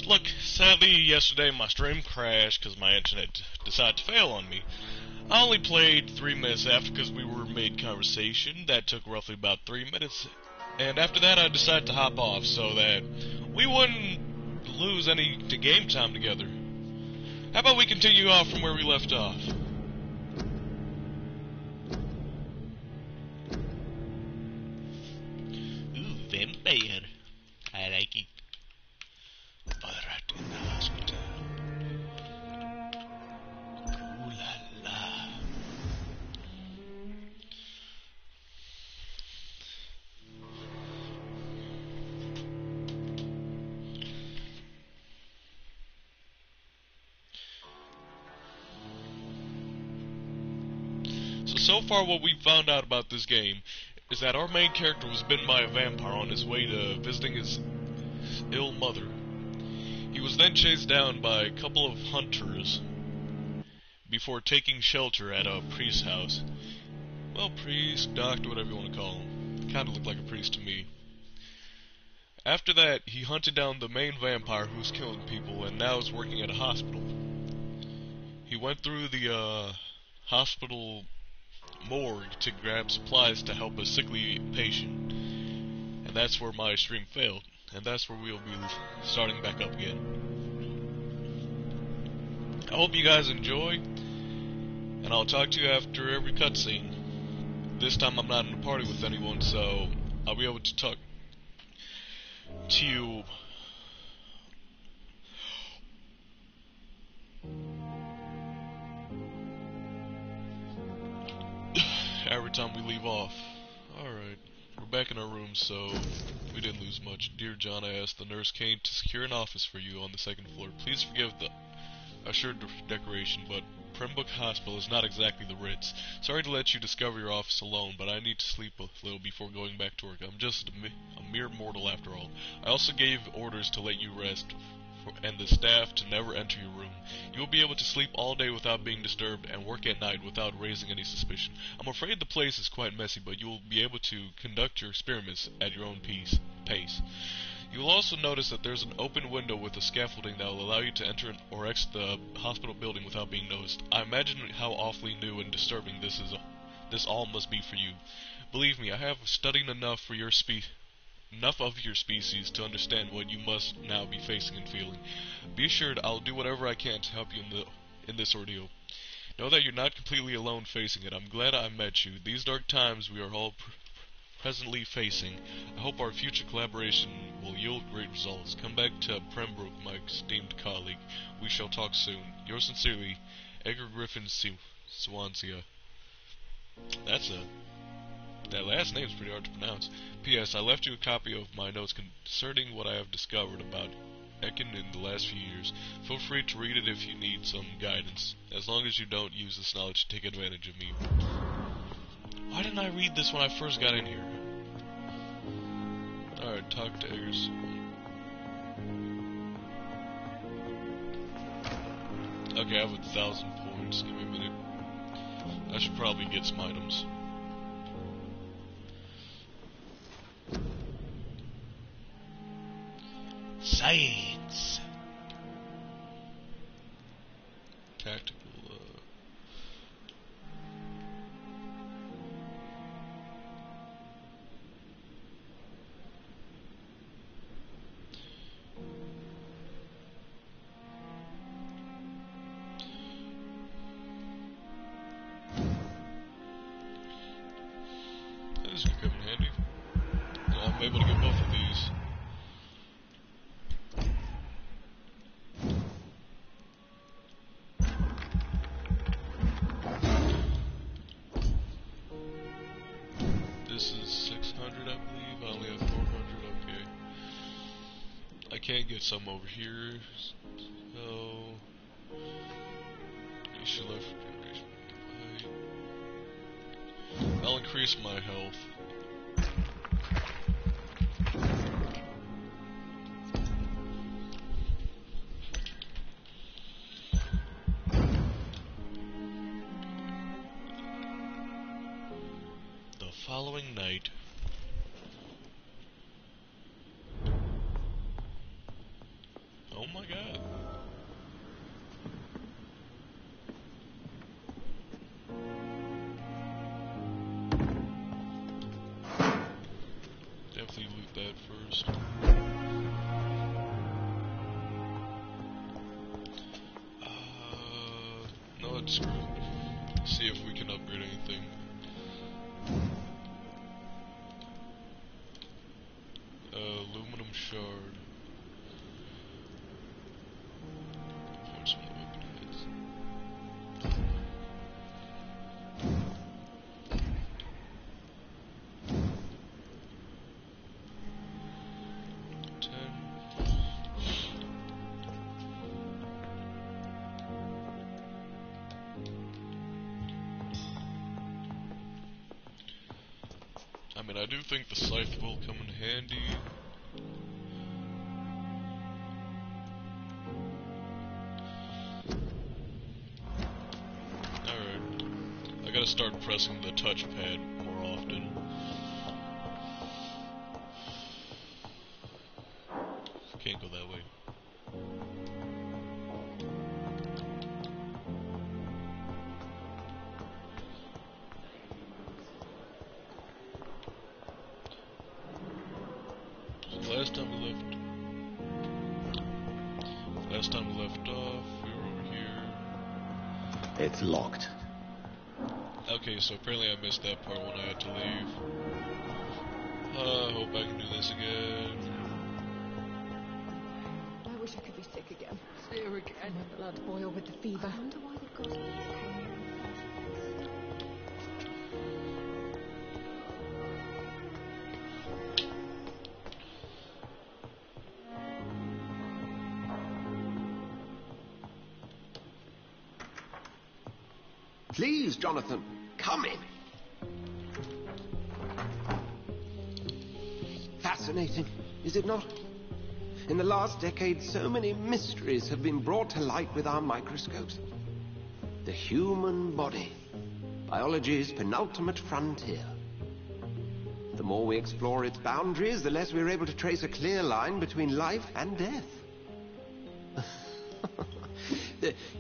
Look, sadly yesterday my stream crashed because my internet decided to fail on me. I only played 3 minutes after because we were mid-conversation. That took roughly about 3 minutes. And after that I decided to hop off so that we wouldn't lose any game time together. How about we continue off from where we left off? Ooh, Vampyr. I like it. Alright, in the hospital. Ooh la la. So far what we've found out about this game is that our main character was bitten by a vampire on his way to visiting his ill mother. He was then chased down by a couple of hunters before taking shelter at a priest's house. Well, priest, doctor, whatever you want to call him. Kinda looked like a priest to me. After that, he hunted down the main vampire who was killing people and now is working at a hospital. He went through the hospital morgue to grab supplies to help a sickly patient. And that's where my stream failed. And that's where we'll be starting back up again. I hope you guys enjoy, and I'll talk to you after every cutscene. This time I'm not in a party with anyone, so I'll be able to talk to you. Every time we leave off. Alright, we're back in our room, so we didn't lose much. Dear John, I asked the nurse Kane to secure an office for you on the 2nd floor. Please forgive the assured decoration, but Pembroke Hospital is not exactly the Ritz. Sorry to let you discover your office alone, but I need to sleep a little before going back to work. I'm just a mere mortal after all. I also gave orders to let you rest, and the staff to never enter your room. You will be able to sleep all day without being disturbed and work at night without raising any suspicion. I'm afraid the place is quite messy, but you will be able to conduct your experiments at your own pace. You will also notice that there's an open window with a scaffolding that will allow you to enter or exit the hospital building without being noticed. I imagine how awfully new and disturbing this all must be for you. Believe me, I have studied enough of your species to understand what you must now be facing and feeling. Be assured I'll do whatever I can to help you in this ordeal. Know that you're not completely alone facing it. I'm glad I met you. These dark times we are all presently facing, I hope our future collaboration will yield great results. Come back to Pembroke, my esteemed colleague. We shall talk soon. Yours sincerely, Edgar Griffin Swansea. That last name's pretty hard to pronounce. P.S. I left you a copy of my notes concerning what I have discovered about Ekin in the last few years. Feel free to read it if you need some guidance, as long as you don't use this knowledge to take advantage of me. Why didn't I read this when I first got in here? Alright, talk to Eggers. Okay, I have 1,000 points. Give me a minute. I should probably get some items. Science! Tactical, this could come in handy. I'm able to get both of these. This is 600, I believe. I only have 400, okay. I can't get some over here, so I should left regeneration. I'll increase my health. The following night. Oh my god. Definitely loot that first. No, let's screw it. See if we can upgrade anything. Aluminum shard. Points from the weapon heads. I mean, I do think the scythe will come in handy. Alright. I gotta start pressing the touchpad more often. Can't go that way. Last time we left off, we were over here. It's locked. Okay, so apparently I missed that part when I had to leave. I hope I can do this again. I wish I could be sick again. Here again. My blood boil with the fever. I wonder why they've got Please, Jonathan, come in. Fascinating, is it not? In the last decade, so many mysteries have been brought to light with our microscopes. The human body, biology's penultimate frontier. The more we explore its boundaries, the less we're able to trace a clear line between life and death.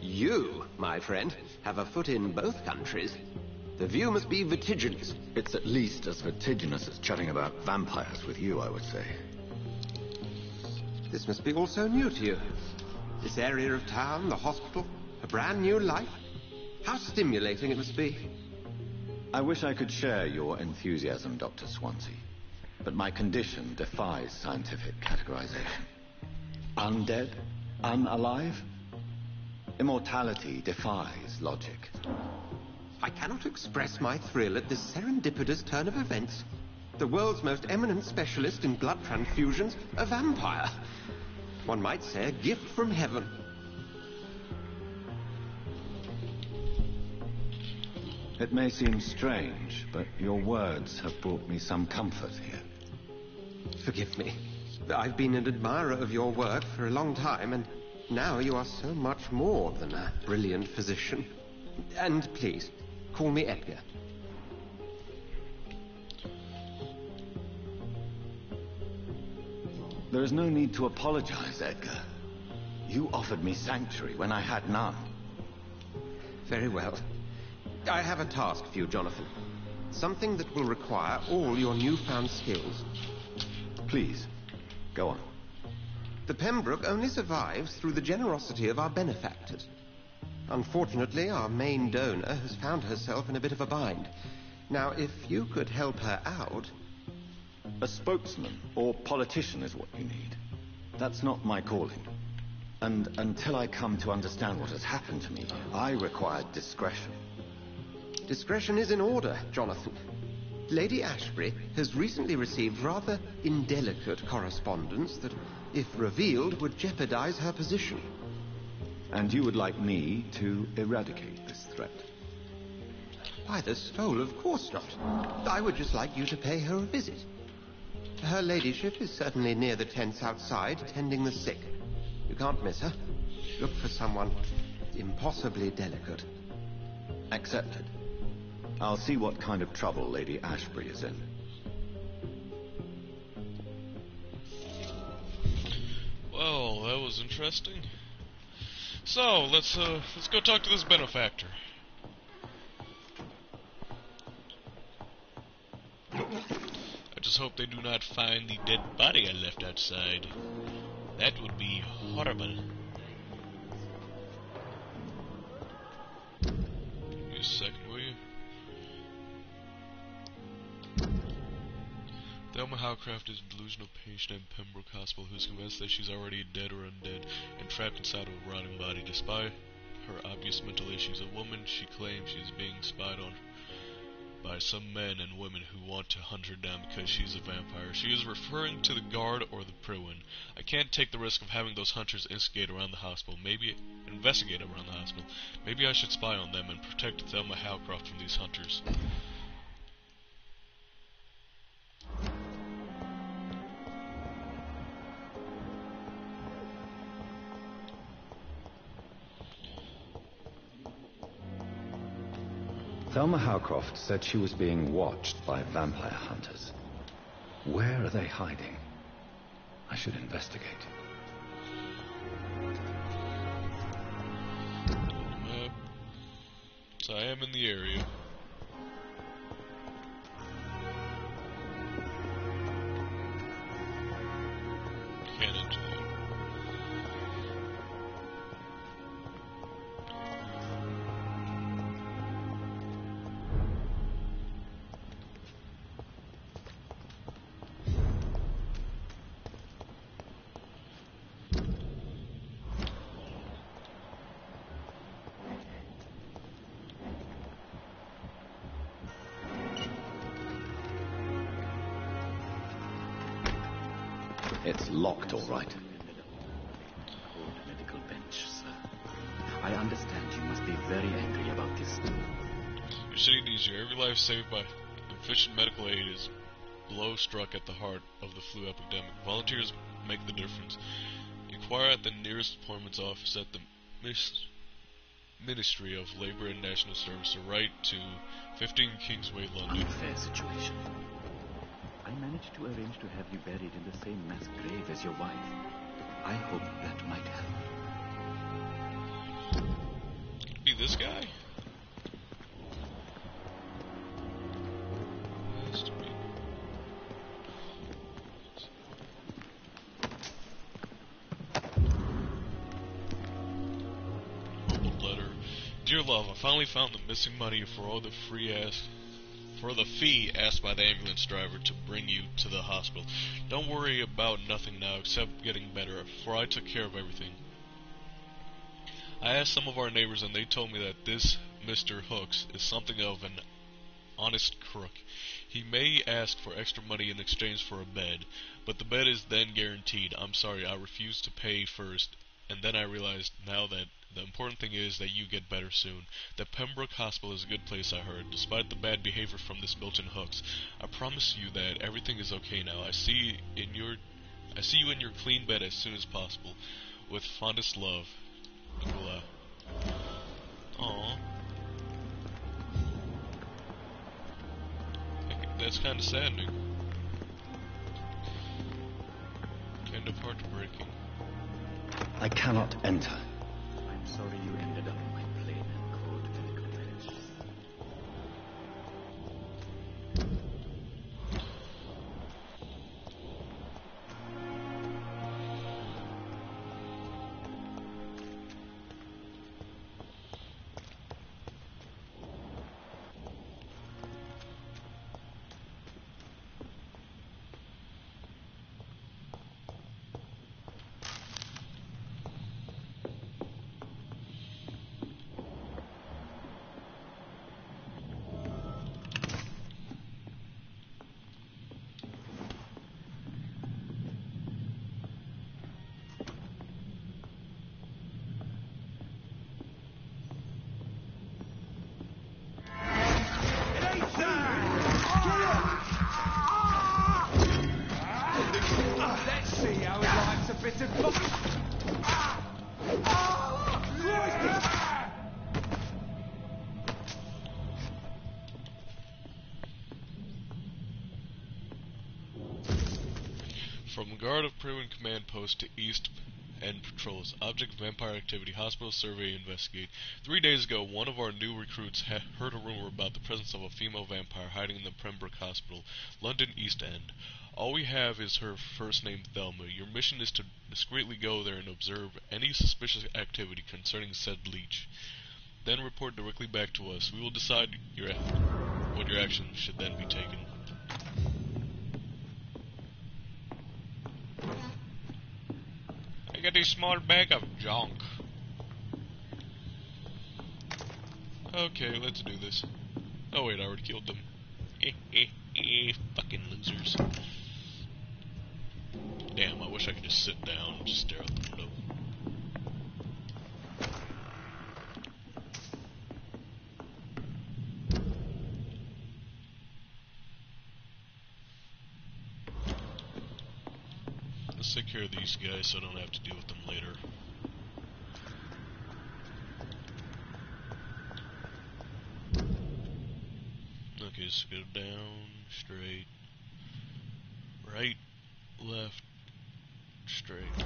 You, my friend, have a foot in both countries. The view must be vertiginous. It's at least as vertiginous as chatting about vampires with you, I would say. This must be all so new to you. This area of town, the hospital, a brand new life. How stimulating it must be. I wish I could share your enthusiasm, Dr. Swansea. But my condition defies scientific categorization. Undead? Unalive? Immortality defies logic. I cannot express my thrill at this serendipitous turn of events. The world's most eminent specialist in blood transfusions, a vampire. One might say a gift from heaven. It may seem strange, but your words have brought me some comfort here. Forgive me. I've been an admirer of your work for a long time, and now you are so much more than a brilliant physician. And please, call me Edgar. There is no need to apologize, Edgar. You offered me sanctuary when I had none. Very well. I have a task for you, Jonathan. Something that will require all your newfound skills. Please, go on. The Pembroke only survives through the generosity of our benefactors. Unfortunately, our main donor has found herself in a bit of a bind. Now, if you could help her out... A spokesman or politician is what you need. That's not my calling. And until I come to understand what has happened to me, I require discretion. Discretion is in order, Jonathan. Lady Ashbury has recently received rather indelicate correspondence that, if revealed, would jeopardize her position. And you would like me to eradicate this threat? By the soul, of course not. I would just like you to pay her a visit. Her ladyship is certainly near the tents outside, tending the sick. You can't miss her. Look for someone impossibly delicate. Accepted. I'll see what kind of trouble Lady Ashbury is in. Well, Well, that was interesting. So, let's go talk to this benefactor. I just hope they do not find the dead body I left outside. That would be horrible. Give me a second, will you? Thelma Howcroft is a delusional patient at Pembroke Hospital who is convinced that she's already dead or undead and trapped inside of a rotting body. Despite her obvious mental issues, a woman, she claims she is being spied on by some men and women who want to hunt her down because she's a vampire. She is referring to the guard or the Priwen. I can't take the risk of having those hunters investigate around the hospital. Maybe I should spy on them and protect Thelma Howcroft from these hunters. Thelma Howcroft said she was being watched by vampire hunters. Where are they hiding? I should investigate. Map. So I am in the area. Can't enter that. It's locked, all right. Old medical bench, sir. I understand you must be very angry about this. Your city needs you. Every life saved by efficient medical aid is blow struck at the heart of the flu epidemic. Volunteers make the difference. Inquire at the nearest appointments office at the Ministry of Labor and National Service or write to 15 Kingsway, London. Unfair situation. I managed to arrange to have you buried in the same mass grave as your wife. I hope that might help. Could it be this guy? Has to be. Mumbled letter. Dear love, I finally found the missing money for the fee asked by the ambulance driver to bring you to the hospital. Don't worry about nothing now except getting better, for I took care of everything. I asked some of our neighbors and they told me that this Mr. Hooks is something of an honest crook. He may ask for extra money in exchange for a bed, but the bed is then guaranteed. I'm sorry, I refused to pay first, and then I realized now that the important thing is that you get better soon. The Pembroke Hospital is a good place, I heard, despite the bad behavior from this Milton Hooks. I promise you that everything is okay now. I see you in your clean bed as soon as possible. With fondest love, Nicola. Aww. That's kind of saddening. Kind of heartbreaking. I cannot enter. I'm sorry you ended up in my plain and cold medical bench. From the guard of Priwen Command Post to East and patrols. Object vampire activity. Hospital survey investigate. 3 days ago, one of our new recruits heard a rumor about the presence of a female vampire hiding in the Pembroke Hospital, London East End. All we have is her first name, Thelma. Your mission is to discreetly go there and observe any suspicious activity concerning said leech. Then report directly back to us. We will decide what your action should then be taken. I got a small bag of junk. Okay, let's do this. Oh wait, I already killed them. Fucking losers. Damn, I wish I could just sit down and just stare out the window. Let's take care of these guys so I don't have to deal with them later. Okay, just go down, straight, right, left, straight, okay.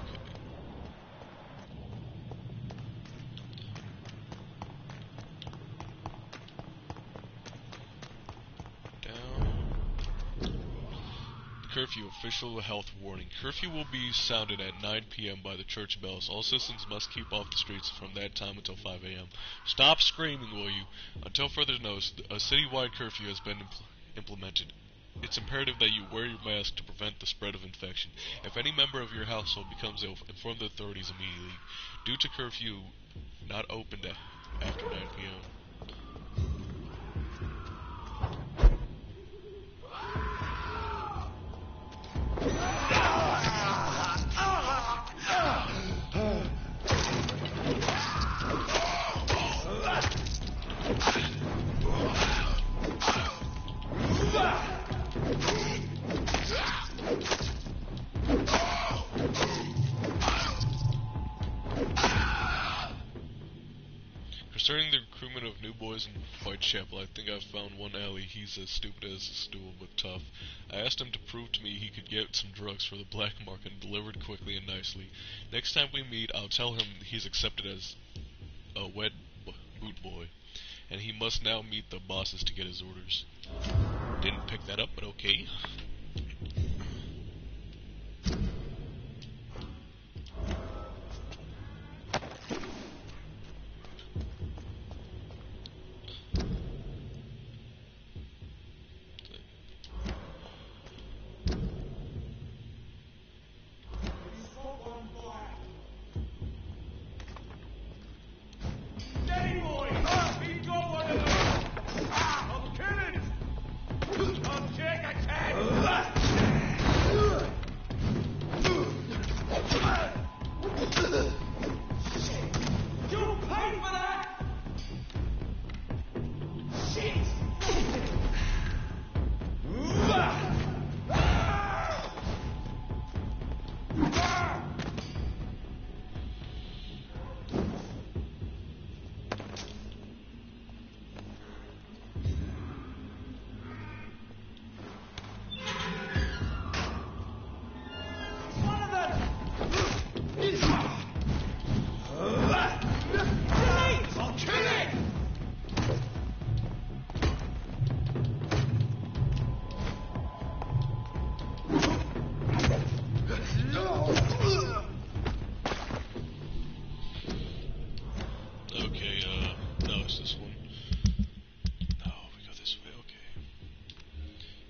Curfew. Official health warning. Curfew will be sounded at 9 p.m. by the church bells. All citizens must keep off the streets from that time until 5 a.m. Stop screaming, will you? Until further notice, a citywide curfew has been implemented. It's imperative that you wear your mask to prevent the spread of infection. If any member of your household becomes ill, inform the authorities immediately. Due to curfew, not opened after 9 p.m. Concerning the recruitment of new boys in Whitechapel, I think I've found one alley. He's as stupid as a stool, but tough. I asked him to prove to me he could get some drugs for the black market and delivered quickly and nicely. Next time we meet, I'll tell him he's accepted as a wet boot boy, and he must now meet the bosses to get his orders. Didn't pick that up, but okay.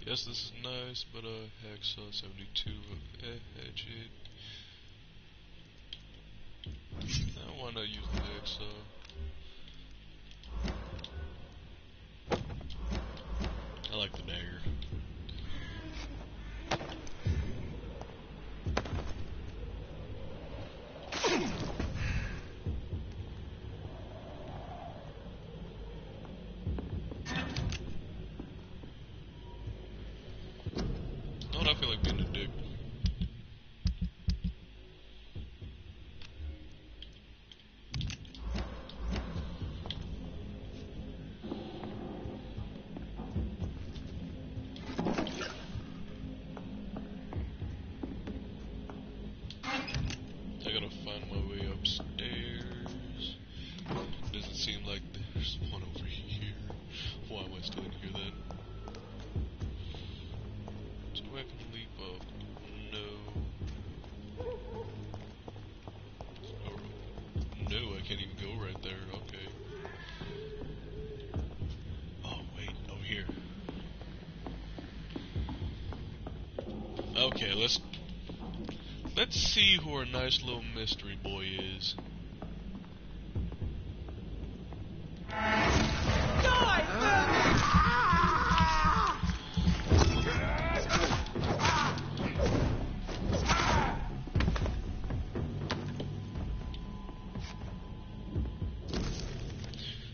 Yes, this is nice, but hacksaw 72, hedge it. I wanna use the hacksaw. I like the dagger. I feel like being a dick. can't even go right there. Okay. Oh, wait. Over here. Okay, let's see who our nice little mystery boy is.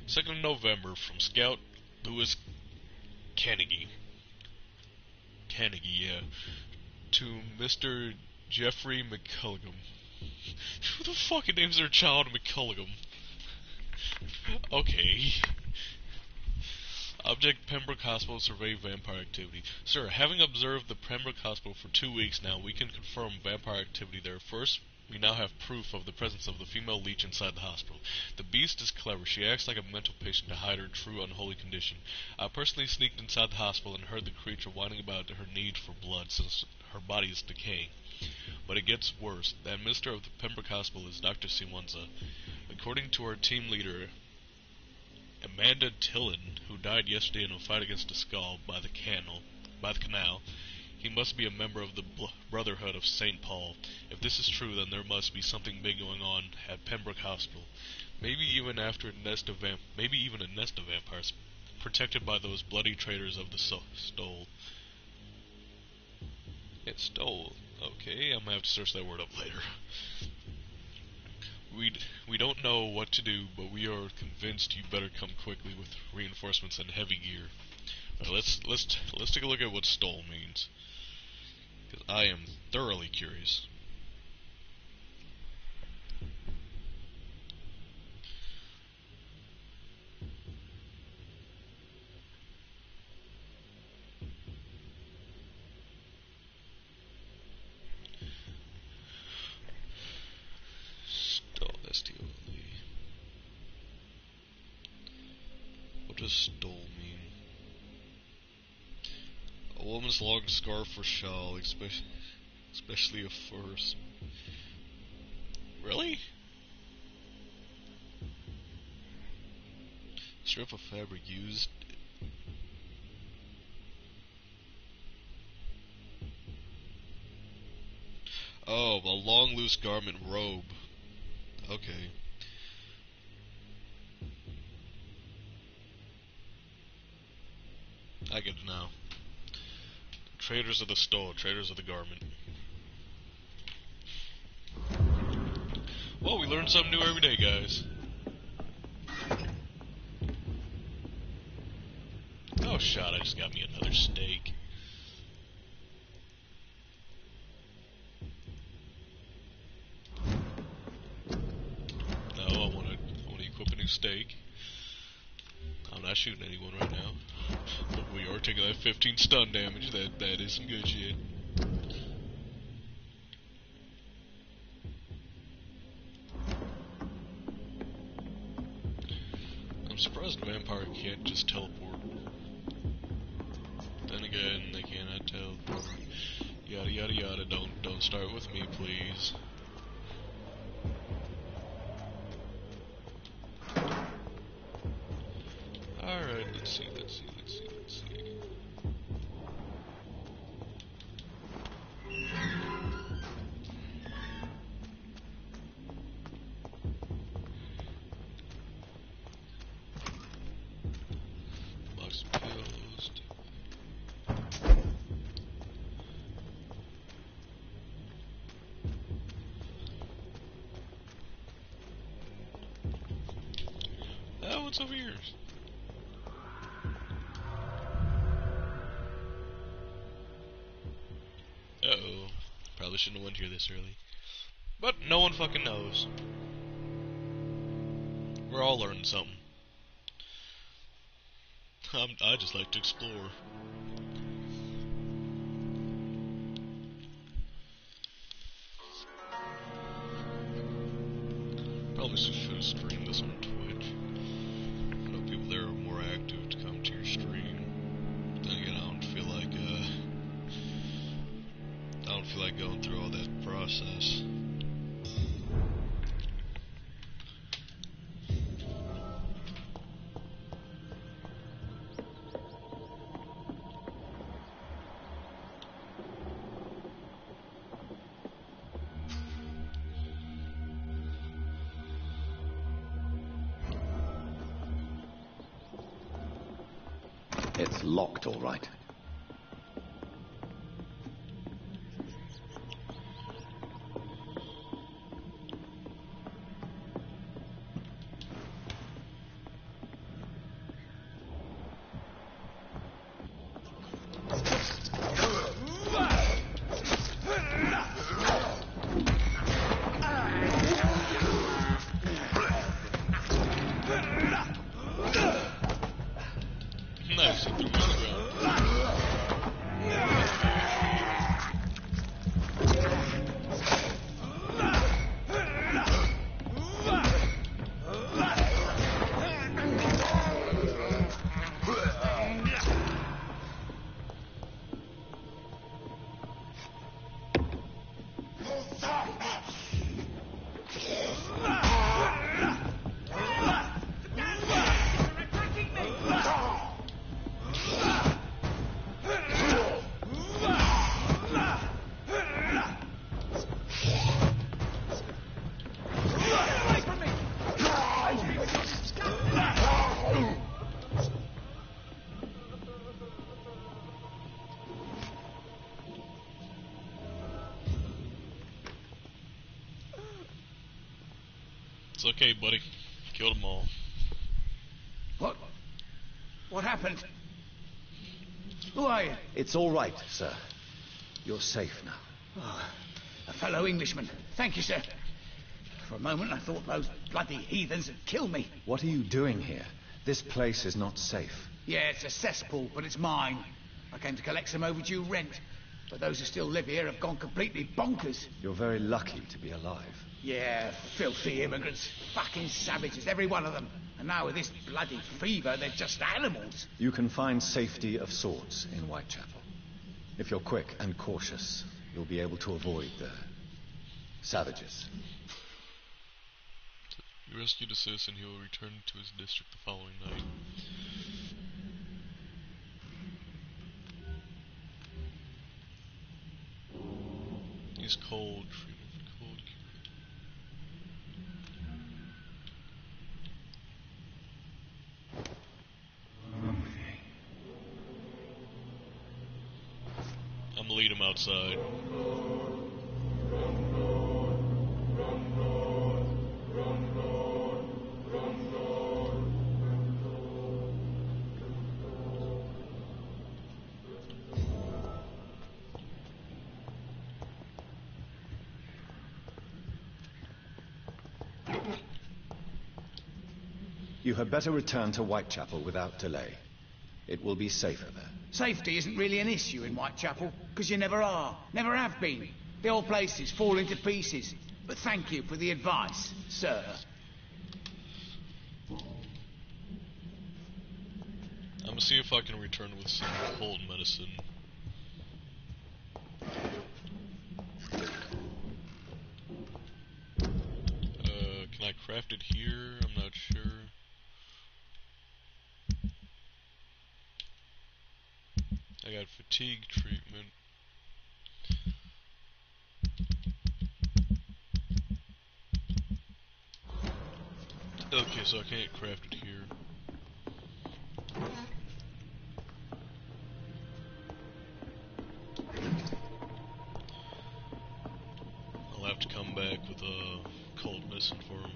Second of November, from Scout Lewis Carnegie, yeah, to Mr. Jeffrey McCulligan. Who the fucking names their child McCulligan? Okay. Object: Pembroke Hospital, survey vampire activity. Sir, having observed the Pembroke Hospital for 2 weeks now, we can confirm vampire activity there. First, we now have proof of the presence of the female leech inside the hospital. The beast is clever. She acts like a mental patient to hide her true unholy condition. I personally sneaked inside the hospital and heard the creature whining about her need for blood since her body is decaying. But it gets worse. The administrator of the Pembroke Hospital is Dr. Siwanza. According to our team leader, Amanda Tillen, who died yesterday in a fight against a skull by the canal, he must be a member of the Brotherhood of St. Paul. If this is true, then there must be something big going on at Pembroke Hospital. Maybe even a nest of vampires, protected by those bloody traitors of the stole. It stole. Okay, I'm gonna have to search that word up later. We don't know what to do, but we are convinced you better come quickly with reinforcements and heavy gear. Right, let's take a look at what stole means, because I am thoroughly curious. Stole, S-T-O-L-E. What does stole mean? A woman's long scarf or shawl, especially a furs. Really? Strip of fabric used. Oh, a long loose garment, robe. Okay. I get it now. Traders of the stole, traders of the garment. Well, we learn something new every day, guys. Oh, shot, I just got me another steak. No, I want to equip a new steak. I'm not shooting anyone right now. But we are taking that 15 stun damage. That is some good shit. I'm surprised a vampire can't just teleport. Then again, they cannot teleport. Yada yada yada. Don't start with me, please. Alright, let's see. Box of pills. Oh, what's over here? Uh-oh. Probably shouldn't have went here this early. But no one fucking knows. We're all learning something. I just like to explore. Probably should stream this on Twitch. I know people there are more active to come to your stream. Then again, I don't feel like going through all that process. It's locked, all right. Nice, he threw him on the ground. It's okay, buddy. Killed them all. What happened? Who are you? It's all right, sir. You're safe now. Oh, a fellow Englishman. Thank you, sir. For a moment I thought those bloody heathens had killed me. What are you doing here? This place is not safe. Yeah, it's a cesspool, but it's mine. I came to collect some overdue rent. But those who still live here have gone completely bonkers. You're very lucky to be alive. Yeah, filthy immigrants. Fucking savages, every one of them. And now with this bloody fever, they're just animals. You can find safety of sorts in Whitechapel. If you're quick and cautious, you'll be able to avoid the savages. You rescued a citizen. He will return to his district the following night. He's cold. Treatment for cold cure. I'm gonna lead him outside. You had better return to Whitechapel without delay. It will be safer there. Safety isn't really an issue in Whitechapel, because you never are. Never have been. The old place is falling to pieces. But thank you for the advice, sir. I'm gonna see if I can return with some cold medicine. Can I craft it here? I'm not sure. I got fatigue treatment. Okay, so I can't craft it here. I'll have to come back with a cold medicine for him.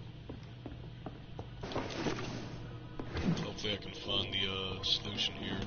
Hopefully I can find the solution here.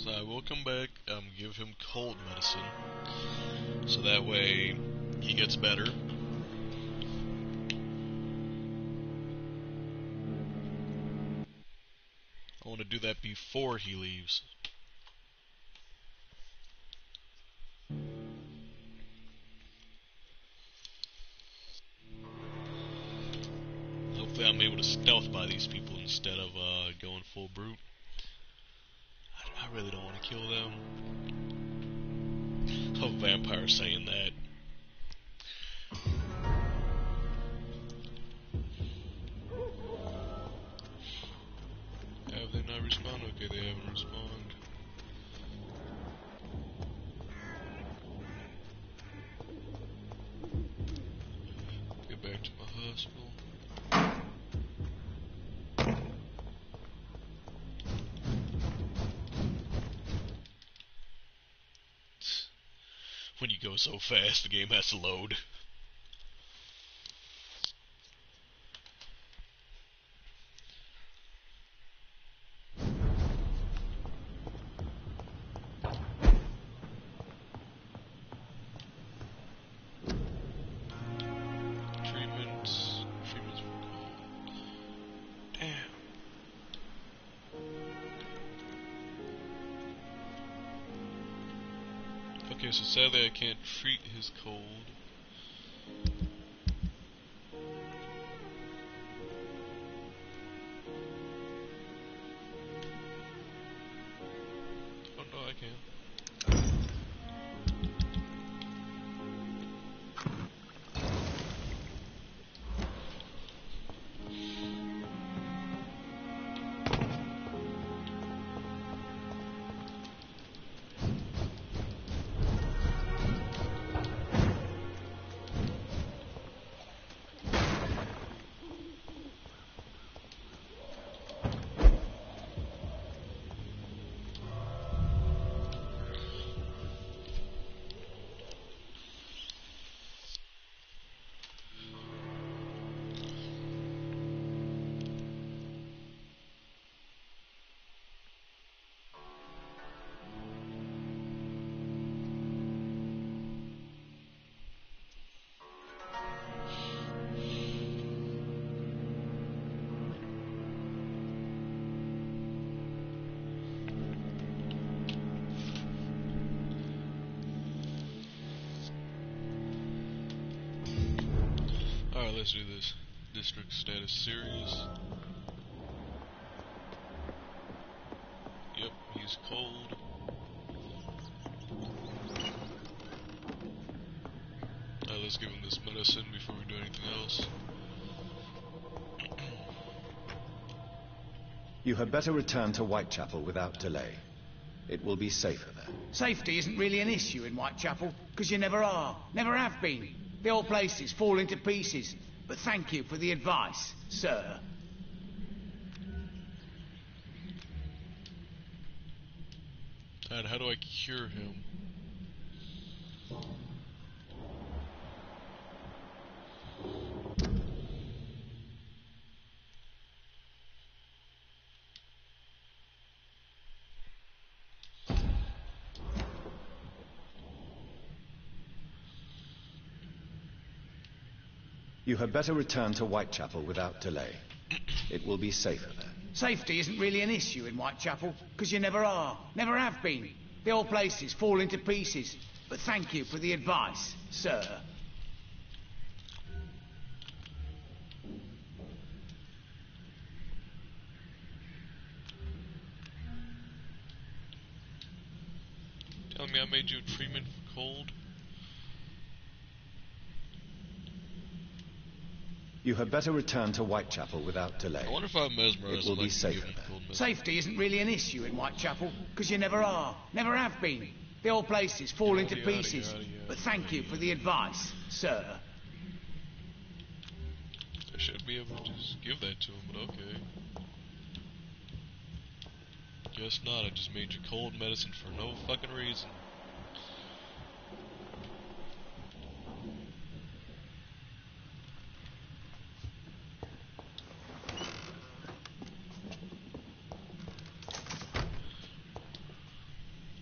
So I will come back, give him cold medicine, so that way he gets better. I want to do that before he leaves. Hopefully I'm able to stealth by these people instead of going full brute. I I really don't want to kill them. Oh, Vampyr saying that. Have they not responded? Okay, they haven't responded. Get back to my hospital. When you go so fast, the game has to load. Treatments for cold. Damn. Okay, so sadly I can't treat his cold. Oh no, I can't. Alright, let's do this. District status serious. Yep, he's cold. Alright, let's give him this medicine before we do anything else. You had better return to Whitechapel without delay. It will be safer there. Safety isn't really an issue in Whitechapel, because you never are. Never have been. The old place is falling to pieces. But thank you for the advice, sir. And how do I cure him? You had better return to Whitechapel without delay. It will be safer there. Safety isn't really an issue in Whitechapel, because you never are. Never have been. The old place is falling to pieces. But thank you for the advice, sir. Telling me I made you a treatment for cold? You had better return to Whitechapel without delay. I wonder if I mesmerized It will him, be I can safer give him there. cold medicine. Safety isn't really an issue in Whitechapel, because you never are. Never have been. The old place is falling to Yada, pieces. yada, yada, But thank you for the advice, sir. I should be able to just give that to him, but okay. Guess not, I just made you cold medicine for no fucking reason.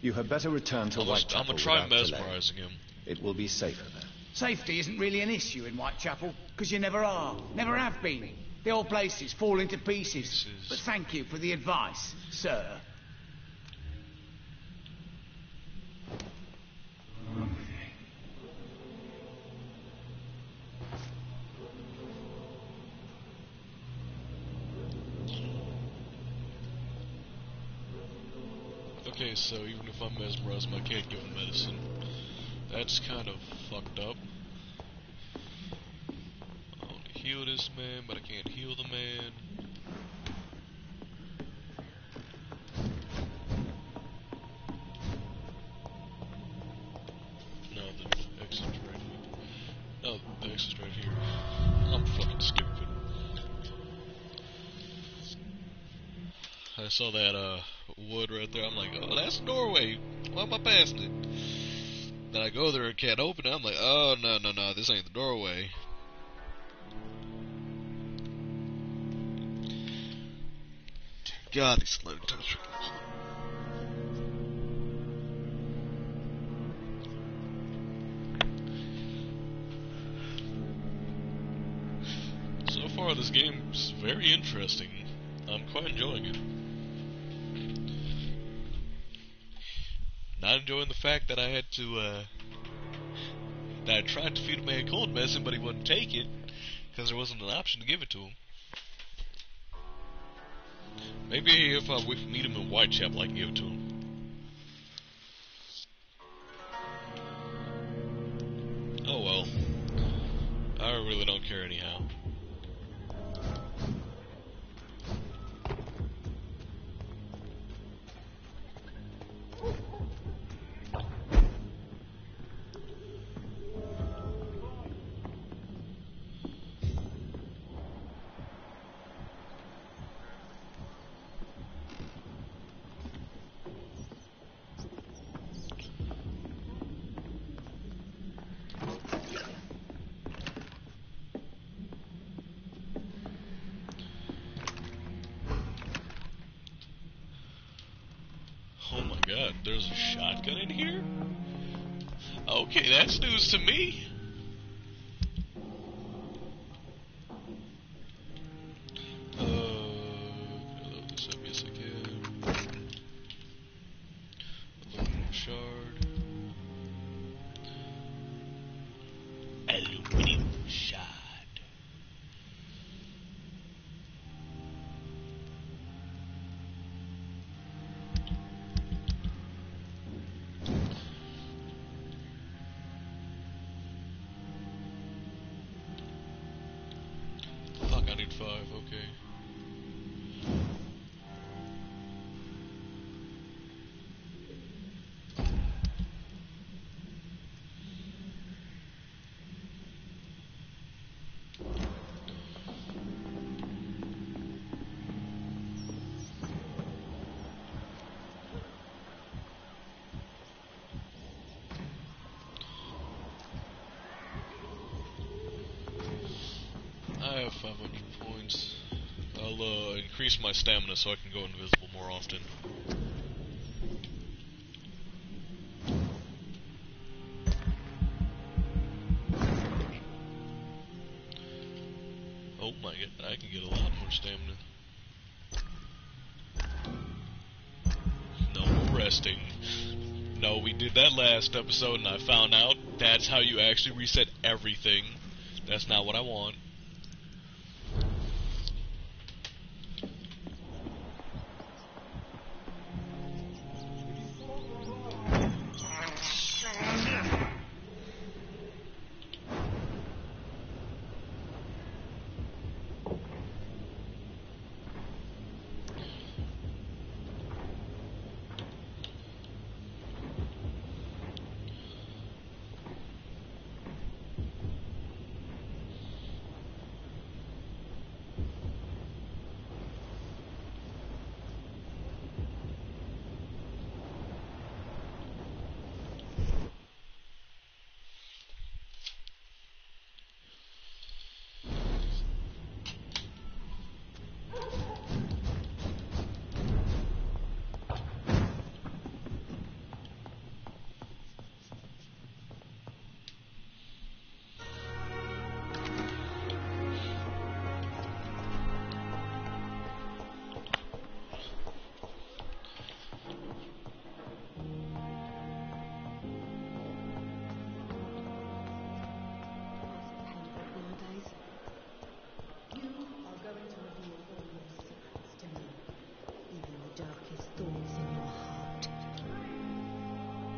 You had better return to I'm Whitechapel gonna try without delay. mesmerizing him. It will be safer there. Safety isn't really an issue in Whitechapel, because you never are. Never have been. The old place is falling to pieces. But thank you for the advice, sir. Okay, so even if I'm mesmerized, I can't give him medicine. That's kind of fucked up. I want to heal this man, but I can't heal the man. No, the exit's right here. No, the exit's right here. I'm fucking stupid. I saw that wood right there. I'm like, oh, that's the doorway. Why am I passing it? Then I go there and can't open it. I'm like, oh, no, this ain't the doorway. God, these loading times are so far, this game's very interesting. I'm quite enjoying it. Not enjoying the fact that I had to, that I tried to feed him a cold medicine, but he wouldn't take it, because there wasn't an option to give it to him. Maybe if I meet him in Whitechapel, I can give it to him. Oh well. I really don't care anyhow. Oh my god, there's a shotgun in here? Okay, that's news to me. Load this up, yes I can. Aluminum shard. Aluminum shard. Fuck, I need 5, okay. I have 500 points. I'll increase my stamina so I can go invisible more often. Oh my god, I can get a lot more stamina. No more resting. No, we did that last episode and I found out that's how you actually reset everything. That's not what I want.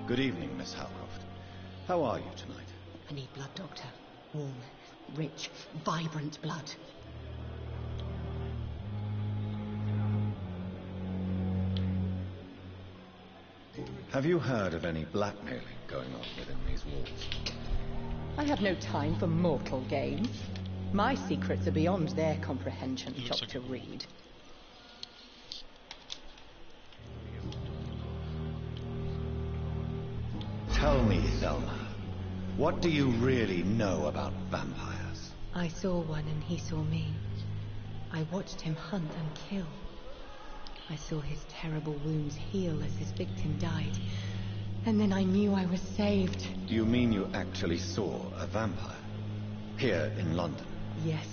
Good evening, Miss Howcroft. How are you tonight? I need blood, Doctor. Warm, rich, vibrant blood. Have you heard of any blackmailing going on within these walls? I have no time for mortal games. My secrets are beyond their comprehension, Dr. Reed. Tell me, Thelma, what do you really know about vampires? I saw one and he saw me. I watched him hunt and kill. I saw his terrible wounds heal as his victim died. And then I knew I was saved. You mean you actually saw a vampire? Here in London? Yes.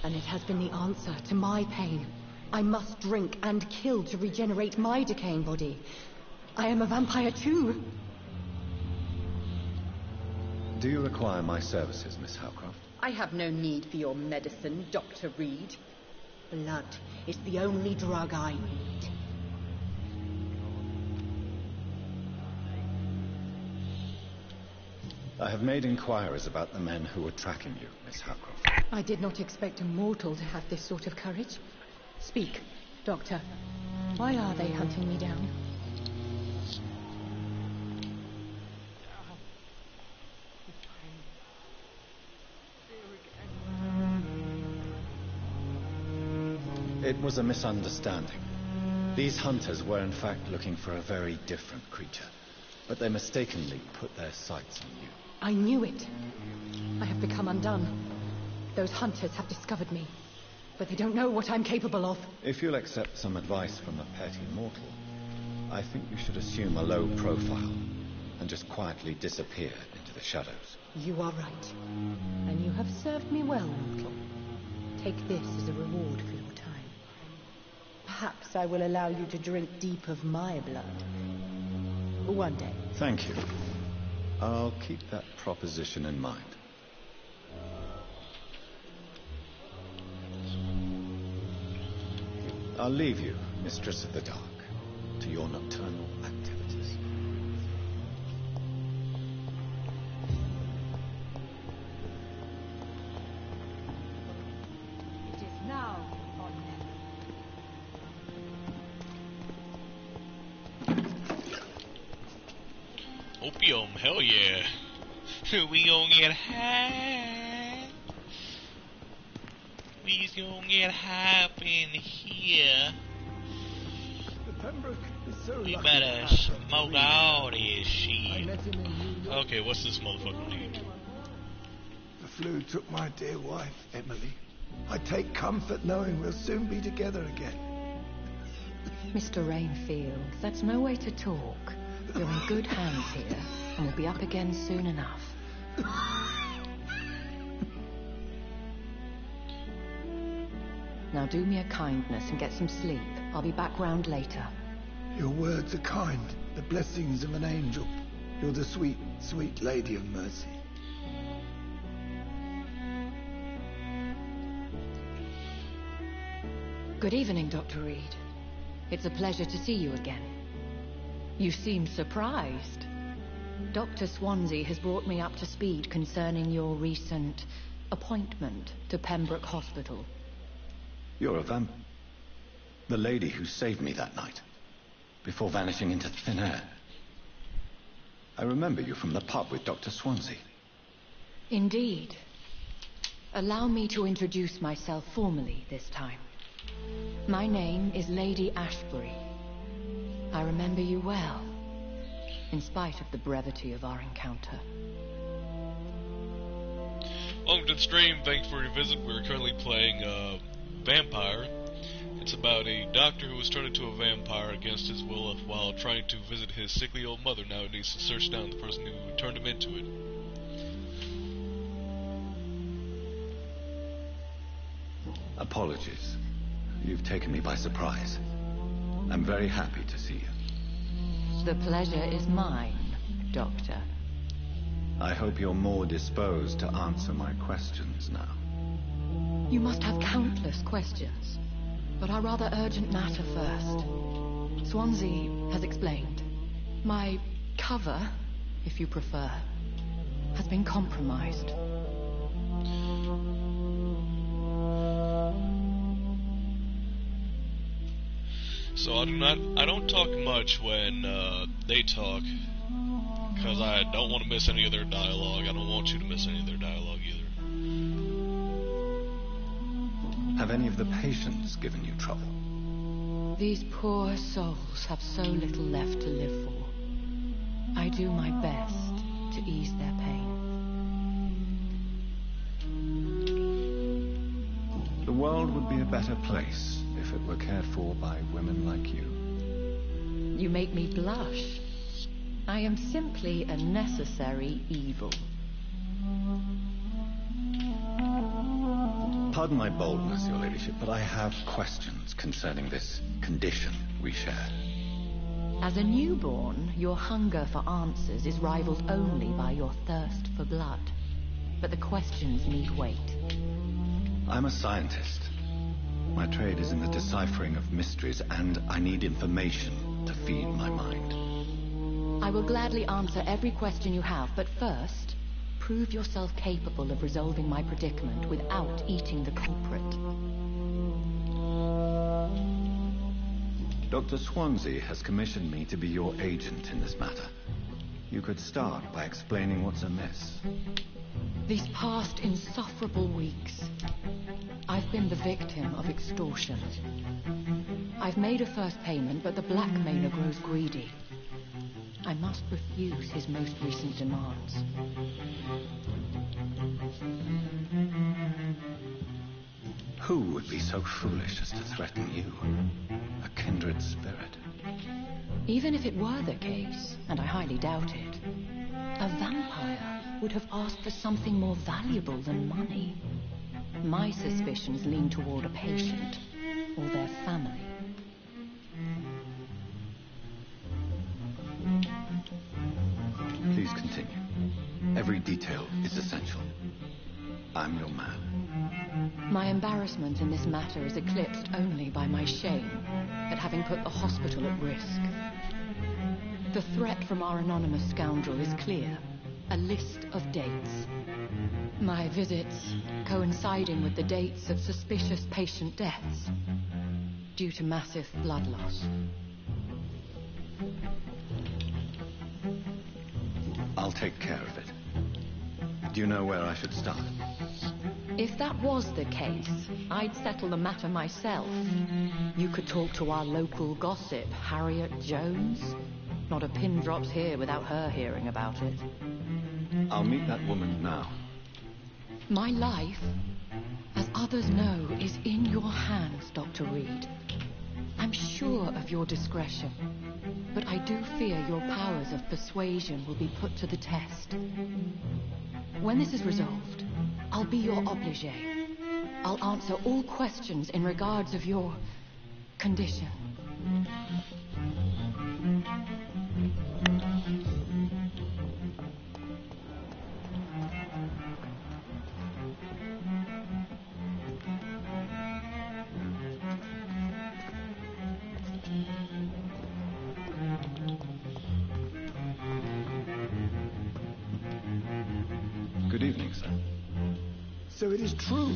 And it has been the answer to my pain. I must drink and kill to regenerate my decaying body. I am a vampire too. Do you require my services, Miss Howcroft? I have no need for your medicine, Dr. Reed. Blood is the only drug I need. I have made inquiries about the men who were tracking you, Miss Howcroft. I did not expect a mortal to have this sort of courage. Speak, Doctor. Why are they hunting me down? It was a misunderstanding. These hunters were in fact looking for a very different creature, but they mistakenly put their sights on you. I knew it. I have become undone. Those hunters have discovered me, but they don't know what I'm capable of. If you'll accept some advice from a petty mortal, I think you should assume a low profile and just quietly disappear into the shadows. You are right. And you have served me well, mortal. Take this as a reward for your time. Perhaps I will allow you to drink deep of my blood. One day. Thank you. I'll keep that proposition in mind. I'll leave you, Mistress of the Dark, to your nocturnal activities. It is now or never. Opium, hell yeah. We gon' get high. We gon' get high up in here. The Pembroke is so We lucky better to have smoke Dr. all this Reed. I shit. met him in New York. Okay, what's this motherfucker need? The flu took my dear wife, Emily. I take comfort knowing we'll soon be together again. Mr. Rainfield, that's no way to talk. You're in good hands here, and we'll be up again soon enough. Now do me a kindness and get some sleep. I'll be back round later. Your words are kind, the blessings of an angel. You're the sweet, sweet lady of mercy. Good evening, Dr. Reed. It's a pleasure to see you again. You seem surprised. Dr. Swansea has brought me up to speed concerning your recent appointment to Pembroke Hospital. You're a vamp... The lady who saved me that night, before vanishing into thin air. I remember you from the pub with Dr. Swansea. Indeed. Allow me to introduce myself formally this time. My name is Lady Ashbury. I remember you well, in spite of the brevity of our encounter. Welcome to the stream, thanks for your visit. We're currently playing Vampyr. It's about a doctor who was turned into a vampire against his will while trying to visit his sickly old mother. Now he needs to search down the person who turned him into it. Apologies. You've taken me by surprise. I'm very happy to see you. The pleasure is mine, Doctor. I hope you're more disposed to answer my questions now. You must have countless questions, but our rather urgent matter first. Swansea has explained. My Cover, if you prefer, has been compromised. So I don't talk much when they talk, because I don't want to miss any of their dialogue. I don't want you to miss any of their dialogue either. Have any of the patients given you trouble? These poor souls have so little left to live for. I do my best to ease their pain. The world would be a better place if it were cared for by women like you. You make me blush. I am simply a necessary evil. Pardon my boldness, Your Ladyship, but I have questions concerning this condition we share. As a newborn, your hunger for answers is rivaled only by your thirst for blood. But the questions need wait. I'm a scientist. My trade is in the deciphering of mysteries, and I need information to feed my mind. I will gladly answer every question you have, but first, prove yourself capable of resolving my predicament without eating the culprit. Dr. Swansea has commissioned me to be your agent in this matter. You could start by explaining what's amiss. These past insufferable weeks, I've been the victim of extortion. I've made a first payment, but the blackmailer grows greedy. I must refuse his most recent demands. Who would be so foolish as to threaten you? A kindred spirit. Even if it were the case, and I highly doubt it, a vampire would have asked for something more valuable than money. My suspicions lean toward a patient or their family. Please continue. Every detail is essential. I'm your man. My embarrassment in this matter is eclipsed only by my shame at having put the hospital at risk. The threat from our anonymous scoundrel is clear. A list of dates. My visits coinciding with the dates of suspicious patient deaths due to massive blood loss. I'll take care of it. Do you know where I should start? If that was the case, I'd settle the matter myself. You could talk to our local gossip, Harriet Jones. Not a pin drops here without her hearing about it. I'll meet that woman now. My life, as others know, is in your hands, Dr. Reed. I'm sure of your discretion, but I do fear your powers of persuasion will be put to the test. When this is resolved, I'll be your obligé. I'll answer all questions in regards of your condition. Good evening, sir. So it is true.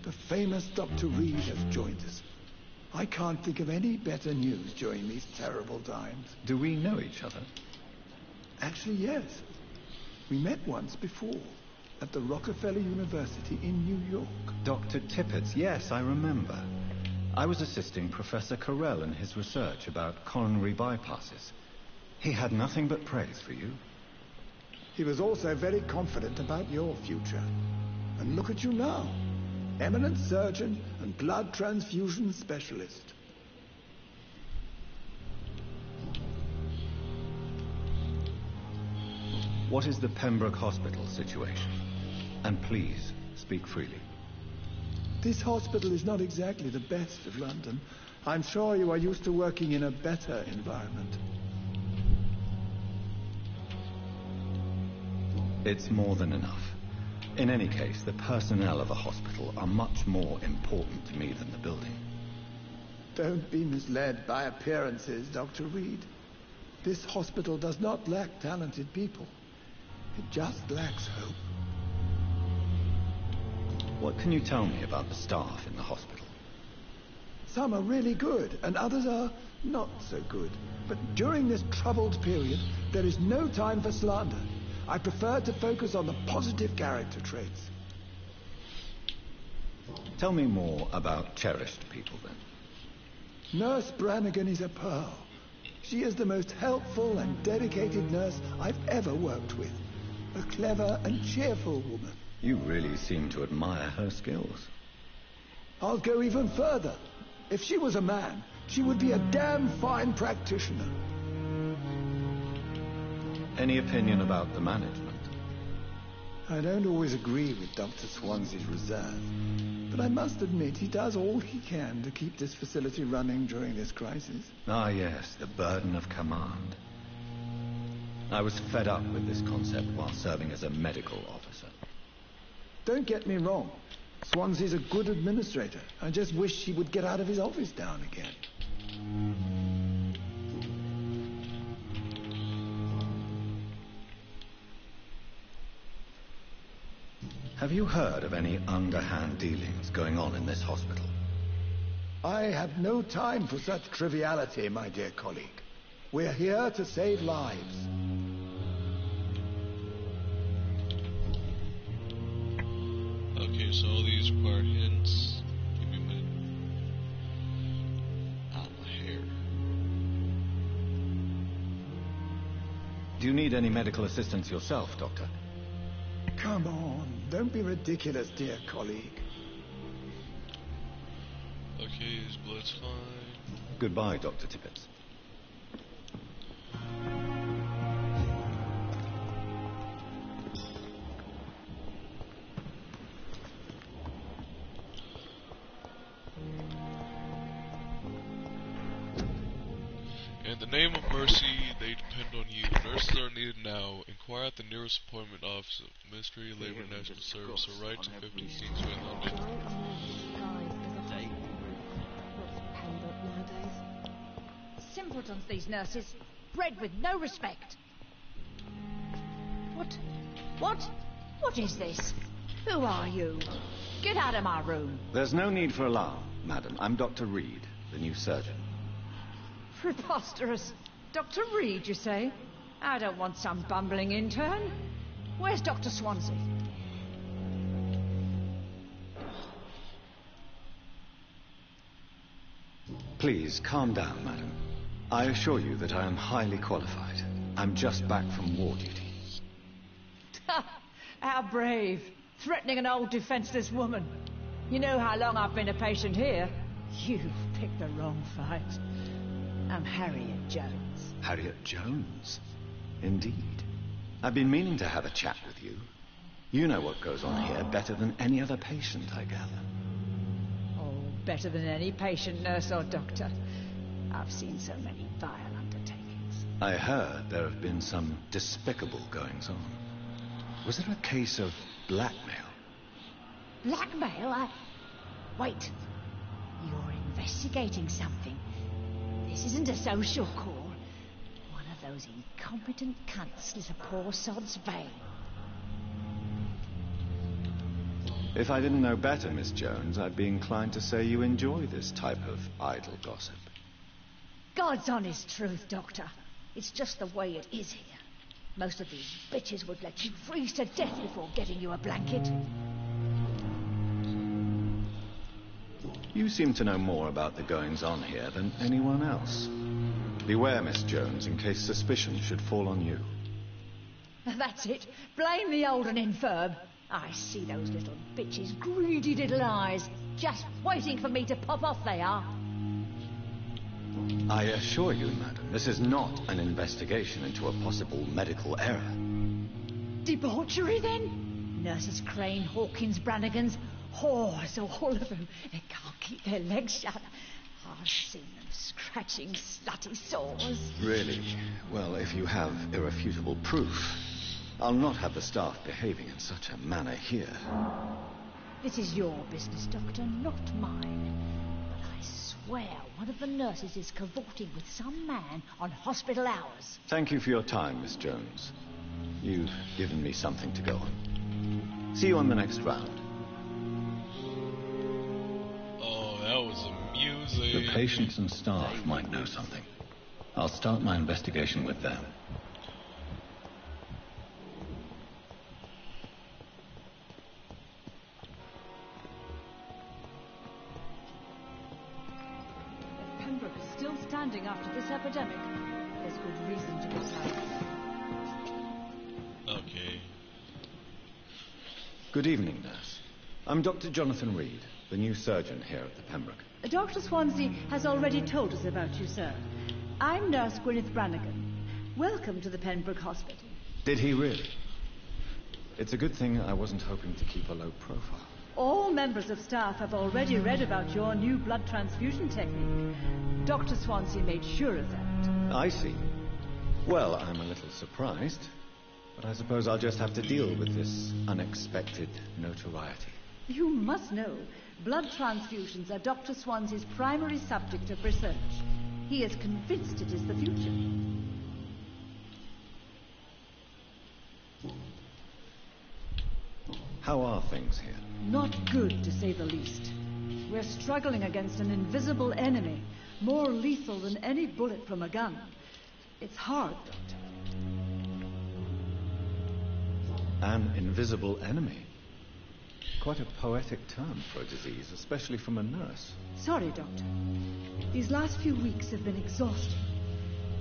The famous Dr. Reed has joined us. I can't think of any better news during these terrible times. Do we know each other? Actually, yes. We met once before at the Rockefeller University in New York. Dr. Tippett's, yes, I remember. I was assisting Professor Carell in his research about coronary bypasses. He had nothing but praise for you. He was also very confident about your future. And look at you now. Eminent surgeon and blood transfusion specialist. What is the Pembroke Hospital situation? And please, speak freely. This hospital is not exactly the best of London. I'm sure you are used to working in a better environment. It's more than enough. In any case, the personnel of a hospital are much more important to me than the building. Don't be misled by appearances, Dr. Reed. This hospital does not lack talented people. It just lacks hope. What can you tell me about the staff in the hospital? Some are really good, and others are not so good. But during this troubled period, there is no time for slander. I prefer to focus on the positive character traits. Tell me more about cherished people, then. Nurse Brannigan is a pearl. She is the most helpful and dedicated nurse I've ever worked with. A clever and cheerful woman. You really seem to admire her skills. I'll go even further. If she was a man, she would be a damn fine practitioner. Any opinion about the management? I don't always agree with Dr. Swansea's reserve, but I must admit he does all he can to keep this facility running during this crisis. Ah, yes, the burden of command. I was fed up with this concept while serving as a medical officer. Don't get me wrong. Swansea's a good administrator. I just wish he would get out of his office down again. Have you heard of any underhand dealings going on in this hospital? I have no time for such triviality, my dear colleague. We're here to save lives. Okay, so all these require hints. Give me a minute. Ah, my hair. Do you need any medical assistance yourself, Doctor? Come on, don't be ridiculous, dear colleague. Okay, his blood's fine. Goodbye, Dr. Tippett. In the name of mercy, they depend on you. Nurses are needed now. Inquire at the nearest appointment office of Ministry of Labor and National Service, or write to 15 Kingsway, London. Pembroke nowadays. Simpletons, these nurses. Bred with no respect. What is this? Who are you? Get out of my room. There's no need for alarm, madam. I'm Dr. Reed, the new surgeon. Preposterous. Dr. Reed, you say? I don't want some bumbling intern. Where's Dr. Swansea? Please, calm down, madam. I assure you that I am highly qualified. I'm just back from war duty. How brave. Threatening an old defenseless woman. You know how long I've been a patient here. You've picked the wrong fight. I'm Harriet Jones. Harriet Jones? Indeed. I've been meaning to have a chat with you. You know what goes on here better than any other patient, I gather. Oh, better than any patient, nurse or doctor. I've seen so many vile undertakings. I heard there have been some despicable goings-on. Was it a case of blackmail? Blackmail? Wait. You're investigating something. This isn't a social call. One of those incompetent cunts slit a poor sod's vein. If I didn't know better, Miss Jones, I'd be inclined to say you enjoy this type of idle gossip. God's honest truth, Doctor. It's just the way it is here. Most of these bitches would let you freeze to death before getting you a blanket. You seem to know more about the goings-on here than anyone else. Beware, Miss Jones, in case suspicion should fall on you. That's it. Blame the old and infirm. I see those little bitches' greedy little eyes. Just waiting for me to pop off they are. I assure you, madam, this is not an investigation into a possible medical error. Debauchery, then? Nurses Crane, Hawkins, Brannigans, whores, all of them. They can't keep their legs shut. I've seen them scratching slutty sores. Really? Well, if you have irrefutable proof, I'll not have the staff behaving in such a manner here. This is your business, Doctor, not mine. But I swear Well, one of the nurses is cavorting with some man on hospital hours. Thank you for your time, Miss Jones. You've given me something to go on. See you on the next round. Oh, that was amusing. The patients and staff might know something. I'll start my investigation with them. If Pembroke is still standing after this epidemic, there's good reason to be silent. Okay. Good evening, nurse. I'm Dr. Jonathan Reed, the new surgeon here at the Pembroke. Dr. Swansea has already told us about you, sir. I'm Nurse Gwyneth Brannigan. Welcome to the Pembroke Hospital. Did he really? It's a good thing I wasn't hoping to keep a low profile. All members of staff have already read about your new blood transfusion technique. Dr. Swansea made sure of that. I see. Well, I'm a little surprised, but I suppose I'll just have to deal with this unexpected notoriety. You must know, blood transfusions are Dr. Swansea's primary subject of research. He is convinced it is the future. How are things here? Not good, to say the least. We're struggling against an invisible enemy, more lethal than any bullet from a gun. It's hard, Doctor. An invisible enemy? Quite a poetic term for a disease, especially from a nurse. Sorry, Doctor. These last few weeks have been exhausting.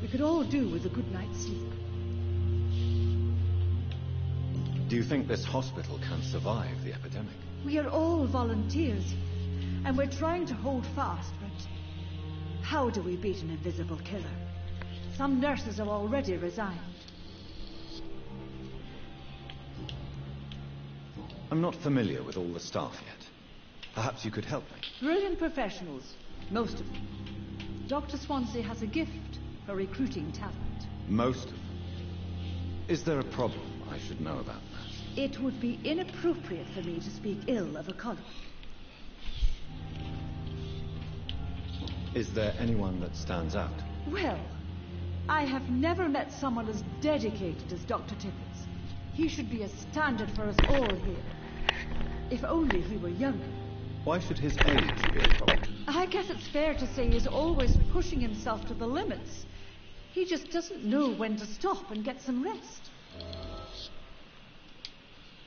We could all do with a good night's sleep. Do you think this hospital can survive the epidemic? We are all volunteers, and we're trying to hold fast, but how do we beat an invisible killer? Some nurses have already resigned. I'm not familiar with all the staff yet. Perhaps you could help me. Brilliant professionals, most of them. Dr. Swansea has a gift for recruiting talent. Most of them. Is there a problem I should know about that? It would be inappropriate for me to speak ill of a colleague. Is there anyone that stands out? Well, I have never met someone as dedicated as Dr. Tippett. He should be a standard for us all here. If only he were younger. Why should his age be a problem? I guess it's fair to say he's always pushing himself to the limits. He just doesn't know when to stop and get some rest.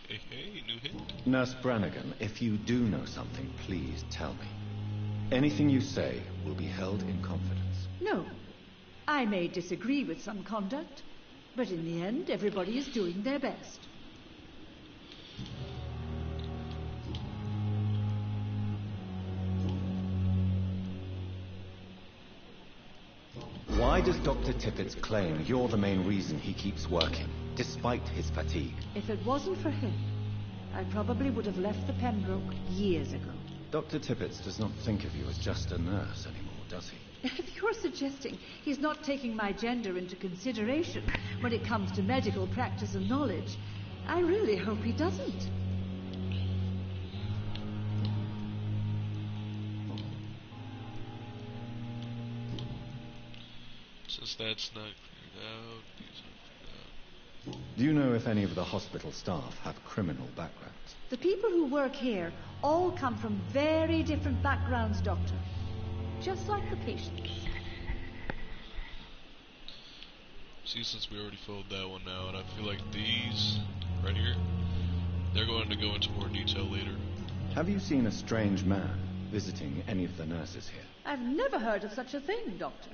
Hey, new hit. Nurse Brannigan, if you do know something, please tell me. Anything you say will be held in confidence. No. I may disagree with some conduct, but in the end, everybody is doing their best. Why does Dr. Tippett claim you're the main reason he keeps working, despite his fatigue? If it wasn't for him, I probably would have left the Pembroke years ago. Dr. Tippett does not think of you as just a nurse anymore, does he? If you're suggesting he's not taking my gender into consideration when it comes to medical practice and knowledge, I really hope he doesn't. Since that's not cleared out, these are cleared out. Do you know if any of the hospital staff have criminal backgrounds? The people who work here all come from very different backgrounds, Doctor. Just like the patients. See, since we already filled that one out, I feel like these, right here, they're going to go into more detail later. Have you seen a strange man visiting any of the nurses here? I've never heard of such a thing, Doctor.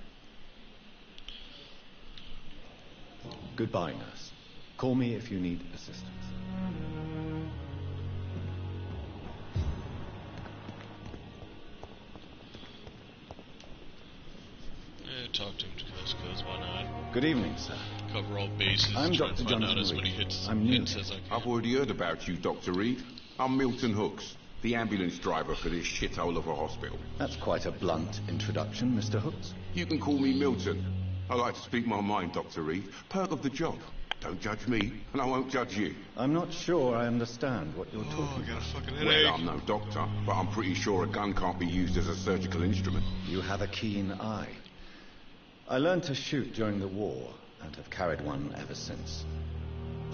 Goodbye, nurse. Call me if you need assistance. Talk to him just because why not? Good evening, sir. Cover all bases. I'm try Dr. and find out Jonathan as many Reed. hits, I'm new hints here. as I can. I've already heard about you, Dr. Reed. I'm Milton Hooks, the ambulance driver for this shithole of a hospital. That's quite a blunt introduction, Mr. Hooks. You can call me Milton. I like to speak my mind, Dr. Reed. Perk of the job. Don't judge me, and I won't judge you. I'm not sure I understand what you're talking Oh, I got a about. fucking headache. Well, I'm no doctor, but I'm pretty sure a gun can't be used as a surgical instrument. You have a keen eye. I learned to shoot during the war, and have carried one ever since.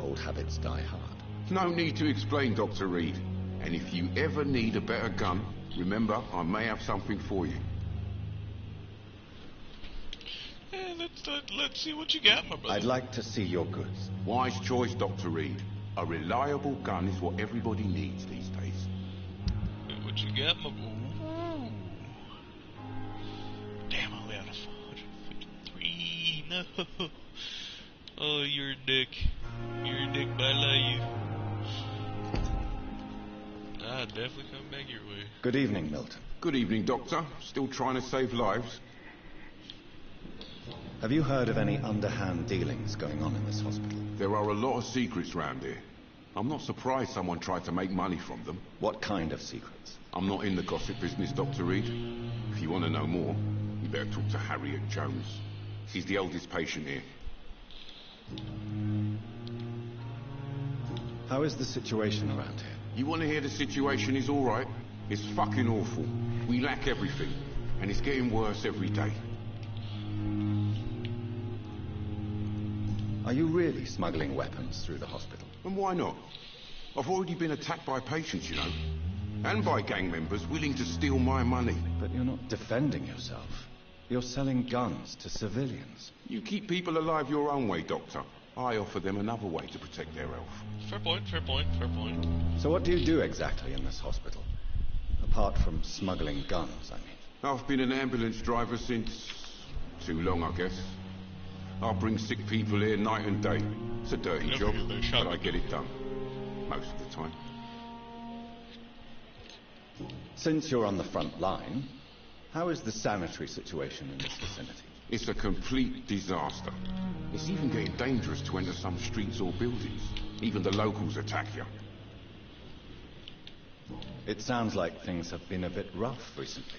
Old habits die hard. No need to explain, Dr. Reed. And if you ever need a better gun, remember, I may have something for you. Yeah, let's see what you got, my brother. I'd like to see your goods. Wise choice, Dr. Reed. A reliable gun is what everybody needs these days. What you got, my boy? Damn, I only had 453. No. Oh, you're a dick. You're a dick, but I love you. Ah, definitely coming back your way. Good evening, Milton. Good evening, Doctor. Still trying to save lives? Have you heard of any underhand dealings going on in this hospital? There are a lot of secrets round here. I'm not surprised someone tried to make money from them. What kind of secrets? I'm not in the gossip business, Dr. Reed. If you want to know more, you better talk to Harriet Jones. She's the oldest patient here. How is the situation around here? You want to hear the situation is all right? It's fucking awful. We lack everything, and it's getting worse every day. Are you really smuggling weapons through the hospital? And why not? I've already been attacked by patients, you know. And by gang members willing to steal my money. But you're not defending yourself. You're selling guns to civilians. You keep people alive your own way, Doctor. I offer them another way to protect their health. Fair point, fair point, fair point. So what do you do exactly in this hospital? Apart from smuggling guns, I mean. I've been an ambulance driver since... too long, I guess. I bring sick people here night and day. It's a dirty job, but I get it done. Most of the time. Since you're on the front line, how is the sanitary situation in this vicinity? It's a complete disaster. It's even getting dangerous to enter some streets or buildings. Even the locals attack you. It sounds like things have been a bit rough recently.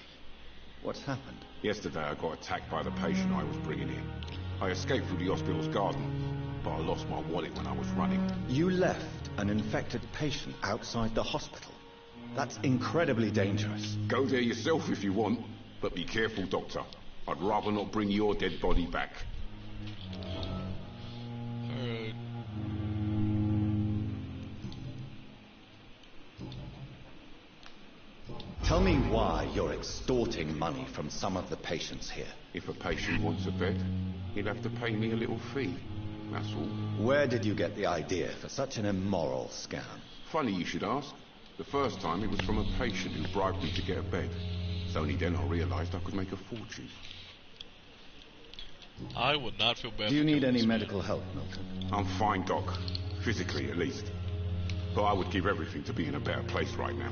What's happened? Yesterday I got attacked by the patient I was bringing in. I escaped through the hospital's garden, but I lost my wallet when I was running. You left an infected patient outside the hospital? That's incredibly dangerous. Go there yourself if you want, but be careful, Doctor. I'd rather not bring your dead body back. Alright. Tell me why you're extorting money from some of the patients here. If a patient wants a bed, he'll have to pay me a little fee. That's all. Where did you get the idea for such an immoral scam? Funny you should ask. The first time it was from a patient who bribed me to get a bed. It's only then I realized I could make a fortune. I would not feel bad. Do you for need killing any this man. medical help, Milton? I'm fine, Doc. Physically, at least. But I would give everything to be in a better place right now.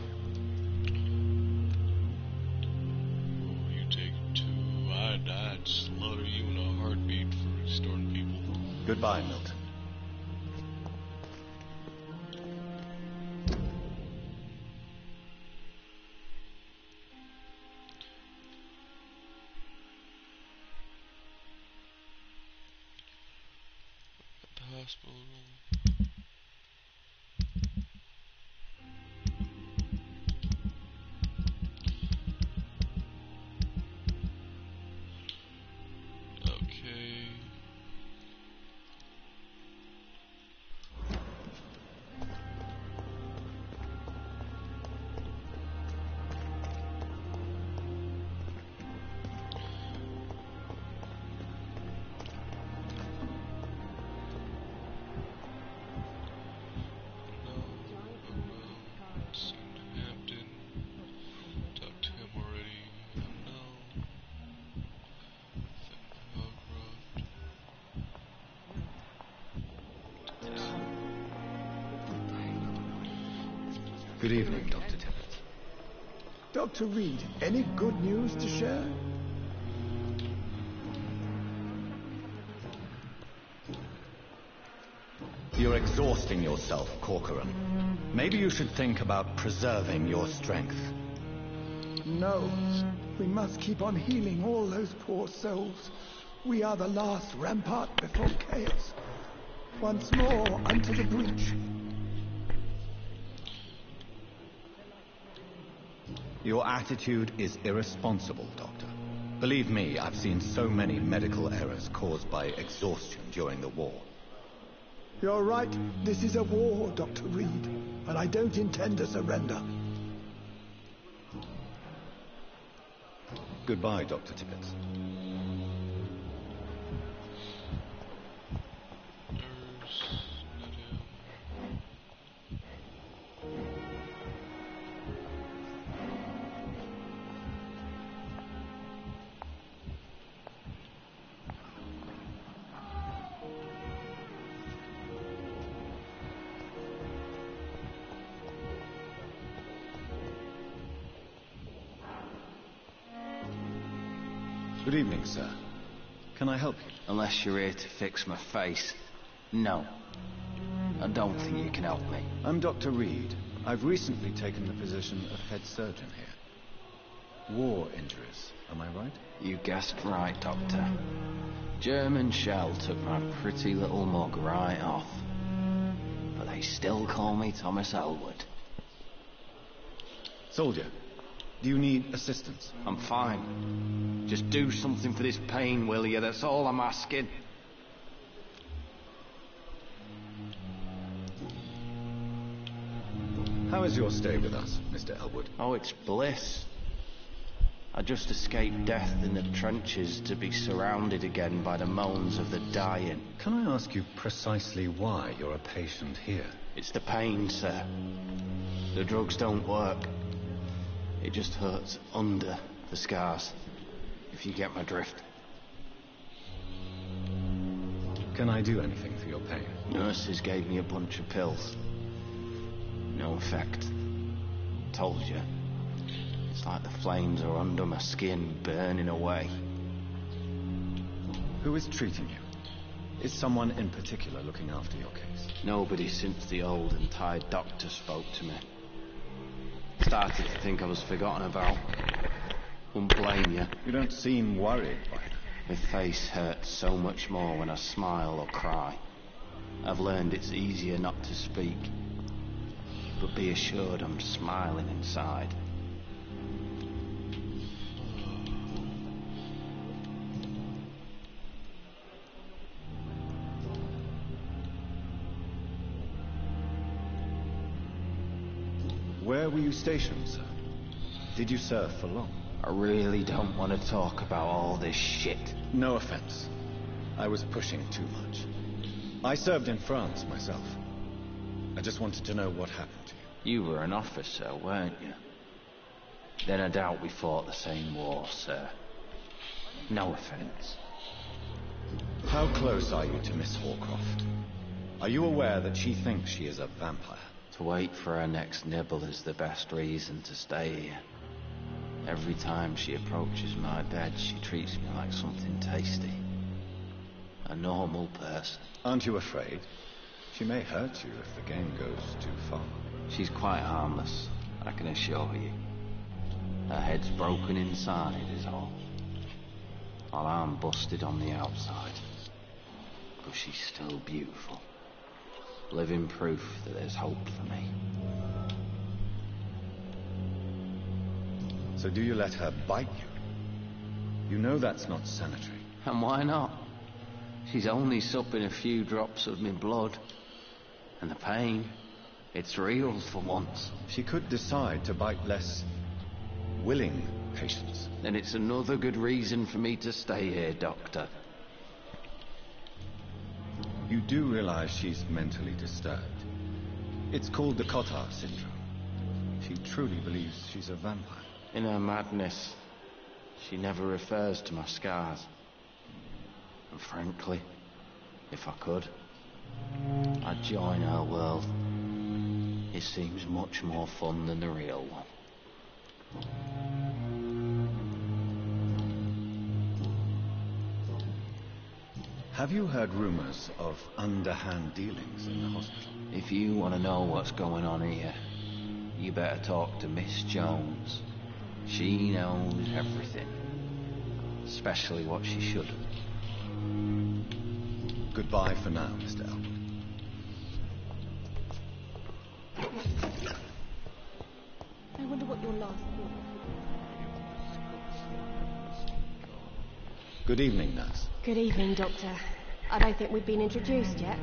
Ooh, you take two. I'd slaughter you in a heartbeat for extorting people. Goodbye, Milton. Hospital room. Okay. Good evening, Dr. Tippett. Dr. Reed, any good news to share? You're exhausting yourself, Corcoran. Maybe you should think about preserving your strength. No. We must keep on healing all those poor souls. We are the last rampart before chaos. Once more, unto the breach. Your attitude is irresponsible, Doctor. Believe me, I've seen so many medical errors caused by exhaustion during the war. You're right. This is a war, Dr. Reed, and I don't intend to surrender. Goodbye, Dr. Tippett. Good evening, sir. Can I help you? Unless you're here to fix my face. No. I don't think you can help me. I'm Dr. Reed. I've recently taken the position of head surgeon here. War injuries, am I right? You guessed right, Doctor. German shell took my pretty little mug right off. But they still call me Thomas Elwood. Soldier, do you need assistance? I'm fine. Just do something for this pain, will you? That's all I'm asking. How is your stay with us, Mr. Elwood? Oh, it's bliss. I just escaped death in the trenches to be surrounded again by the moans of the dying. Can I ask you precisely why you're a patient here? It's the pain, sir. The drugs don't work. It just hurts under the scars, if you get my drift. Can I do anything for your pain? Nurses gave me a bunch of pills. No effect. Told you. It's like the flames are under my skin, burning away. Who is treating you? Is someone in particular looking after your case? Nobody since the old and tired doctor spoke to me. Started to think I was forgotten about. Wouldn't blame you. You don't seem worried by it. My face hurts so much more when I smile or cry. I've learned it's easier not to speak. But be assured I'm smiling inside. Where were you stationed, sir? Did you serve for long? I really don't want to talk about all this shit. No offense. I was pushing too much. I served in France myself. I just wanted to know what happened to you. You were an officer, weren't you? Then I doubt we fought the same war, sir. No offense. How close are you to Miss Horcroft? Are you aware that she thinks she is a vampire? To wait for her next nibble is the best reason to stay here. Every time she approaches my bed, she treats me like something tasty. A normal person. Aren't you afraid? She may hurt you if the game goes too far. She's quite harmless, I can assure you. Her head's broken inside is all. While I'm busted on the outside. But she's still beautiful. Living proof that there's hope for me. So do you let her bite you? You know that's not sanitary. And why not? She's only supping a few drops of my blood. And the pain, it's real for once. She could decide to bite less willing patients. Then it's another good reason for me to stay here, Doctor. You do realize she's mentally disturbed. It's called the Cotard syndrome. She truly believes she's a vampire. In her madness, she never refers to my scars. And frankly, if I could, I'd join her world. It seems much more fun than the real one. Have you heard rumors of underhand dealings in the hospital? If you want to know what's going on here, you better talk to Miss Jones. She knows everything. Especially what she shouldn't. Goodbye for now, Mr. Elwood. wonder what your last thought was. Good evening, nurse. Good evening, Doctor. I don't think we've been introduced yet.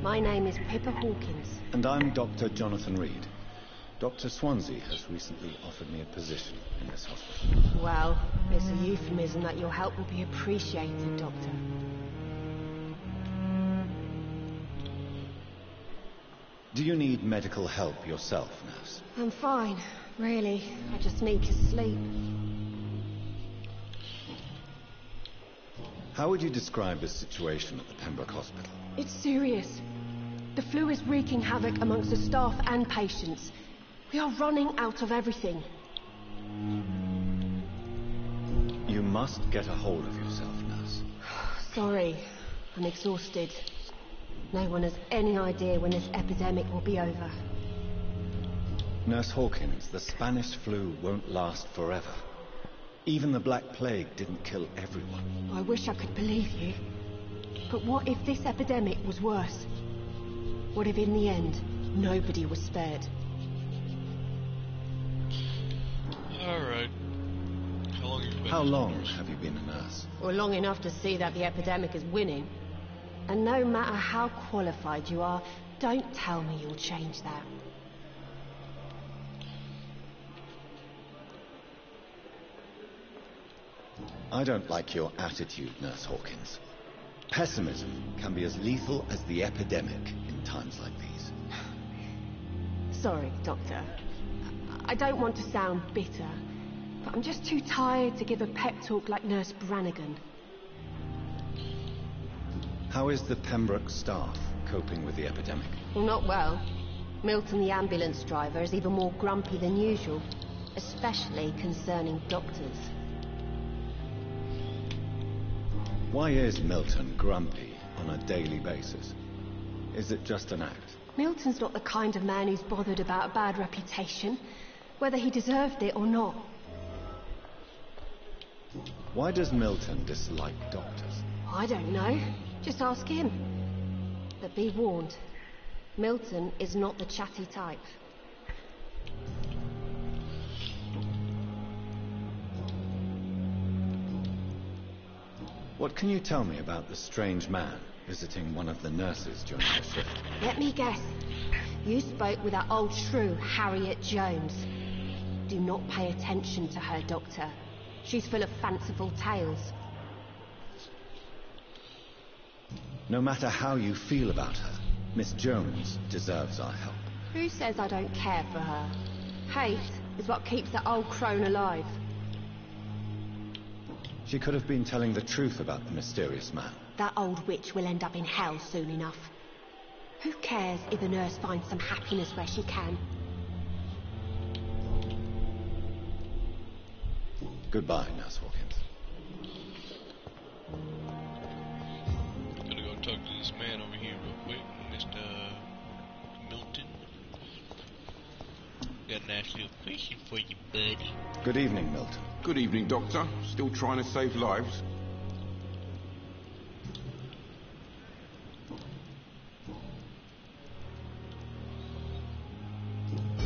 My name is Pippa Hawkins. And I'm Dr. Jonathan Reed. Dr. Swansea has recently offered me a position in this hospital. Well, it's a euphemism that your help will be appreciated, Doctor. Do you need medical help yourself, nurse? I'm fine, really. I just need to sleep. How would you describe the situation at the Pembroke Hospital? It's serious. The flu is wreaking havoc amongst the staff and patients. We are running out of everything. You must get a hold of yourself, nurse. Sorry, I'm exhausted. No one has any idea when this epidemic will be over. Nurse Hawkins, the Spanish flu won't last forever. Even the Black Plague didn't kill everyone. I wish I could believe you. But what if this epidemic was worse? What if in the end, nobody was spared? Alright. How long have you been a nurse? Well, long enough to see that the epidemic is winning. And no matter how qualified you are, don't tell me you'll change that. I don't like your attitude, Nurse Hawkins. Pessimism can be as lethal as the epidemic in times like these. Sorry, Doctor. I don't want to sound bitter, but I'm just too tired to give a pep talk like Nurse Brannigan. How is the Pembroke staff coping with the epidemic? Well, not well. Milton, the ambulance driver, is even more grumpy than usual, especially concerning doctors. Why is Milton grumpy on a daily basis? Is it just an act? Milton's not the kind of man who's bothered about a bad reputation, whether he deserved it or not. Why does Milton dislike doctors? I don't know. Just ask him. But be warned, Milton is not the chatty type. What can you tell me about the strange man visiting one of the nurses during your shift? Let me guess. You spoke with that old shrew, Harriet Jones. Do not pay attention to her, Doctor. She's full of fanciful tales. No matter how you feel about her, Miss Jones deserves our help. Who says I don't care for her? Hate is what keeps that old crone alive. She could have been telling the truth about the mysterious man. That old witch will end up in hell soon enough. Who cares if a nurse finds some happiness where she can? Goodbye, Nurse Hawkins. Gonna go talk to this man over here real quick, Mr. Milton. Got a nice little question for you, buddy. Good evening, Milton. Good evening, Doctor. Still trying to save lives?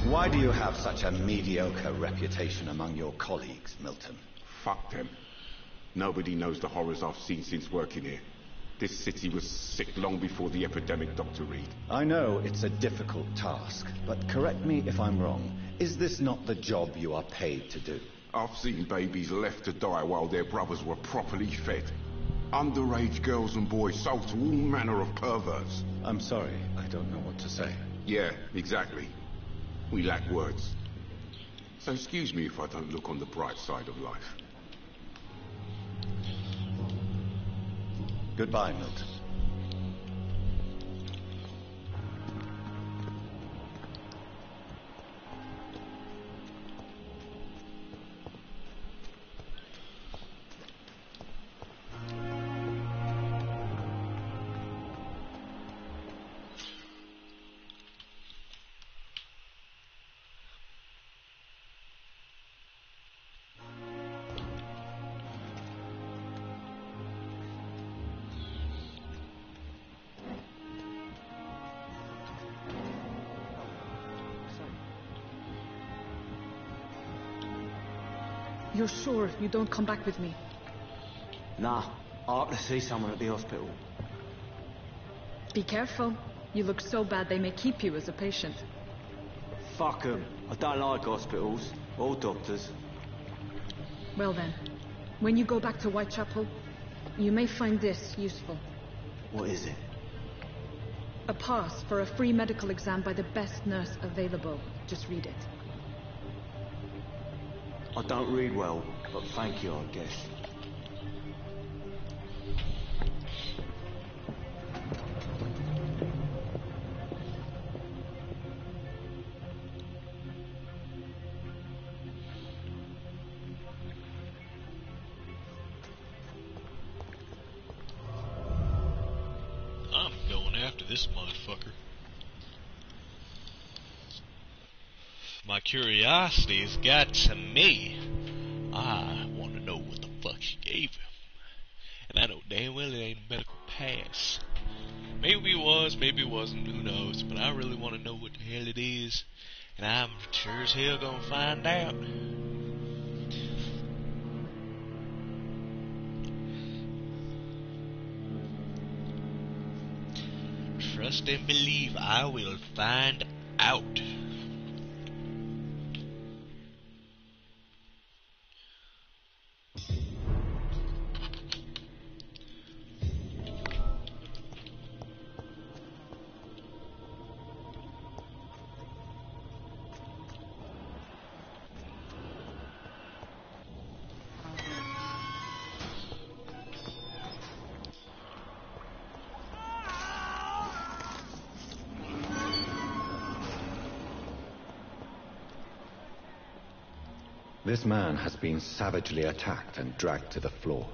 Why do you have such a mediocre reputation among your colleagues, Milton? Fuck them. Nobody knows the horrors I've seen since working here. This city was sick long before the epidemic, Dr. Reed. I know it's a difficult task, but correct me if I'm wrong. Is this not the job you are paid to do? I've seen babies left to die while their brothers were properly fed. Underage girls and boys sold to all manner of perverts. I'm sorry, I don't know what to say. Yeah, exactly. We lack words. So excuse me if I don't look on the bright side of life. Goodbye, Milton. You're sure you don't come back with me? Nah, I have to see someone at the hospital. Be careful. You look so bad they may keep you as a patient. Fuck 'em. I don't like hospitals or doctors. Well then, when you go back to Whitechapel, you may find this useful. What is it? A pass for a free medical exam by the best nurse available. Just read it. I don't read well, but thank you, I guess. I'm going after this motherfucker. My curiosity's got to me. I want to know what the fuck she gave him. And I know damn well it ain't a medical pass. Maybe it was, maybe it wasn't, who knows. But I really want to know what the hell it is. And I'm sure as hell gonna find out. Trust and believe I will find out. This man has been savagely attacked and dragged to the floor.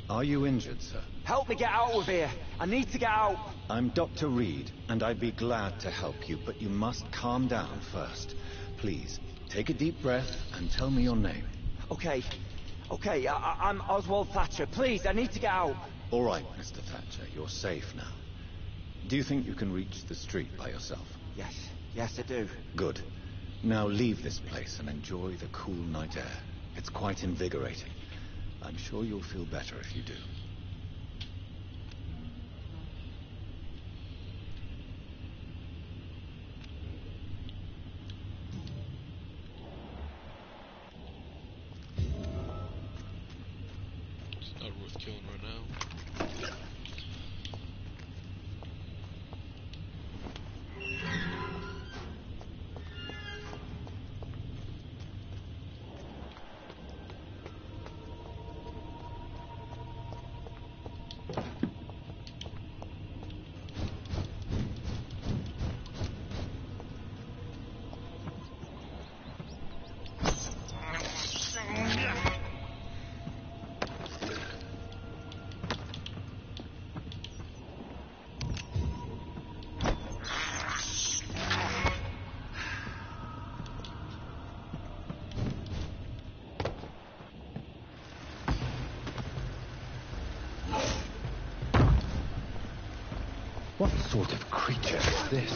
Are you injured, sir? Help me get out of here. I need to get out. I'm Dr. Reed, and I'd be glad to help you, but you must calm down first. Please, take a deep breath and tell me your name. Okay, I'm Oswald Thatcher. Please, I need to get out. All right, Mr. Thatcher, you're safe now. Do you think you can reach the street by yourself? Yes, I do. Good. Now leave this place and enjoy the cool night air. It's quite invigorating. I'm sure you'll feel better if you do. It's not worth killing right now. What sort of creature is this?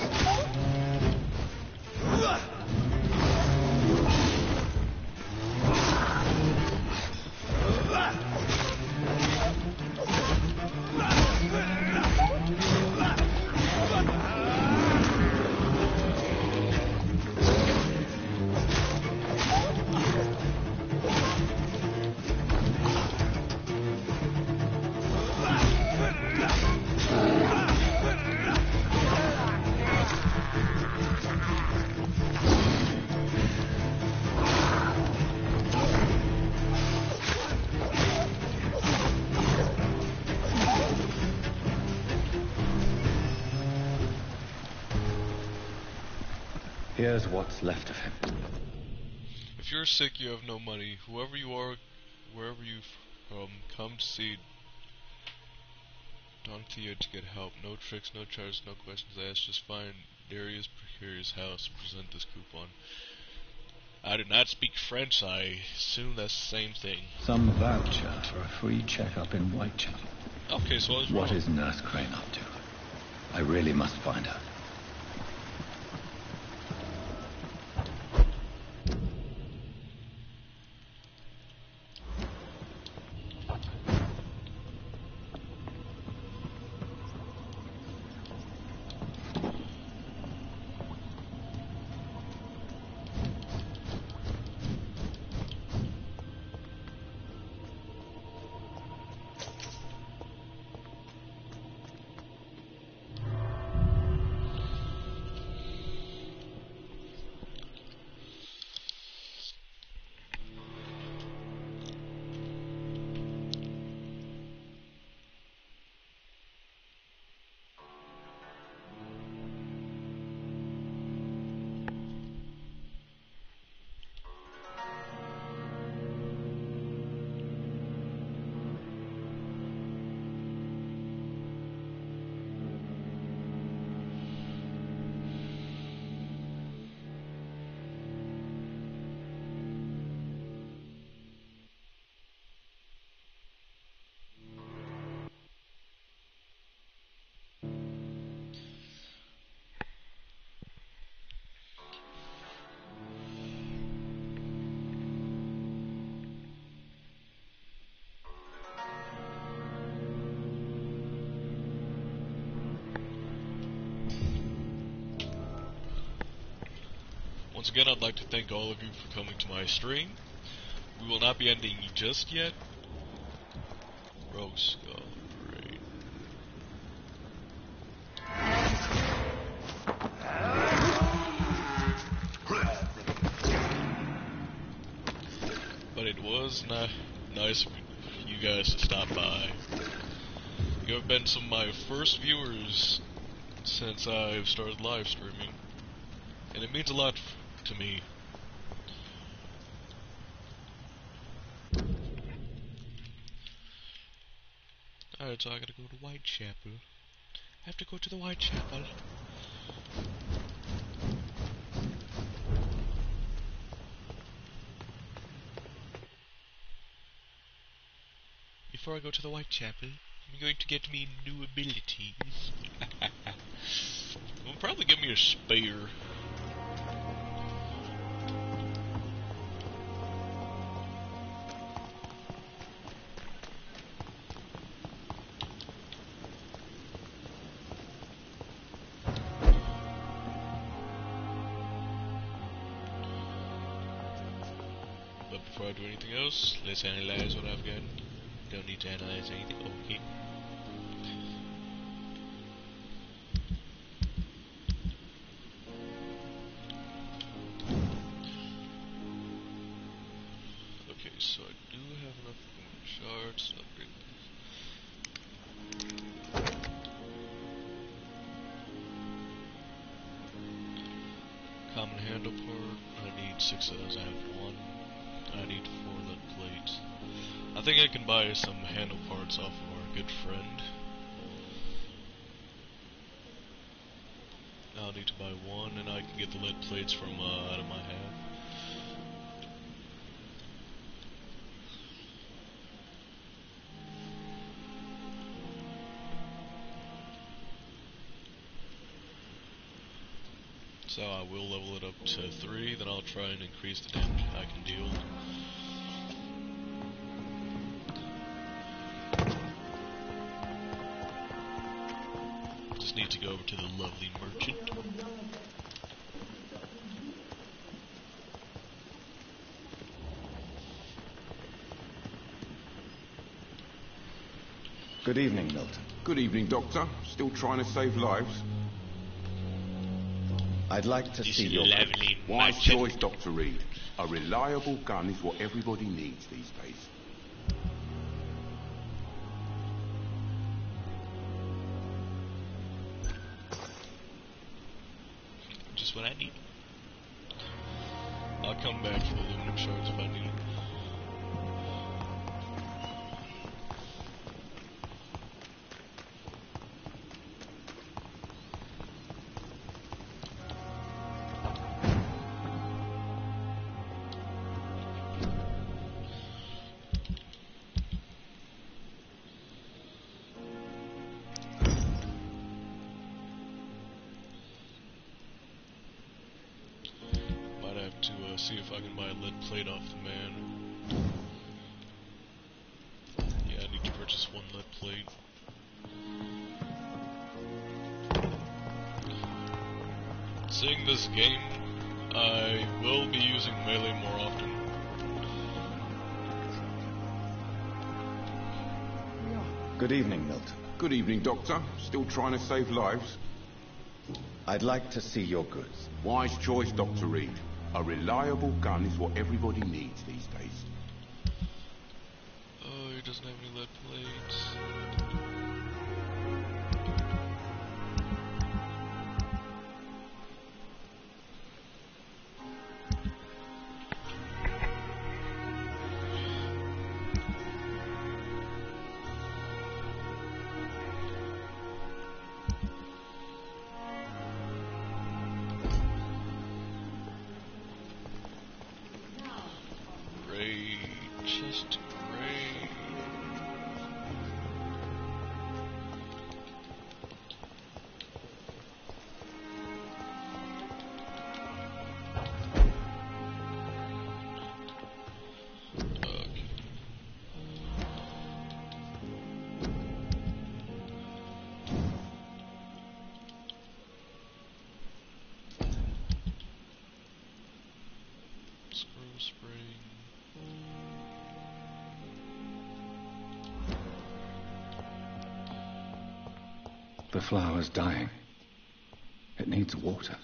Here's what's left of him. If you're sick, you have no money. Whoever you are, wherever you're from, come to see Dorothy to get help. No tricks, no charges, no questions asked. Just find Darius Precarious house. Present this coupon. I do not speak French. I assume that's the same thing. Some voucher for a free checkup in Whitechapel. Okay, so I was wrong. What is Nurse Crane up to? I really must find her. Once again, I'd like to thank all of you for coming to my stream. We will not be ending just yet. Rogue Skull Parade. But it was nice of you guys to stop by. You have been some of my first viewers since I've started live streaming, and it means a lot to me. Alright, so I gotta go to Whitechapel. I have to go to the Whitechapel. Before I go to the Whitechapel, I'm going to get me new abilities. We'll probably give me a spear. But before I do anything else, let's analyze what I've got. Don't need to analyze anything. Okay. Okay, so I do have enough shards to upgrade this. Common handle port. I need 6 of those. I have 1. I need 4 lead plates. I think I can buy some handle parts off of our good friend. I'll need to buy 1, and I can get the lead plates from out of my half. so I will level it up to 3, then I'll try and increase the damage I can deal. Just need to go over to the lovely merchant. Good evening, Milton. Good evening, Doctor. Still trying to save lives? I'd like to see your... lovely Wise merchant. choice, Dr. Reed. A reliable gun is what everybody needs these days. Just what I need. I'll come back for the aluminum shards if I need it. See if I can buy a lead plate off the man. Yeah, I need to purchase 1 lead plate. Seeing this game, I will be using melee more often. Good evening, Milton. Good evening, Doctor. Still trying to save lives? I'd like to see your goods. Wise choice, Dr. Reed. A reliable gun is what everybody needs these days. Oh, he doesn't have any lead plates. Just great. Screw spring. The flower's dying. It needs water.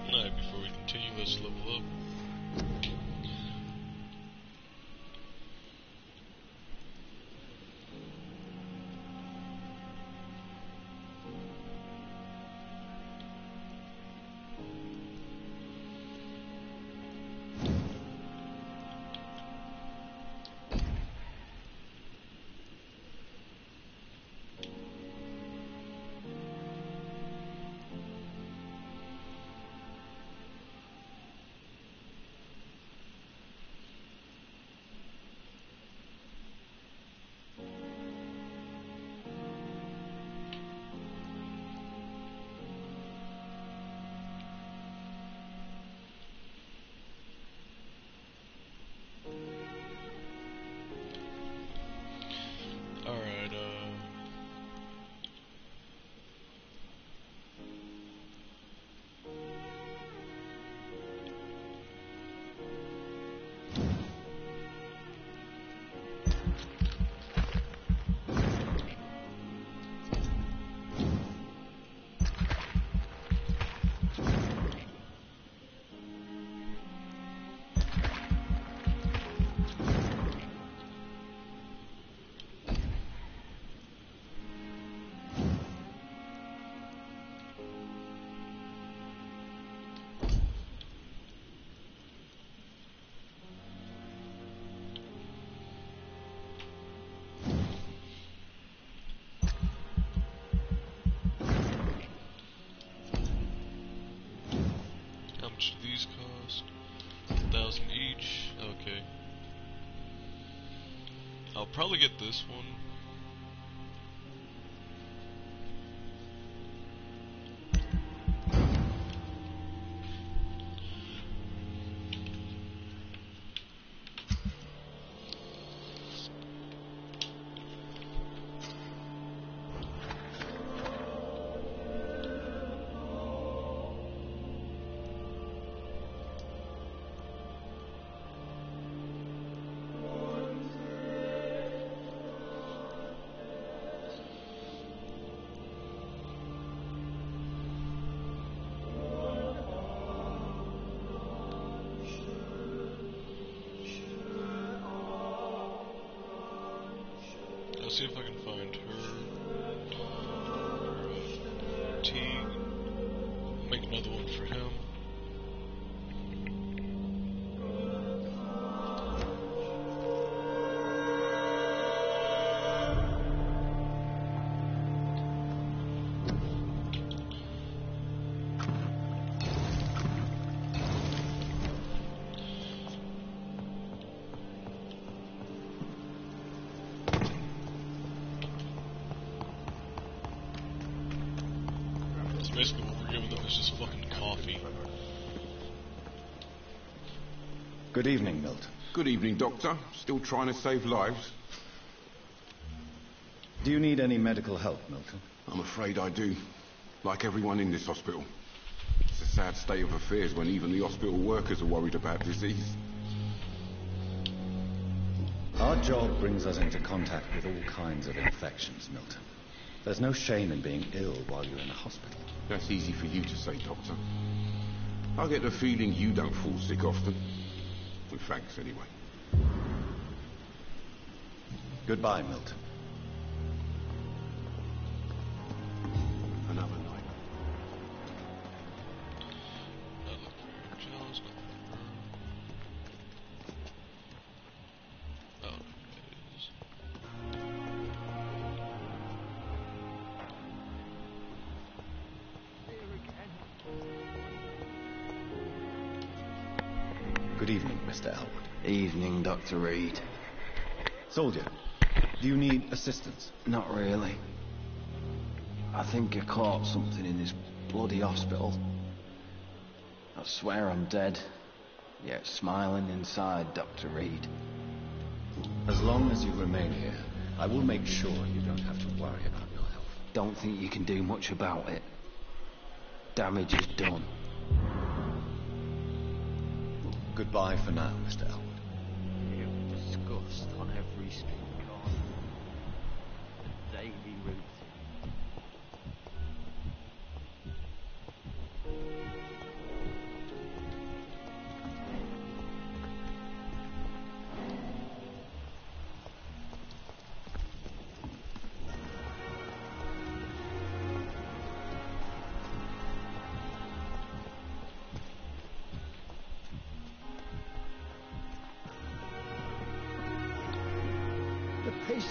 Alright, before we continue, let's level up. Alright, how much do these cost? 1,000 each. Okay. I'll probably get this one. see if I can find her. Teague. Make another one for him. Basically what we're giving them is just fucking coffee. Good evening, Milton. Good evening, Doctor. Still trying to save lives? Do you need any medical help, Milton? I'm afraid I do. Like everyone in this hospital. It's a sad state of affairs when even the hospital workers are worried about disease. Our job brings us into contact with all kinds of infections, Milton. There's no shame in being ill while you're in a hospital. That's easy for you to say, Doctor. I get the feeling you don't fall sick often. Well, thanks, anyway. Goodbye, Milton. Another night. Nothing for Jones, nothing for... Oh, it is. Good evening, Mr. Elwood. Evening, Dr. Reed. Soldier, do you need assistance? Not really. I think I caught something in this bloody hospital. I swear I'm dead, yet smiling inside, Dr. Reed. As long as you remain here, I will make sure you don't have to worry about your health. Don't think you can do much about it. Damage is done. Goodbye for now, Mr. Elwood. You disgust on every street corner. The daily routine.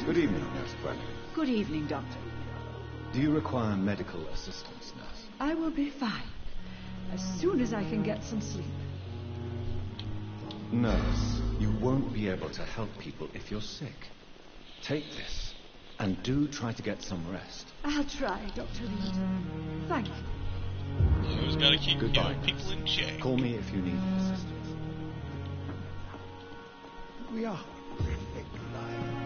Good evening, Nurse Crane. Good evening, Doctor. Do you require medical assistance, Nurse? I will be fine as soon as I can get some sleep. Nurse, you won't be able to help people if you're sick. Take this, and do try to get some rest. I'll try, Dr. Reed. Thank you. Always gotta keep Goodbye, people in check. Call me if you need assistance. We are horrific liars.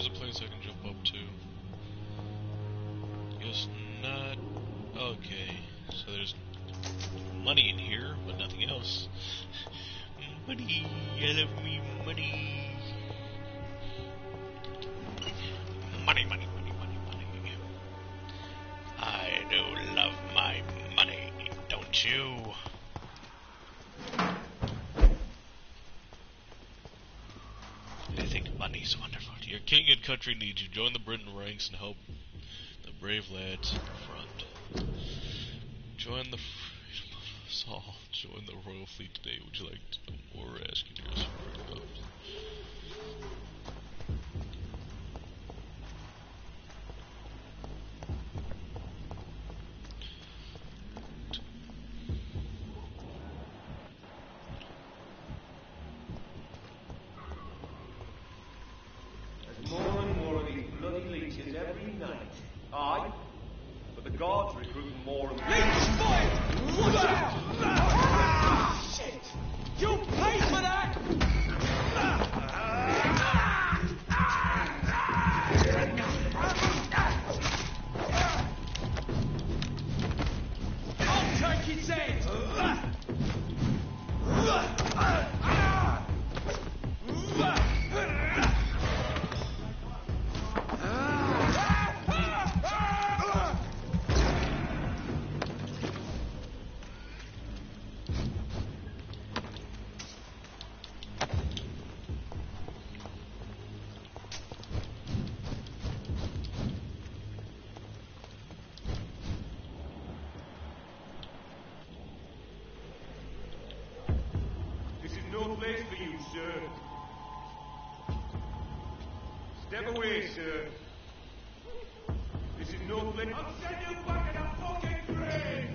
there's a place I can jump up to. Guess not. Okay, so there's money in here, but nothing else. Money, I love me money. Money, money, money, money, money. I do love my money, don't you? I think money's wonderful. Your king and country need you. Join the Britain ranks and help the brave lads in front. Join the freedom of us all. Join the royal fleet today. Would you like to know more? We're asking you for freedom. There's more and more of these bloody leeches every night. Aye, but the guards recruit more and more. Leech fire! Watch out! Ah, shit! You pay for that! I'll take his head! No place for you, sir. Step away, sir. This is no place. I'll send you back in a fucking grave!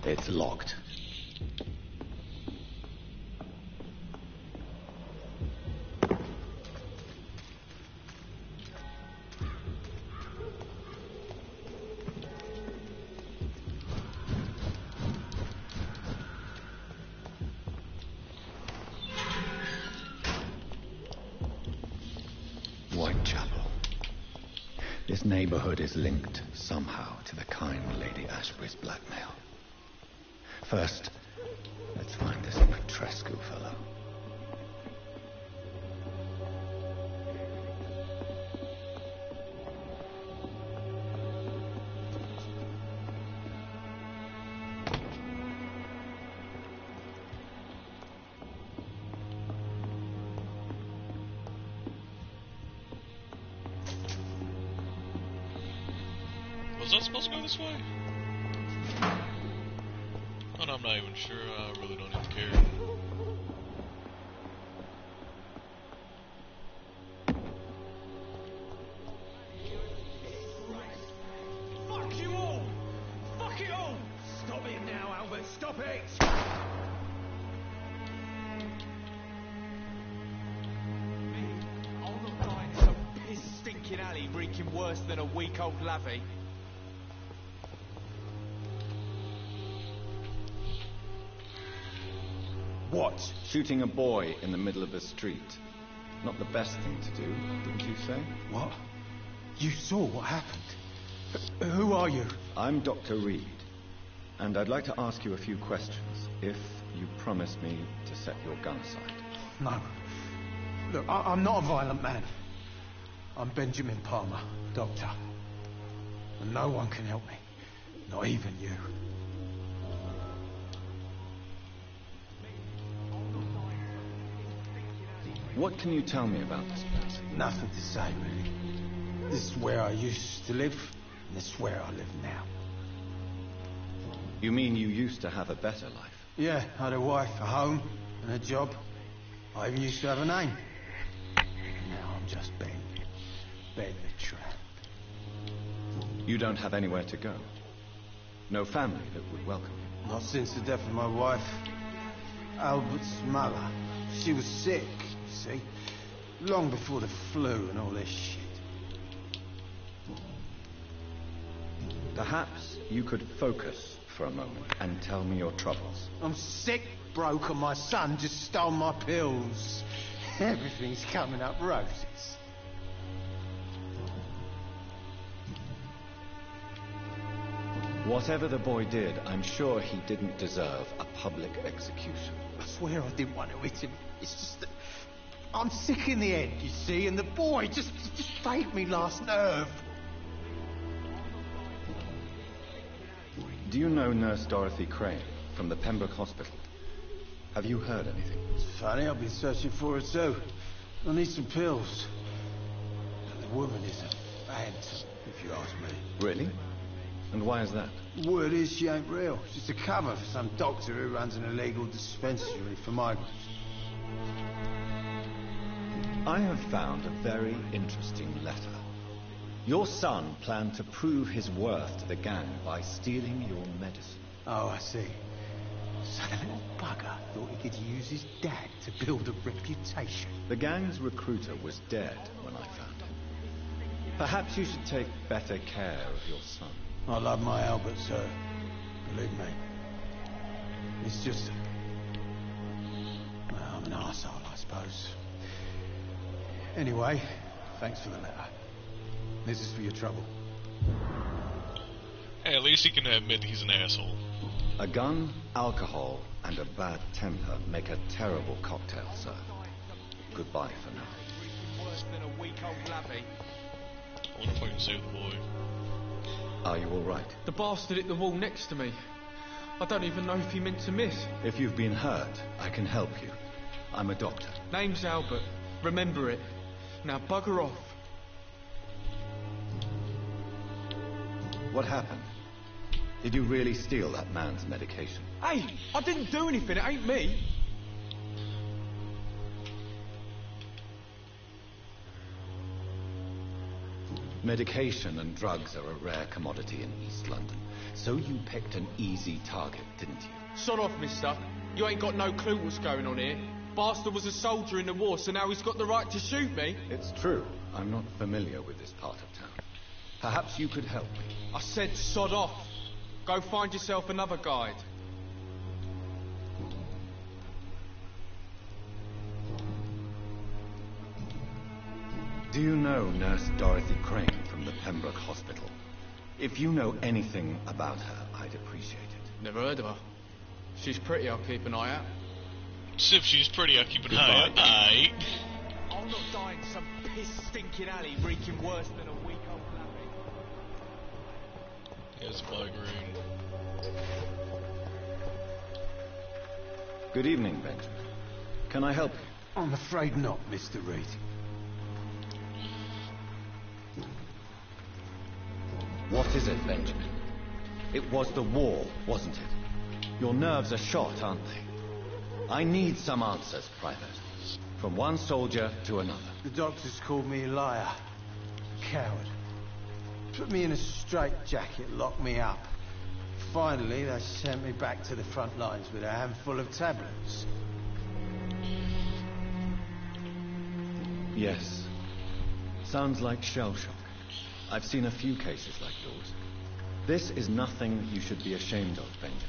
It's locked. Whitechapel. This neighborhood is linked somehow to the kind Lady Ashbury's blackmail. First, let's find this Petrescu fellow. Was that supposed to go this way? Oh, no, I'm not even sure. I really don't even care. Fuck you all! Fuck it all! Stop it now, Albert! Stop it! I'll not die in some piss-stinking alley reeking worse than a week-old lavvy. What? Shooting a boy in the middle of the street. Not the best thing to do, didn't you say? What? You saw what happened? Who are you? I'm Dr. Reed, and I'd like to ask you a few questions, if you promise me to set your gun aside. No. Look, I'm not a violent man. I'm Benjamin Palmer, doctor. And no one can help me. Not even you. What can you tell me about this place? Nothing to say, really. This is where I used to live, and this is where I live now. You mean you used to have a better life? Yeah, I had a wife, a home, and a job. I even used to have a name. Now I'm just Ben. Ben the Tramp. You don't have anywhere to go? No family that would welcome you? Not since the death of my wife, Albert's mother. She was sick, you see. Long before the flu and all this shit. Perhaps you could focus for a moment and tell me your troubles. I'm sick, broke, and my son just stole my pills. Everything's coming up roses. Whatever the boy did, I'm sure he didn't deserve a public execution. I swear I didn't want to hit him. It's just that I'm sick in the head, you see, and the boy just failed me last nerve. Do you know Nurse Dorothy Crane from the Pembroke Hospital? Have you heard anything? It's funny, I've been searching for her too. I need some pills. The woman is a phantom, if you ask me. Really? And why is that? Word is she ain't real. She's a cover for some doctor who runs an illegal dispensary for migrants. I have found a very interesting letter. Your son planned to prove his worth to the gang by stealing your medicine. Oh, I see. So the little bugger thought he could use his dad to build a reputation. The gang's recruiter was dead when I found him. Perhaps you should take better care of your son. I love my Albert, sir. Believe me. It's just... well, I'm an arsehole, I suppose. Anyway, thanks for the letter. This is for your trouble. Hey, at least he can admit he's an asshole. A gun, alcohol, and a bad temper make a terrible cocktail, sir. Goodbye for now. Worse than a week-old labby. I wonder if I can save the boy. Are you all right? The bastard hit the wall next to me. I don't even know if he meant to miss. If you've been hurt, I can help you. I'm a doctor. Name's Albert. Remember it. Now bugger off. What happened? Did you really steal that man's medication? Hey, I didn't do anything. It ain't me. Medication and drugs are a rare commodity in East London. So you picked an easy target, didn't you? Sod off, mister. You ain't got no clue what's going on here. Bastard was a soldier in the war, so now he's got the right to shoot me. It's true. I'm not familiar with this part of town. Perhaps you could help me. I said sod off. Go find yourself another guide. Do you know Nurse Dorothy Crane from the Pembroke Hospital? If you know anything about her, I'd appreciate it. Never heard of her. She's pretty, I'll keep an eye out. So if she's pretty, I'll keep an eye out. Aye. I'll not die in some piss-stinking alley reeking worse than a week-old labby. Yes, migraine. Good evening, Benjamin. Can I help you? I'm afraid not, Mr. Reed. What is it, Benjamin? It was the war, wasn't it? Your nerves are shot, aren't they? I need some answers, Private. From one soldier to another. The doctors called me a liar. A coward. Put me in a straitjacket, locked me up. Finally, they sent me back to the front lines with a handful of tablets. Yes. Sounds like shell shock. I've seen a few cases like yours. This is nothing you should be ashamed of, Benjamin.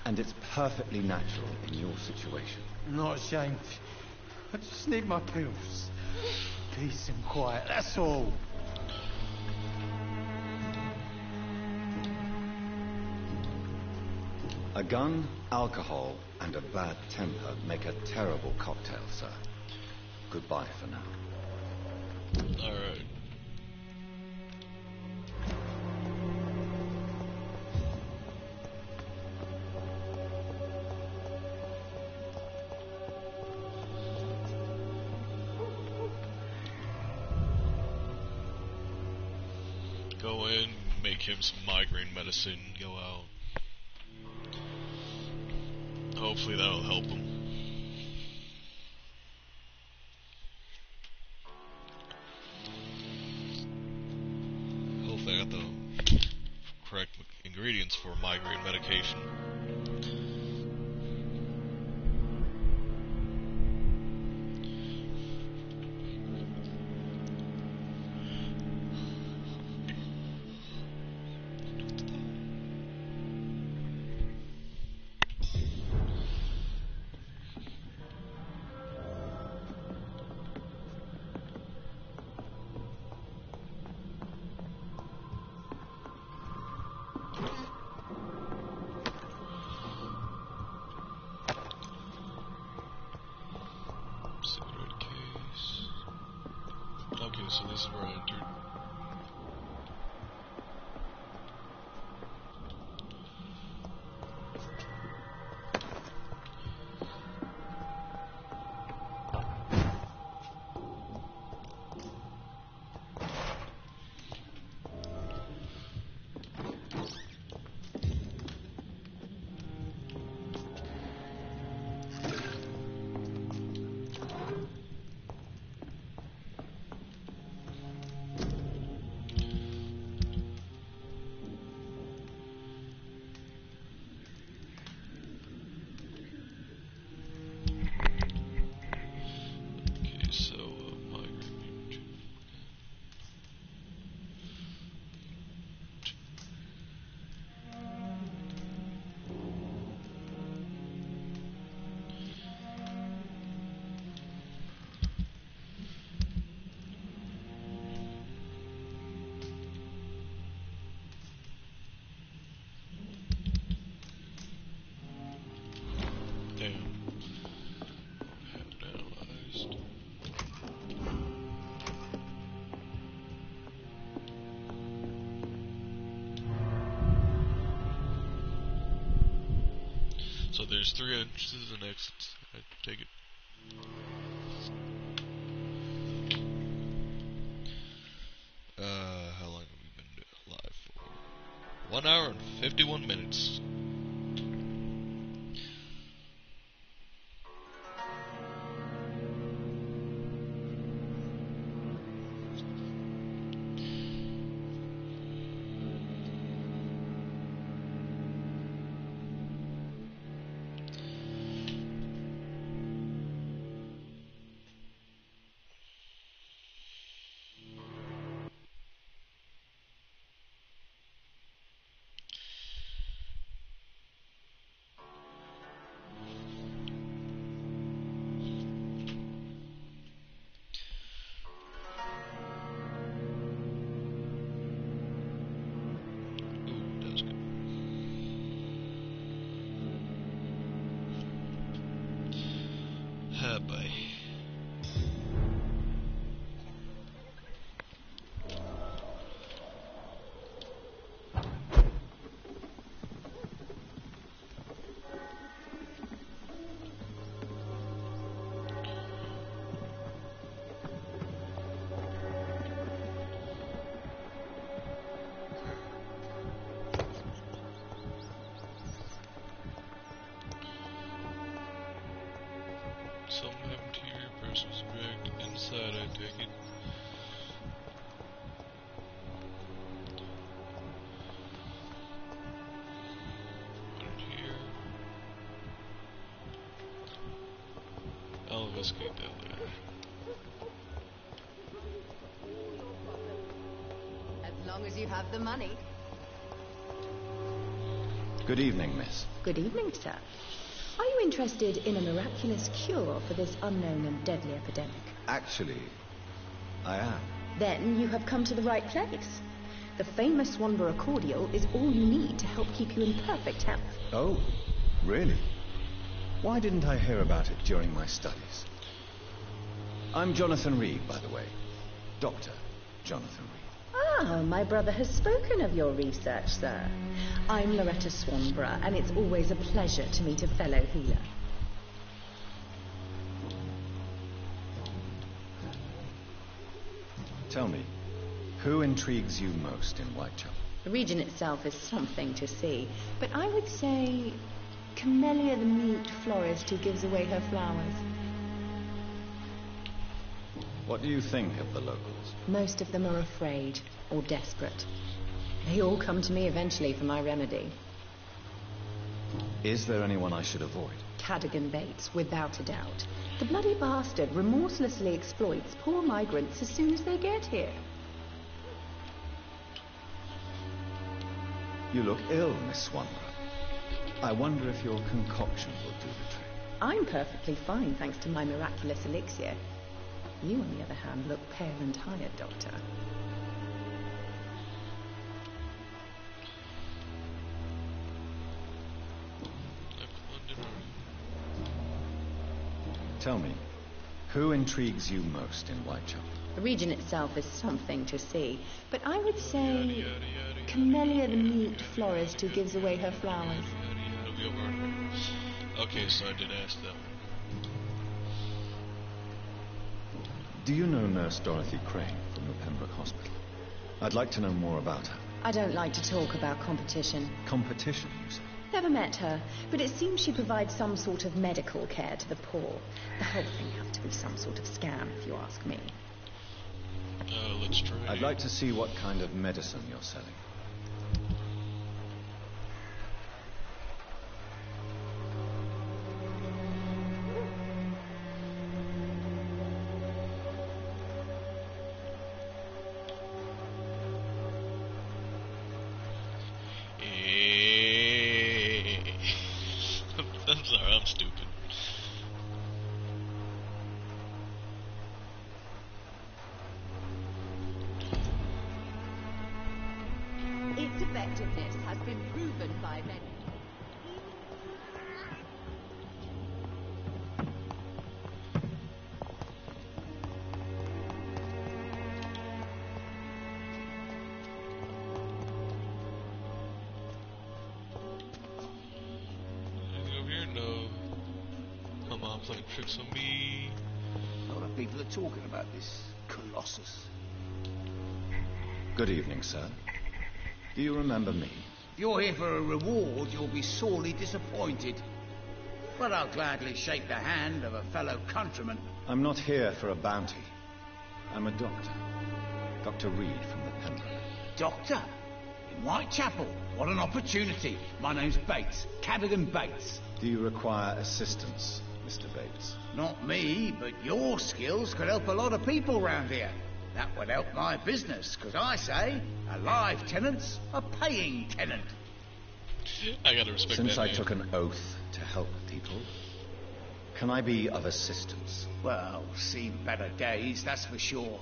And it's perfectly natural in your situation. I'm not ashamed. I just need my pills. Peace and quiet, that's all. A gun, alcohol, and a bad temper make a terrible cocktail, sir. Goodbye for now. Alright. Go in, make him some migraine medicine, go out. Hopefully that'll help him. Hopefully I got the correct ingredients for migraine medication. Okay, so this is where I entered. So there's 3 entrances and exits. I take it. How long have we been alive for? 1 hour and 51 minutes. Boy. Something happened to your purse was dragged inside, I take it. Put it here. I'll investigate that later. As long as you have the money. Good evening, miss. Good evening, sir. Are you interested in a miraculous cure for this unknown and deadly epidemic? Actually, I am. Then you have come to the right place. The famous Swanborough cordial is all you need to help keep you in perfect health. Oh, really? Why didn't I hear about it during my studies? I'm Jonathan Reed, by the way. Dr. Jonathan Reed. Ah, my brother has spoken of your research, sir. I'm Loretta Swanborough, and it's always a pleasure to meet a fellow healer. Tell me, who intrigues you most in Whitechapel? The region itself is something to see, but I would say Camellia the mute florist who gives away her flowers. What do you think of the locals? Most of them are afraid or desperate. They all come to me eventually for my remedy. Is there anyone I should avoid? Cadogan Bates, without a doubt. The bloody bastard remorselessly exploits poor migrants as soon as they get here. You look ill, Miss Swanborough. I wonder if your concoction will do the trick. I'm perfectly fine thanks to my miraculous elixir. You, on the other hand, look pale and tired, Doctor. Tell me, who intrigues you most in Whitechapel? The region itself is something to see, but I would say Camellia the mute florist who gives away her flowers. Okay, so I did ask that one. Do you know Nurse Dorothy Crane from the Pembroke Hospital? I'd like to know more about her. I don't like to talk about competition. Competition, you say? Never met her, but it seems she provides some sort of medical care to the poor. The whole thing has to be some sort of scam, if you ask me. Let's try. I'd like to see what kind of medicine you're selling. I'm sorry, I'm stupid. Its effectiveness has been proven by many. Playing tricks on me. A lot of people are talking about this Colossus. Good evening, sir. Do you remember me? If you're here for a reward, you'll be sorely disappointed. But I'll gladly shake the hand of a fellow countryman. I'm not here for a bounty. I'm a doctor. Dr. Reed from the Pembroke. Doctor? In Whitechapel? What an opportunity. My name's Bates. Cadogan Bates. Do you require assistance, Mr. Bates? Not me, but your skills could help a lot of people round here. That would help my business, because I say, a live tenant's a paying tenant. I gotta respect that. Since I took an oath to help people, can I be of assistance? Well, seen better days, that's for sure.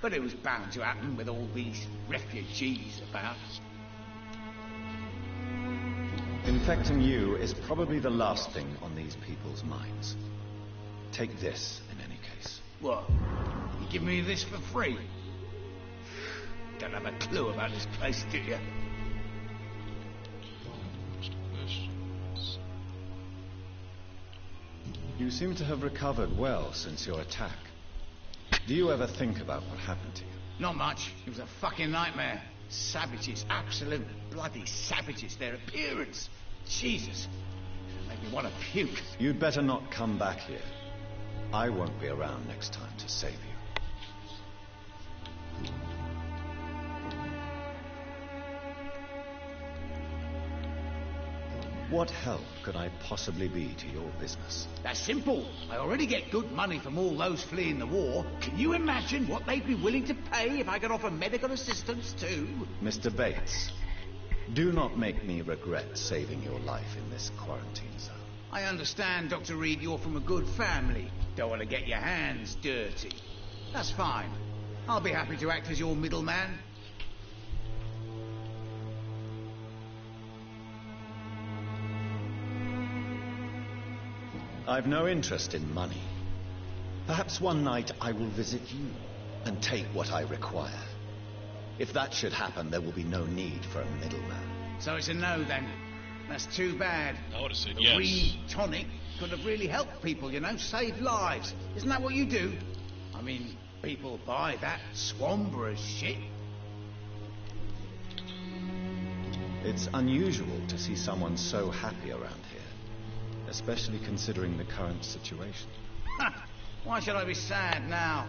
But it was bound to happen with all these refugees about. Infecting you is probably the last thing on these people's minds. Take this, in any case. What? You give me this for free? Don't have a clue about this place, do you? You seem to have recovered well since your attack. Do you ever think about what happened to you? Not much. It was a fucking nightmare. Savages, absolute bloody savages. Their appearance. Jesus. Made me want to puke. You'd better not come back here. I won't be around next time to save you. What help could I possibly be to your business? That's simple. I already get good money from all those fleeing the war. Can you imagine what they'd be willing to pay if I could offer medical assistance too? Mr. Bates, do not make me regret saving your life in this quarantine zone. I understand, Dr. Reed, you're from a good family. Don't want to get your hands dirty. That's fine. I'll be happy to act as your middleman. I've no interest in money. Perhaps one night I will visit you and take what I require. If that should happen, there will be no need for a middleman. So it's a no, then? That's too bad. I would have said the yes. Reed tonic could have really helped people, you know, saved lives. Isn't that what you do? I mean, people buy that Swamburer's shit. It's unusual to see someone so happy around here, especially considering the current situation. Why should I be sad now?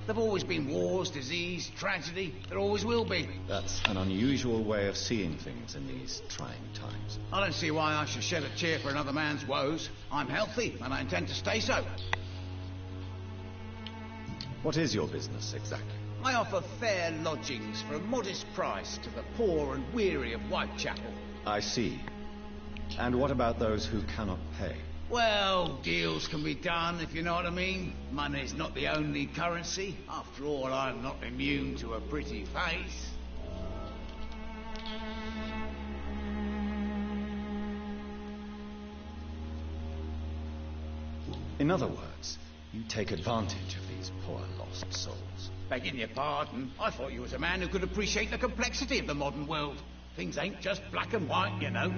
There've always been wars, disease, tragedy. There always will be. That's an unusual way of seeing things in these trying times. I don't see why I should shed a tear for another man's woes. I'm healthy, and I intend to stay so. What is your business, exactly? I offer fair lodgings for a modest price to the poor and weary of Whitechapel. I see. And what about those who cannot pay? Well, deals can be done, if you know what I mean. Money's not the only currency. After all, I'm not immune to a pretty face. In other words, you take advantage of these poor lost souls. Begging your pardon, I thought you was a man who could appreciate the complexity of the modern world. Things ain't just black and white, you know.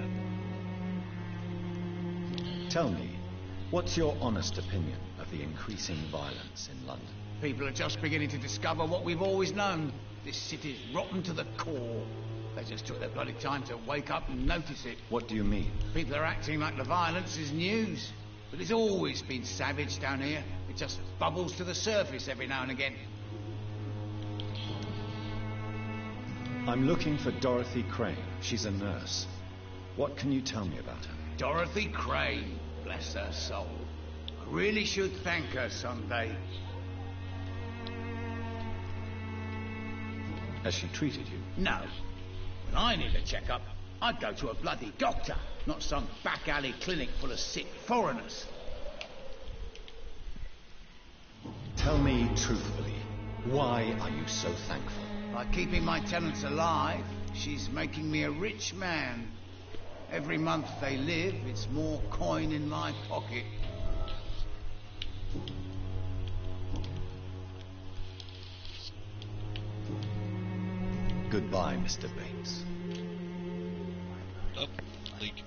Tell me, what's your honest opinion of the increasing violence in London? People are just beginning to discover what we've always known. This city's rotten to the core. They just took their bloody time to wake up and notice it. What do you mean? People are acting like the violence is news. But it's always been savage down here. It just bubbles to the surface every now and again. I'm looking for Dorothy Crane. She's a nurse. What can you tell me about her? Dorothy Crane, bless her soul. I really should thank her someday. Has she treated you? No. When I need a checkup, I'd go to a bloody doctor, not some back alley clinic full of sick foreigners. Tell me truthfully, why are you so thankful? By keeping my tenants alive, she's making me a rich man. Every month they live, it's more coin in my pocket. Goodbye, Mr. Bates. Up, leak.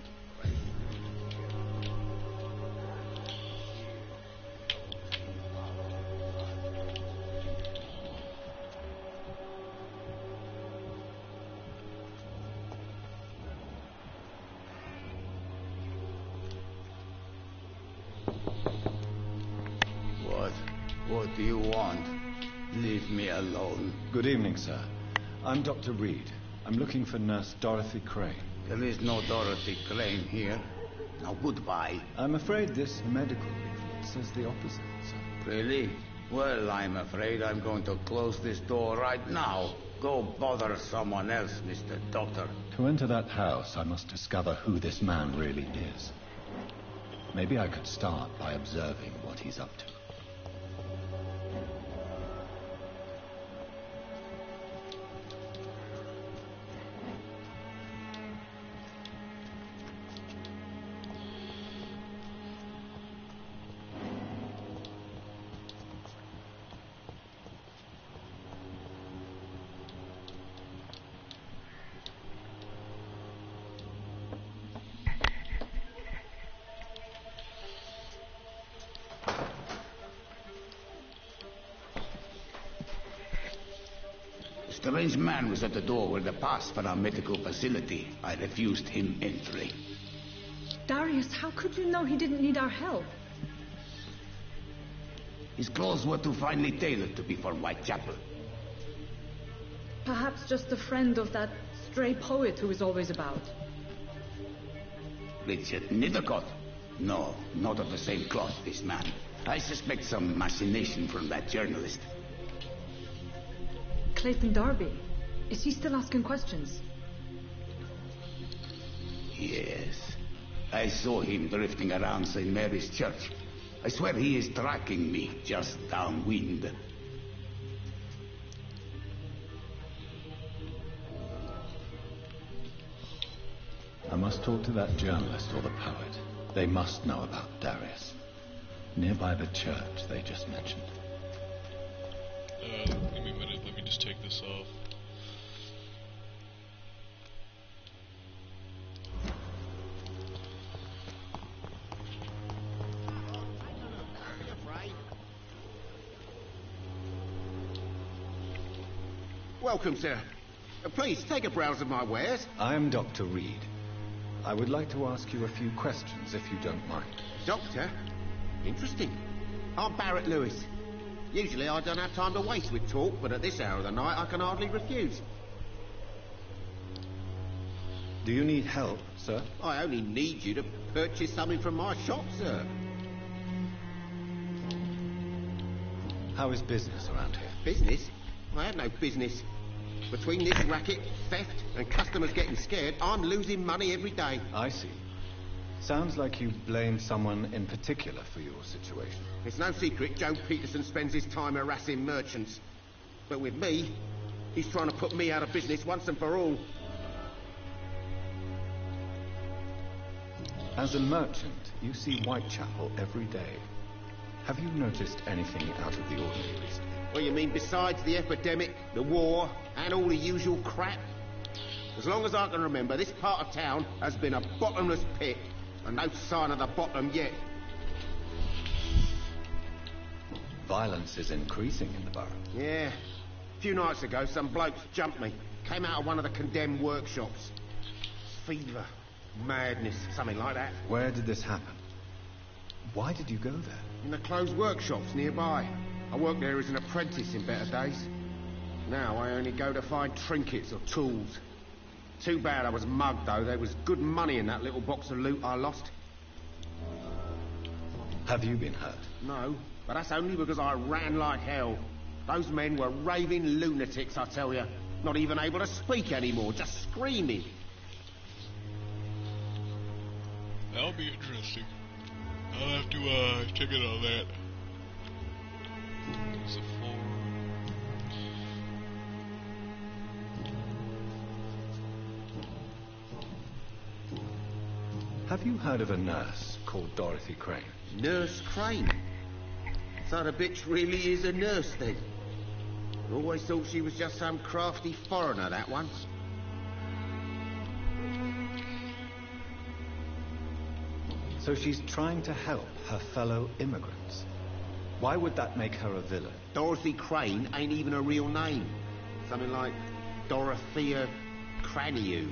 What do you want? Leave me alone. Good evening, sir. I'm Dr. Reed. I'm looking for Nurse Dorothy Crane. There is no Dorothy Crane here. Now, goodbye. I'm afraid this medical leaflet says the opposite, sir. Really? Well, I'm afraid I'm going to close this door right now. Go bother someone else, Mr. Doctor. To enter that house, I must discover who this man really is. Maybe I could start by observing what he's up to. The strange man was at the door with the pass for our medical facility. I refused him entry. Darius, how could you know he didn't need our help? His clothes were too finely tailored to be for Whitechapel. Perhaps just a friend of that stray poet who is always about. Richard Nethercott? No, not of the same cloth, this man. I suspect some machination from that journalist. Clayton Darby. Is he still asking questions? Yes. I saw him drifting around St. Mary's Church. I swear he is tracking me just downwind. I must talk to that journalist or the poet. They must know about Darius. Nearby the church they just mentioned. Give me a minute, let me just take this off. Welcome, sir. Please, take a browse of my wares. I am Dr. Reed. I would like to ask you a few questions, if you don't mind. Doctor? Interesting. I'm Barrett Lewis. Usually I don't have time to waste with talk, but at this hour of the night I can hardly refuse. Do you need help, sir? I only need you to purchase something from my shop, sir. How is business around here? Business? I have no business. Between this racket, theft, and customers getting scared, I'm losing money every day. I see. Sounds like you blame someone in particular for your situation. It's no secret Joe Peterson spends his time harassing merchants. But with me, he's trying to put me out of business once and for all. As a merchant, you see Whitechapel every day. Have you noticed anything out of the ordinary recently? What you mean besides the epidemic, the war, and all the usual crap? As long as I can remember, this part of town has been a bottomless pit, and no sign of the bottom yet. Violence is increasing in the borough. Yeah. A few nights ago, some blokes jumped me. Came out of one of the condemned workshops. Fever, madness, something like that. Where did this happen? Why did you go there? In the closed workshops nearby. I worked there as an apprentice in better days. Now I only go to find trinkets or tools. Too bad I was mugged, though. There was good money in that little box of loot I lost. Have you been hurt? No, but that's only because I ran like hell. Those men were raving lunatics, I tell you. Not even able to speak anymore, just screaming. That'll be interesting. I'll have to check it on that. There's a floor. Have you heard of a nurse called Dorothy Crane? Nurse Crane? So the bitch really is a nurse, then? I always thought she was just some crafty foreigner, that one. So she's trying to help her fellow immigrants. Why would that make her a villain? Dorothy Crane ain't even a real name. Something like Dorothea Craniu.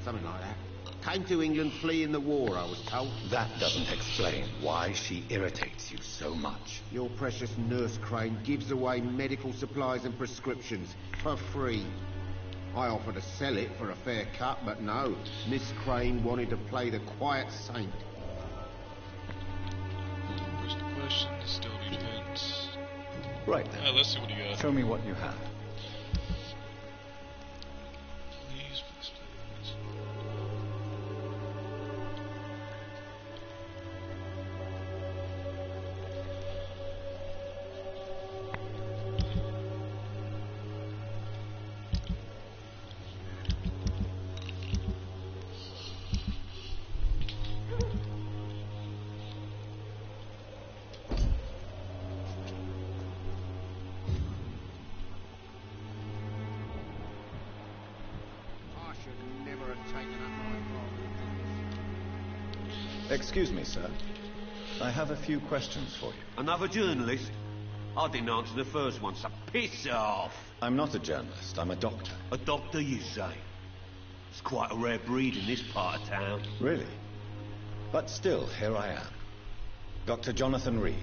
Something like that. Came to England fleeing the war, I was told. That doesn't explain why she irritates you so much. Your precious Nurse Crane gives away medical supplies and prescriptions for free. I offered to sell it for a fair cut, but no. Miss Crane wanted to play the quiet saint. First question, still need hints. Right then. Let's see what you got. Show me what you have. Please, please, please. Excuse me, sir. I have a few questions for you. Another journalist? I didn't answer the first one, so piss off. I'm not a journalist, I'm a doctor. A doctor, you say? It's quite a rare breed in this part of town. Really? But still, here I am. Dr. Jonathan Reed,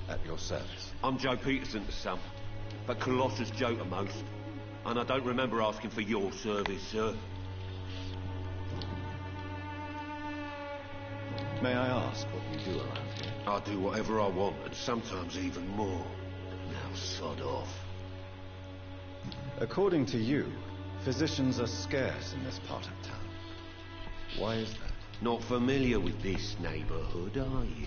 at your service. I'm Joe Peterson to some, but Colossus Joe to most. And I don't remember asking for your service, sir. May I ask what you do around here? I do whatever I want, and sometimes even more. Now sod off. According to you, physicians are scarce in this part of town. Why is that? Not familiar with this neighbourhood, are you?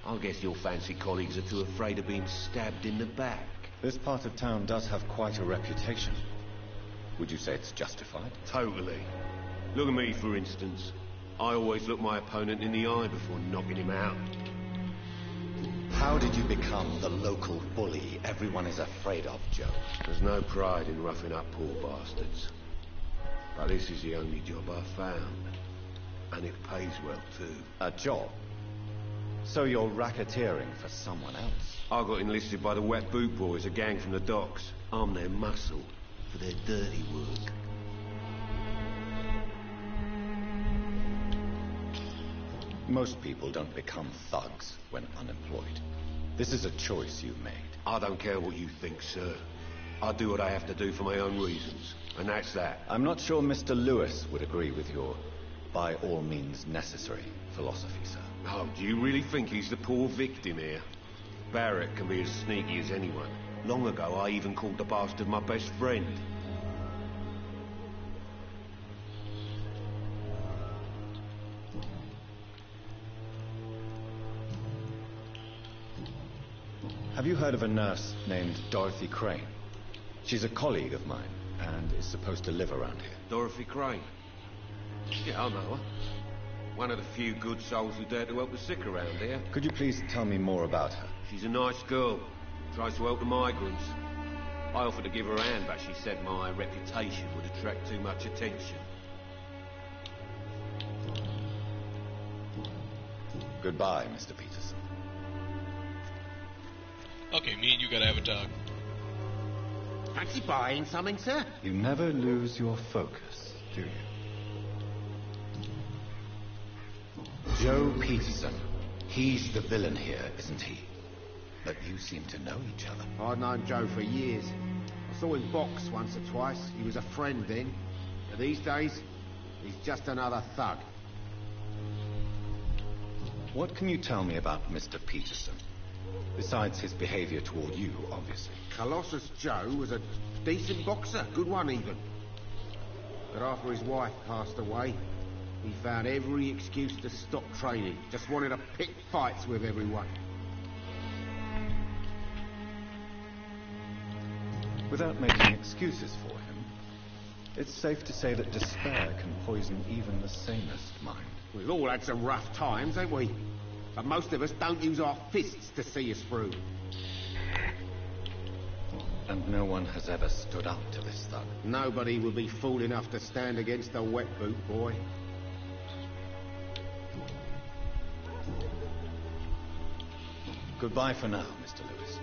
I guess your fancy colleagues are too afraid of being stabbed in the back. This part of town does have quite a reputation. Would you say it's justified? Totally. Look at me, for instance. I always look my opponent in the eye before knocking him out. How did you become the local bully everyone is afraid of, Joe? There's no pride in roughing up poor bastards. But this is the only job I've found. And it pays well, too. A job? So you're racketeering for someone else? I got enlisted by the Wet Boot Boys, a gang from the docks. I'm their muscle for their dirty work. Most people don't become thugs when unemployed. This is a choice you've made. I don't care what you think, sir. I do what I have to do for my own reasons. And that's that. I'm not sure Mr. Lewis would agree with your by all means necessary philosophy, sir. Oh, do you really think he's the poor victim here? Barrett can be as sneaky as anyone. Long ago, I even called the bastard my best friend. Have you heard of a nurse named Dorothy Crane? She's a colleague of mine, and is supposed to live around here. Dorothy Crane? Yeah, I know her. One of the few good souls who dare to help the sick around here. Could you please tell me more about her? She's a nice girl. Tries to help the migrants. I offered to give her a hand, but she said my reputation would attract too much attention. Goodbye, Mr. Peterson. Okay, me and you gotta have a talk. Fancy buying something, sir? You never lose your focus, do you? Joe Peterson. He's the villain here, isn't he? But you seem to know each other. I've known Joe for years. I saw him box once or twice. He was a friend then. But these days, he's just another thug. What can you tell me about Mr. Peterson? Besides his behavior toward you, obviously. Colossus Joe was a decent boxer, good one even. But after his wife passed away, he found every excuse to stop training. Just wanted to pick fights with everyone. Without making excuses for him, it's safe to say that despair can poison even the sanest mind. We've all had some rough times, ain't we? But most of us don't use our fists to see us through. And no one has ever stood up to this thug. Nobody would be fool enough to stand against the Wet Boot Boy. Goodbye for now, Mr. Lewis.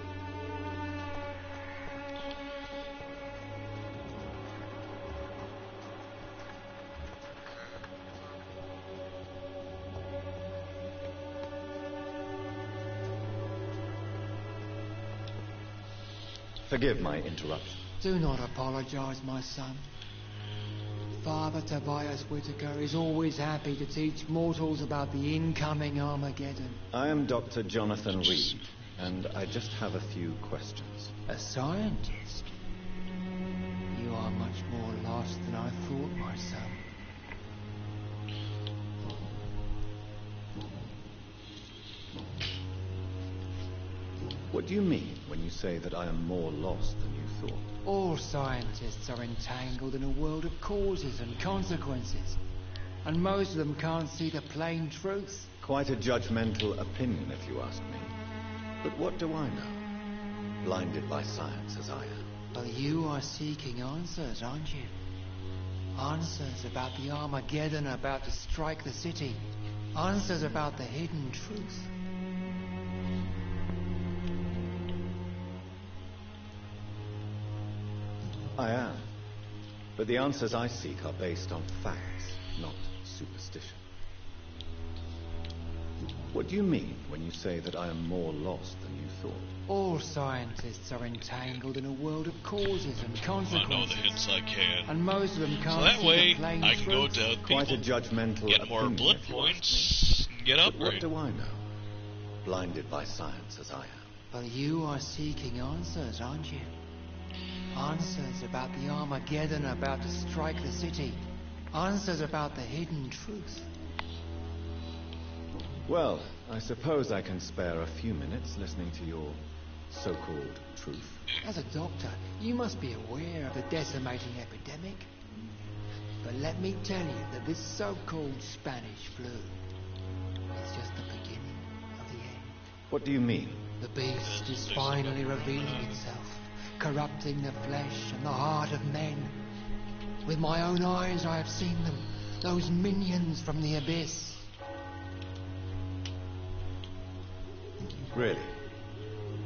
Forgive my interruption. Do not apologize, my son. Father Tobias Whitaker is always happy to teach mortals about the incoming Armageddon. I am Dr. Jonathan Reed, and I just have a few questions. A scientist? You are much more lost than I thought, my son. What do you mean when you say that I am more lost than you thought? All scientists are entangled in a world of causes and consequences, and most of them can't see the plain truth. Quite a judgmental opinion, if you ask me. But what do I know? Blinded by science as I am. Well, you are seeking answers, aren't you? Answers about the Armageddon about to strike the city. Answers about the hidden truth. I am. But the answers I seek are based on facts, not superstition. What do you mean when you say that I am more lost than you thought? All scientists are entangled in a world of causes and consequences. I know the hints I can. And most of them can't so that see way, the plain I can go truth. to Quite a judgmental get more opinion, blood if you points, and get But upgrade. what do I know? Blinded by science as I am. Well, you are seeking answers, aren't you? Answers about the Armageddon about to strike the city. Answers about the hidden truth. Well, I suppose I can spare a few minutes listening to your so-called truth. As a doctor, you must be aware of the decimating epidemic. But let me tell you that this so-called Spanish flu is just the beginning of the end. What do you mean? The beast is finally revealing itself, corrupting the flesh and the heart of men. With my own eyes I have seen them, those minions from the abyss. Really?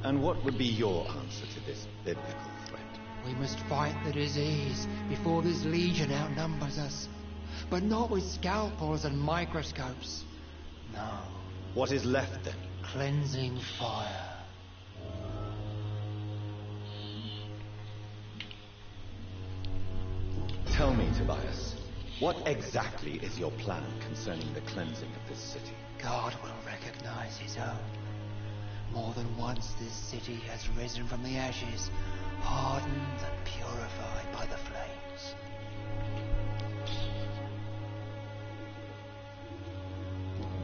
And what would be your answer to this biblical threat? We must fight the disease before this legion outnumbers us. But not with scalpels and microscopes. No. What is left then? Cleansing fire. Tell me, Tobias, what exactly is your plan concerning the cleansing of this city? God will recognize his own. More than once this city has risen from the ashes, hardened and purified by the flames.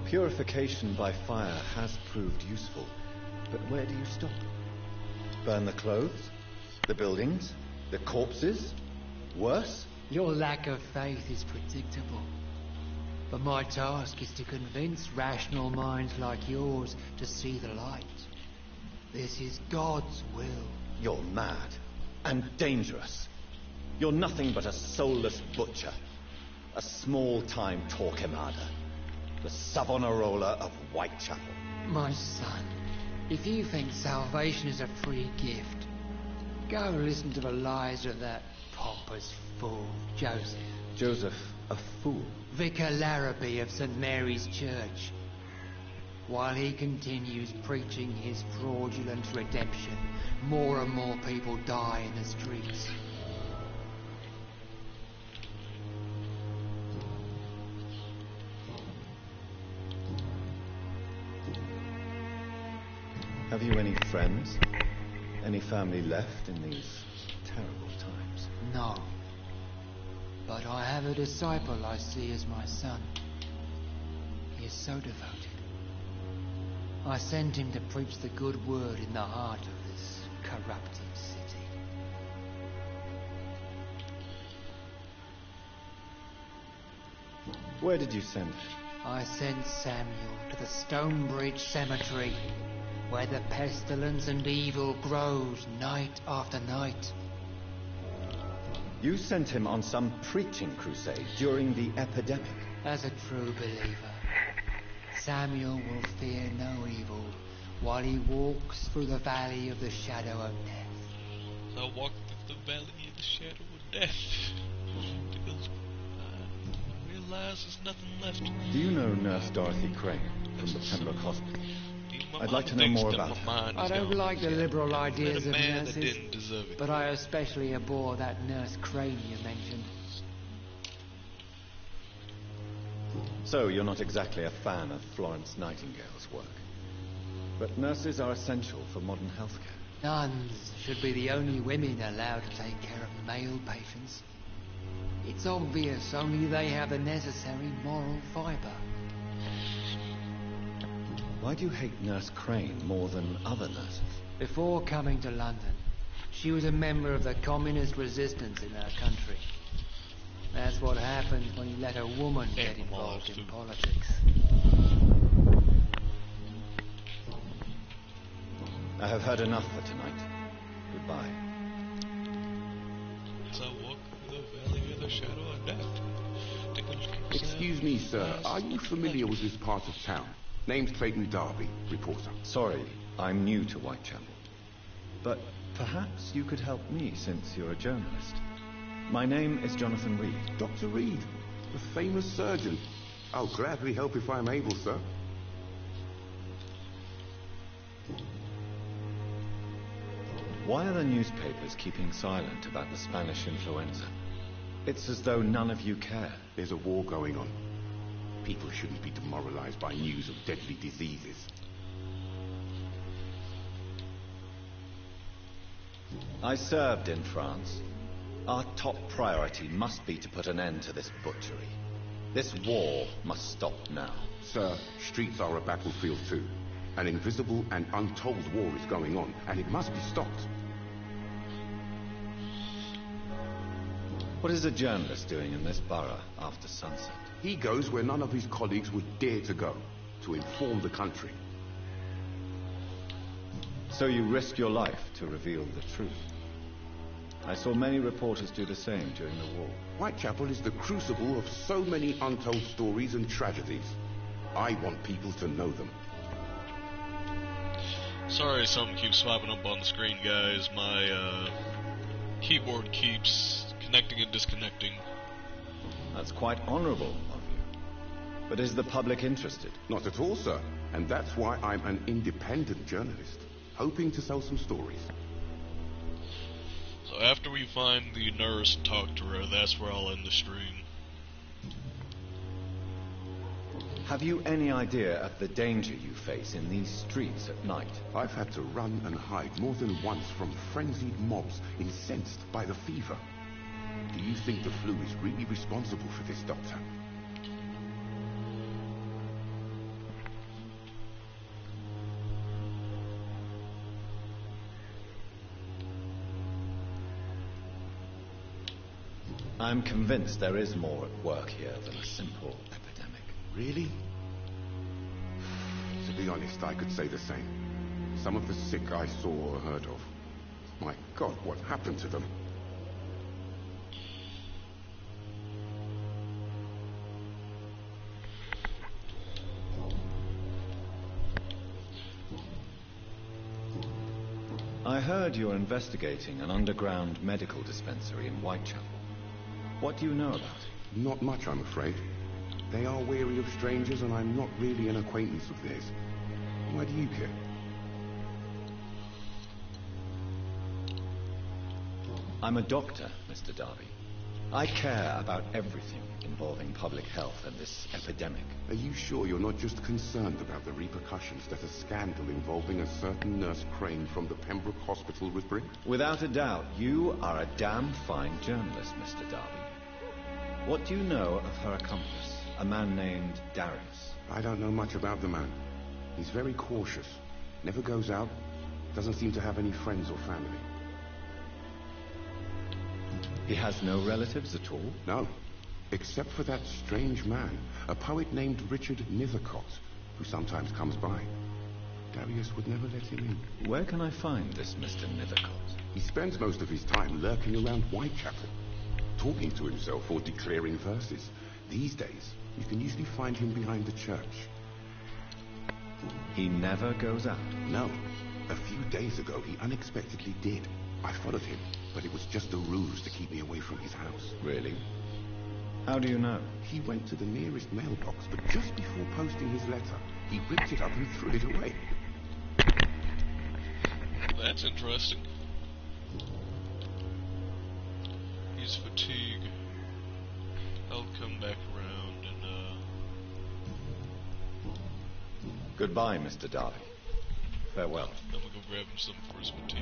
Purification by fire has proved useful, but where do you stop? Burn the clothes? The buildings? The corpses? Worse? Your lack of faith is predictable. But my task is to convince rational minds like yours to see the light. This is God's will. You're mad and dangerous. You're nothing but a soulless butcher, a small-time Torquemada, the Savonarola of Whitechapel. My son, if you think salvation is a free gift, go listen to the lies of that pompous fool, Joseph. Joseph, a fool? Vicar Larrabee of St. Mary's Church. While he continues preaching his fraudulent redemption, more and more people die in the streets. Have you any friends? Any family left in these terrible times? No. But I have a disciple I see as my son. He is so devoted. I sent him to preach the good word in the heart of this corrupted city. Where did you send him? I sent Samuel to the Stonebridge Cemetery, where the pestilence and evil grows night after night. You sent him on some preaching crusade during the epidemic. As a true believer, Samuel will fear no evil while he walks through the valley of the shadow of death. I walk through the valley of the shadow of death. Because I realize there's nothing left. Do you know Nurse Dorothy Crane from the Pembroke Hospital? I'd like to know more about her. I don't like the liberal ideas of nurses, but I especially abhor that Nurse Crane you mentioned. So you're not exactly a fan of Florence Nightingale's work. But nurses are essential for modern healthcare. Nuns should be the only women allowed to take care of male patients. It's obvious only they have the necessary moral fibre. Why do you hate Nurse Crane more than other nurses? Before coming to London, she was a member of the communist resistance in her country. That's what happens when you let a woman get involved in politics. I have heard enough for tonight. Goodbye. As I walk through the valley of the shadow of death. Excuse me, sir. Are you familiar with this part of town? Name's Clayton Darby, reporter. Sorry, I'm new to Whitechapel. But perhaps you could help me since you're a journalist. My name is Jonathan Reed. Dr. Reed, the famous surgeon. I'll gladly help if I'm able, sir. Why are the newspapers keeping silent about the Spanish influenza? It's as though none of you care. There's a war going on. People shouldn't be demoralized by news of deadly diseases. I served in France. Our top priority must be to put an end to this butchery. This war must stop now. Sir, streets are a battlefield too. An invisible and untold war is going on, and it must be stopped. What is a journalist doing in this borough after sunset? He goes where none of his colleagues would dare to go, to inform the country. So you risk your life to reveal the truth. I saw many reporters do the same during the war. Whitechapel is the crucible of so many untold stories and tragedies. I want people to know them. Sorry, something keeps popping up on the screen, guys. My keyboard keeps connecting and disconnecting. That's quite honorable of you. But is the public interested? Not at all, sir. And that's why I'm an independent journalist, hoping to sell some stories. So after we find the nurse and talk to her, that's where I'll end the stream. Have you any idea of the danger you face in these streets at night? I've had to run and hide more than once from frenzied mobs incensed by the fever. Do you think the flu is really responsible for this, Doctor? I'm convinced there is more at work here than a simple epidemic. Really? To be honest, I could say the same. Some of the sick I saw or heard of. My God, what happened to them? I heard you're investigating an underground medical dispensary in Whitechapel. What do you know about it? Not much, I'm afraid. They are wary of strangers, and I'm not really an acquaintance of theirs. Why do you care? I'm a doctor, Mr. Darby. I care about everything involving public health and this epidemic. Are you sure you're not just concerned about the repercussions that a scandal involving a certain Nurse Crane from the Pembroke hospital would bring? Without a doubt, you are a damn fine journalist, Mr. Darby. What do you know of her accomplice, a man named Darius? I don't know much about the man. He's very cautious, never goes out, doesn't seem to have any friends or family. He has no relatives at all? No, except for that strange man, a poet named Richard Nethercott, who sometimes comes by. Darius would never let him in. Where can I find this Mr. Nethercott? He spends most of his time lurking around Whitechapel, talking to himself or declaring verses. These days, you can usually find him behind the church. He never goes out? No. A few days ago, he unexpectedly did. I followed him, but it was just a ruse to keep me away from his house. Really? How do you know? He went to the nearest mailbox, but just before posting his letter, he ripped it up and threw it away. That's interesting. He's fatigued. I'll come back around and, Goodbye, Mr. Darby. Farewell. I'm gonna go grab him something for his fatigue.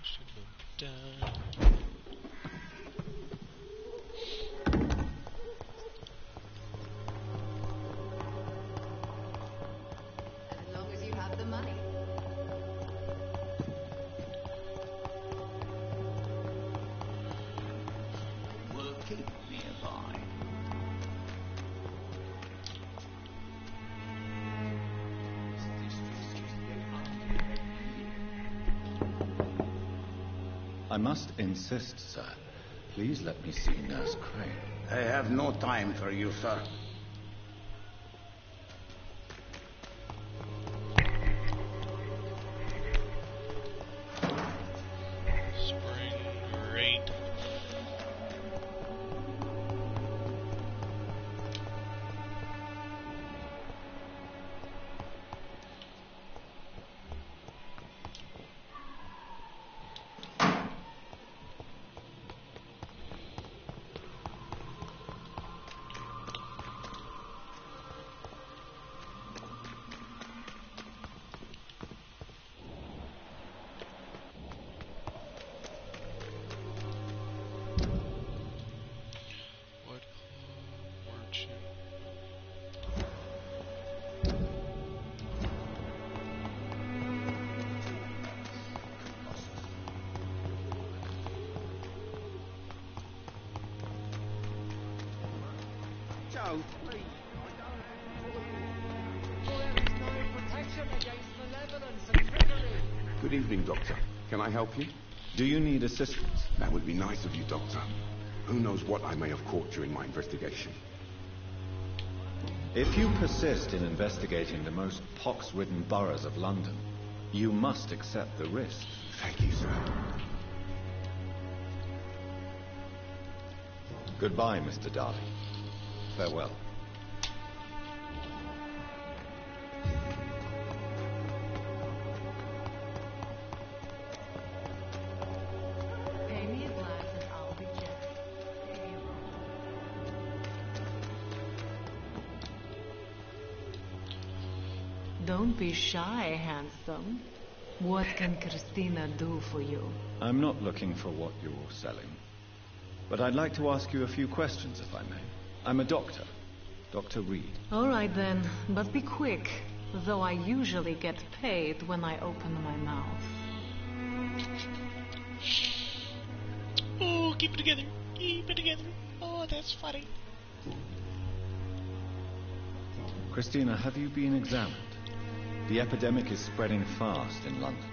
should have died. As long as you have the money. Working nearby. I must insist, sir. Please let me see Nurse Crane. I have no time for you, sir. Spring rain. Joe, please. Good evening, Doctor. Can I help you? Do you need assistance? That would be nice of you, Doctor. Who knows what I may have caught during my investigation? If you persist in investigating the most pox-ridden boroughs of London, you must accept the risk. Thank you, sir. Goodbye, Mr. Darby. Farewell. Pay me a glass and I'll be wjere. Don't be shy, handsome. What can Christina do for you? I'm not looking for what you're selling, but I'd like to ask you a few questions, if I may. I'm a doctor, Dr. Reed. All right then, but be quick, though I usually get paid when I open my mouth. Oh, keep it together. Keep it together. Oh, that's funny. Christina, have you been examined? The epidemic is spreading fast in London,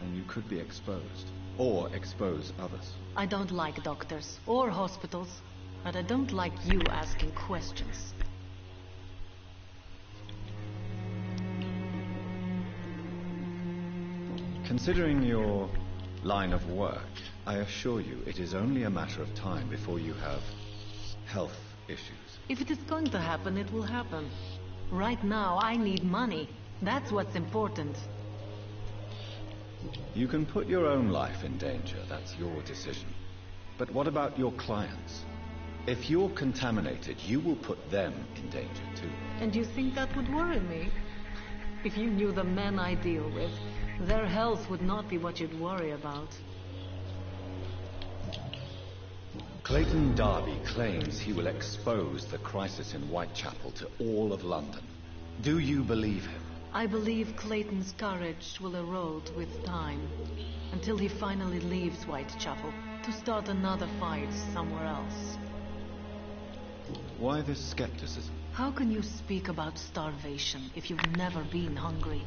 and you could be exposed, or expose others. I don't like doctors or hospitals, but I don't like you asking questions. Considering your line of work, I assure you it is only a matter of time before you have health issues. If it is going to happen, it will happen. Right now, I need money. That's what's important. You can put your own life in danger, that's your decision. But what about your clients? If you're contaminated, you will put them in danger too. And you think that would worry me? If you knew the men I deal with, their health would not be what you'd worry about. Clayton Darby claims he will expose the crisis in Whitechapel to all of London. Do you believe him? I believe Clayton's courage will erode with time, until he finally leaves Whitechapel to start another fight somewhere else. Why this skepticism? How can you speak about starvation if you've never been hungry?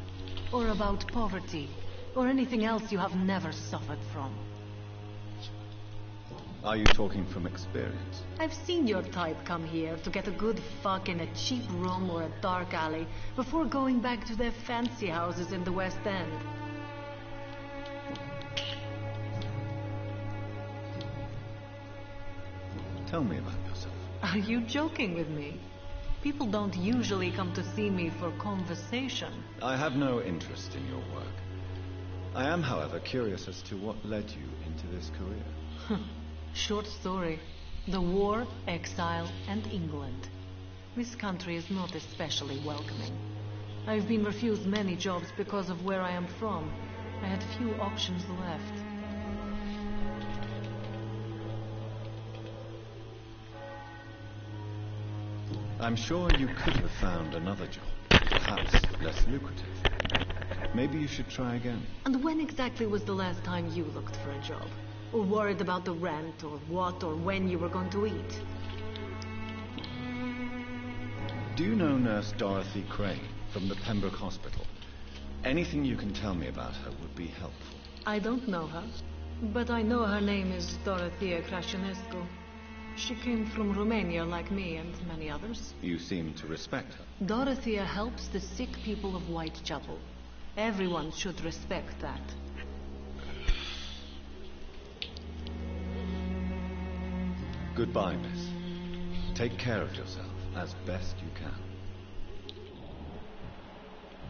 Or about poverty? Or anything else you have never suffered from? Are you talking from experience? I've seen your type come here to get a good fuck in a cheap room or a dark alley before going back to their fancy houses in the West End. Tell me about yourself. Are you joking with me? People don't usually come to see me for conversation. I have no interest in your work. I am, however, curious as to what led you into this career. Short story. The war, exile, and England. This country is not especially welcoming. I've been refused many jobs because of where I am from. I had few options left. I'm sure you could have found another job, perhaps less lucrative. Maybe you should try again. And when exactly was the last time you looked for a job? Or worried about the rent, or what, or when you were going to eat? Do you know Nurse Dorothy Crane from the Pembroke Hospital? Anything you can tell me about her would be helpful. I don't know her, but I know her name is Dorothy Crane. She came from Romania like me and many others. You seem to respect her. Dorothea helps the sick people of Whitechapel. Everyone should respect that. Goodbye, miss. Take care of yourself as best you can.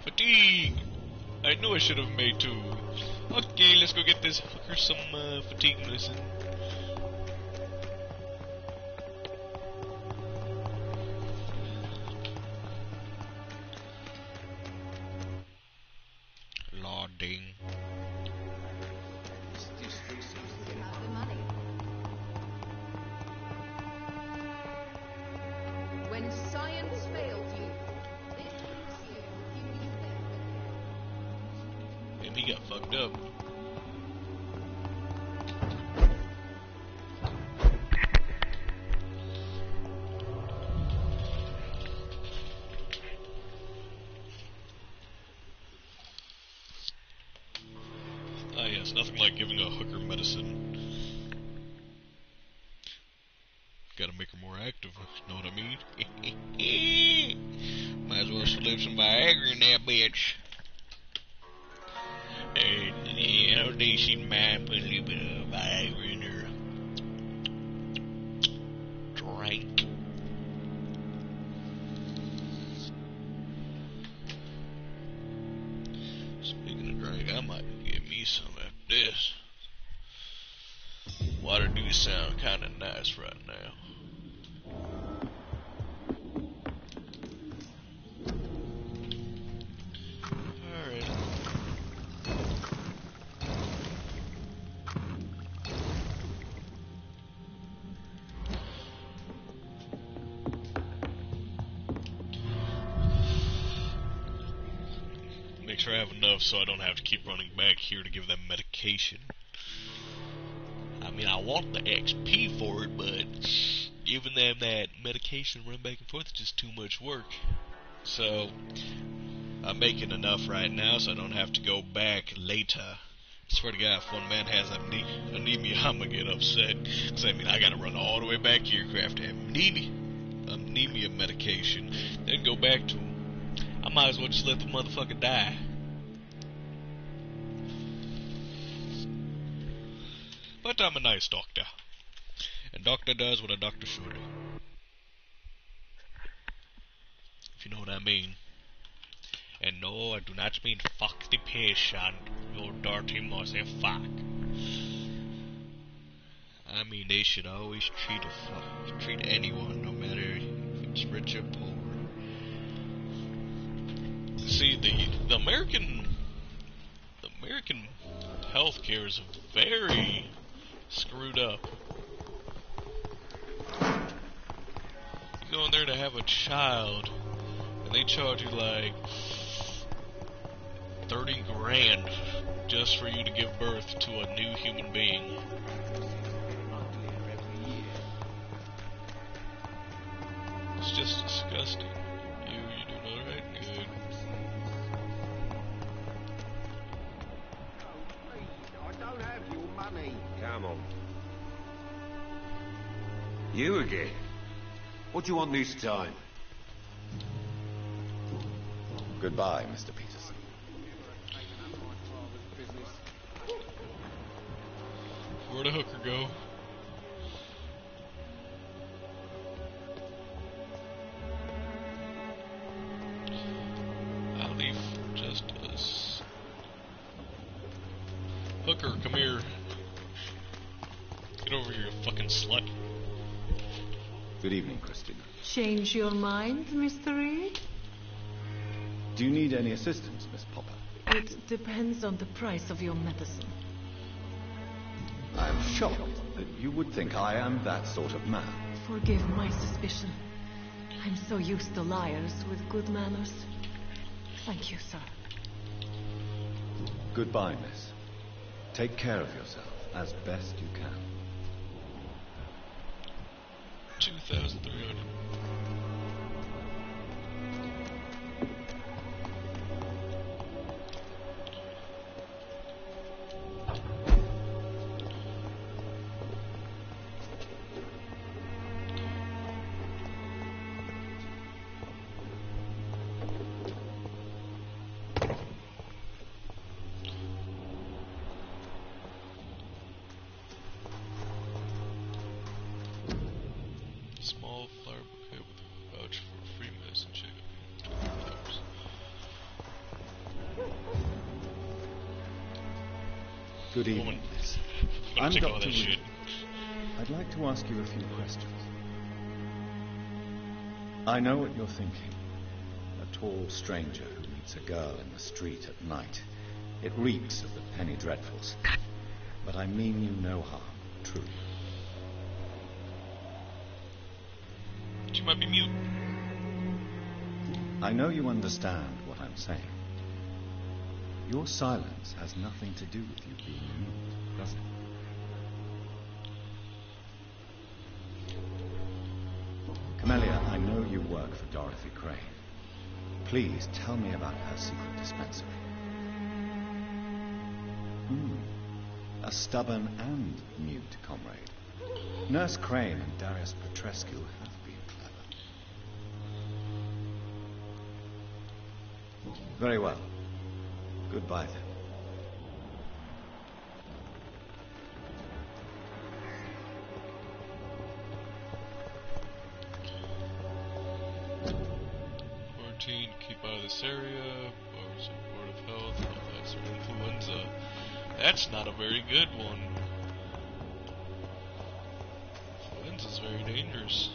Fatigue! I knew I should have made two. Okay, let's go get this hooker some fatigue medicine. Loading. When science failed you, this And he got fucked up. Ah yes, nothing like giving a hooker medicine. Gotta make her more active, know what I mean? Might as well slip some Viagra in that bitch. I don't think she'd mind putting a little bit of Viagra in her drink. Speaking of drink, I might get me some after this. Water do sound kinda nice right now. Alright. Make sure I have enough so I don't have to keep running back here to give them medication. I mean, I want the XP for it, but giving them that medication run back and forth is just too much work. So, I'm making enough right now so I don't have to go back later. I swear to God, if one man has anemia, I'm gonna get upset. Cause I mean, I gotta run all the way back here after anemia medication, then go back to him. I might as well just let the motherfucker die. But I'm a nice doctor. And doctor does what a doctor should. If you know what I mean. And no, I do not mean fuck the patient. You dirty motherfucker. I mean they should always treat anyone, no matter if it's rich or poor. See, the American healthcare is very screwed up. You go in there to have a child, and they charge you like 30 grand just for you to give birth to a new human being. It's just disgusting. You doing alright? Good. I don't have your money. Come on. You again? What do you want this time? Goodbye, Mr. Peterson. Where'd the hooker go? I'll leave justice. Hooker, come here. Get over here, you fucking slut. Good evening, Christina. Change your mind, Mr. Reed? Do you need any assistance, Miss Popper? It depends on the price of your medicine. I am shocked that you would think I am that sort of man. Forgive my suspicion. I'm so used to liars with good manners. Thank you, sir. Goodbye, miss. Take care of yourself as best you can. 2,300. Small flower bouquet with a voucher for a free medicine check. Good evening, miss. I'm take all Dr. that shit. I'd like to ask you a few questions. I know what you're thinking. A tall stranger who meets a girl in the street at night. It reeks of the penny dreadfuls. But I mean you no harm, truly. You might be mute. I know you understand what I'm saying. Your silence has nothing to do with you being mute, does it? Camellia, I know you work for Dorothy Crane. Please tell me about her secret dispensary. A stubborn and mute comrade. Nurse Crane and Darius Petrescu have been clever. Very well. Goodbye then. Quarantine, keep out of this area. Bars of Board of Health. Oh, that's influenza. That's not a very good one. Influenza's very dangerous.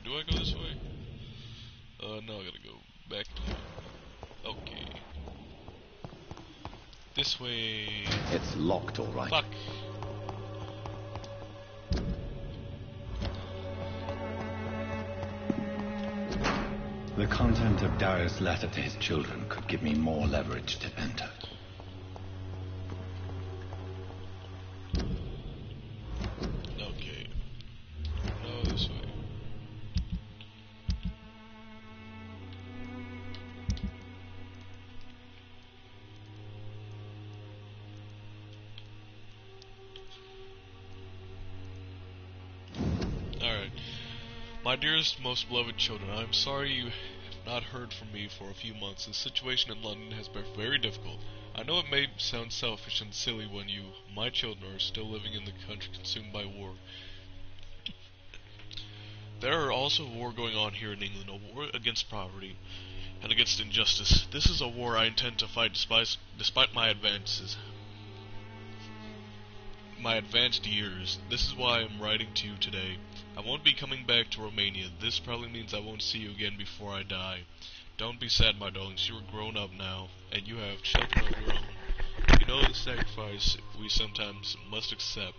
Do I go this way? No, I gotta go back. Okay. This way. It's locked, all right. Fuck. The content of Darius' letter to his children could give me more leverage to enter. Okay. No, this way. Alright. My dearest, most beloved children, I am sorry you have not heard from me for a few months. The situation in London has been very difficult. I know it may sound selfish and silly when you, my children, are still living in the country consumed by war. There are also war going on here in England, a war against poverty and against injustice. This is a war I intend to fight despite my advances. My advanced years. This is why I am writing to you today. I won't be coming back to Romania. This probably means I won't see you again before I die. Don't be sad, my darlings. You are grown up now, and you have children of your own. You know the sacrifice we sometimes must accept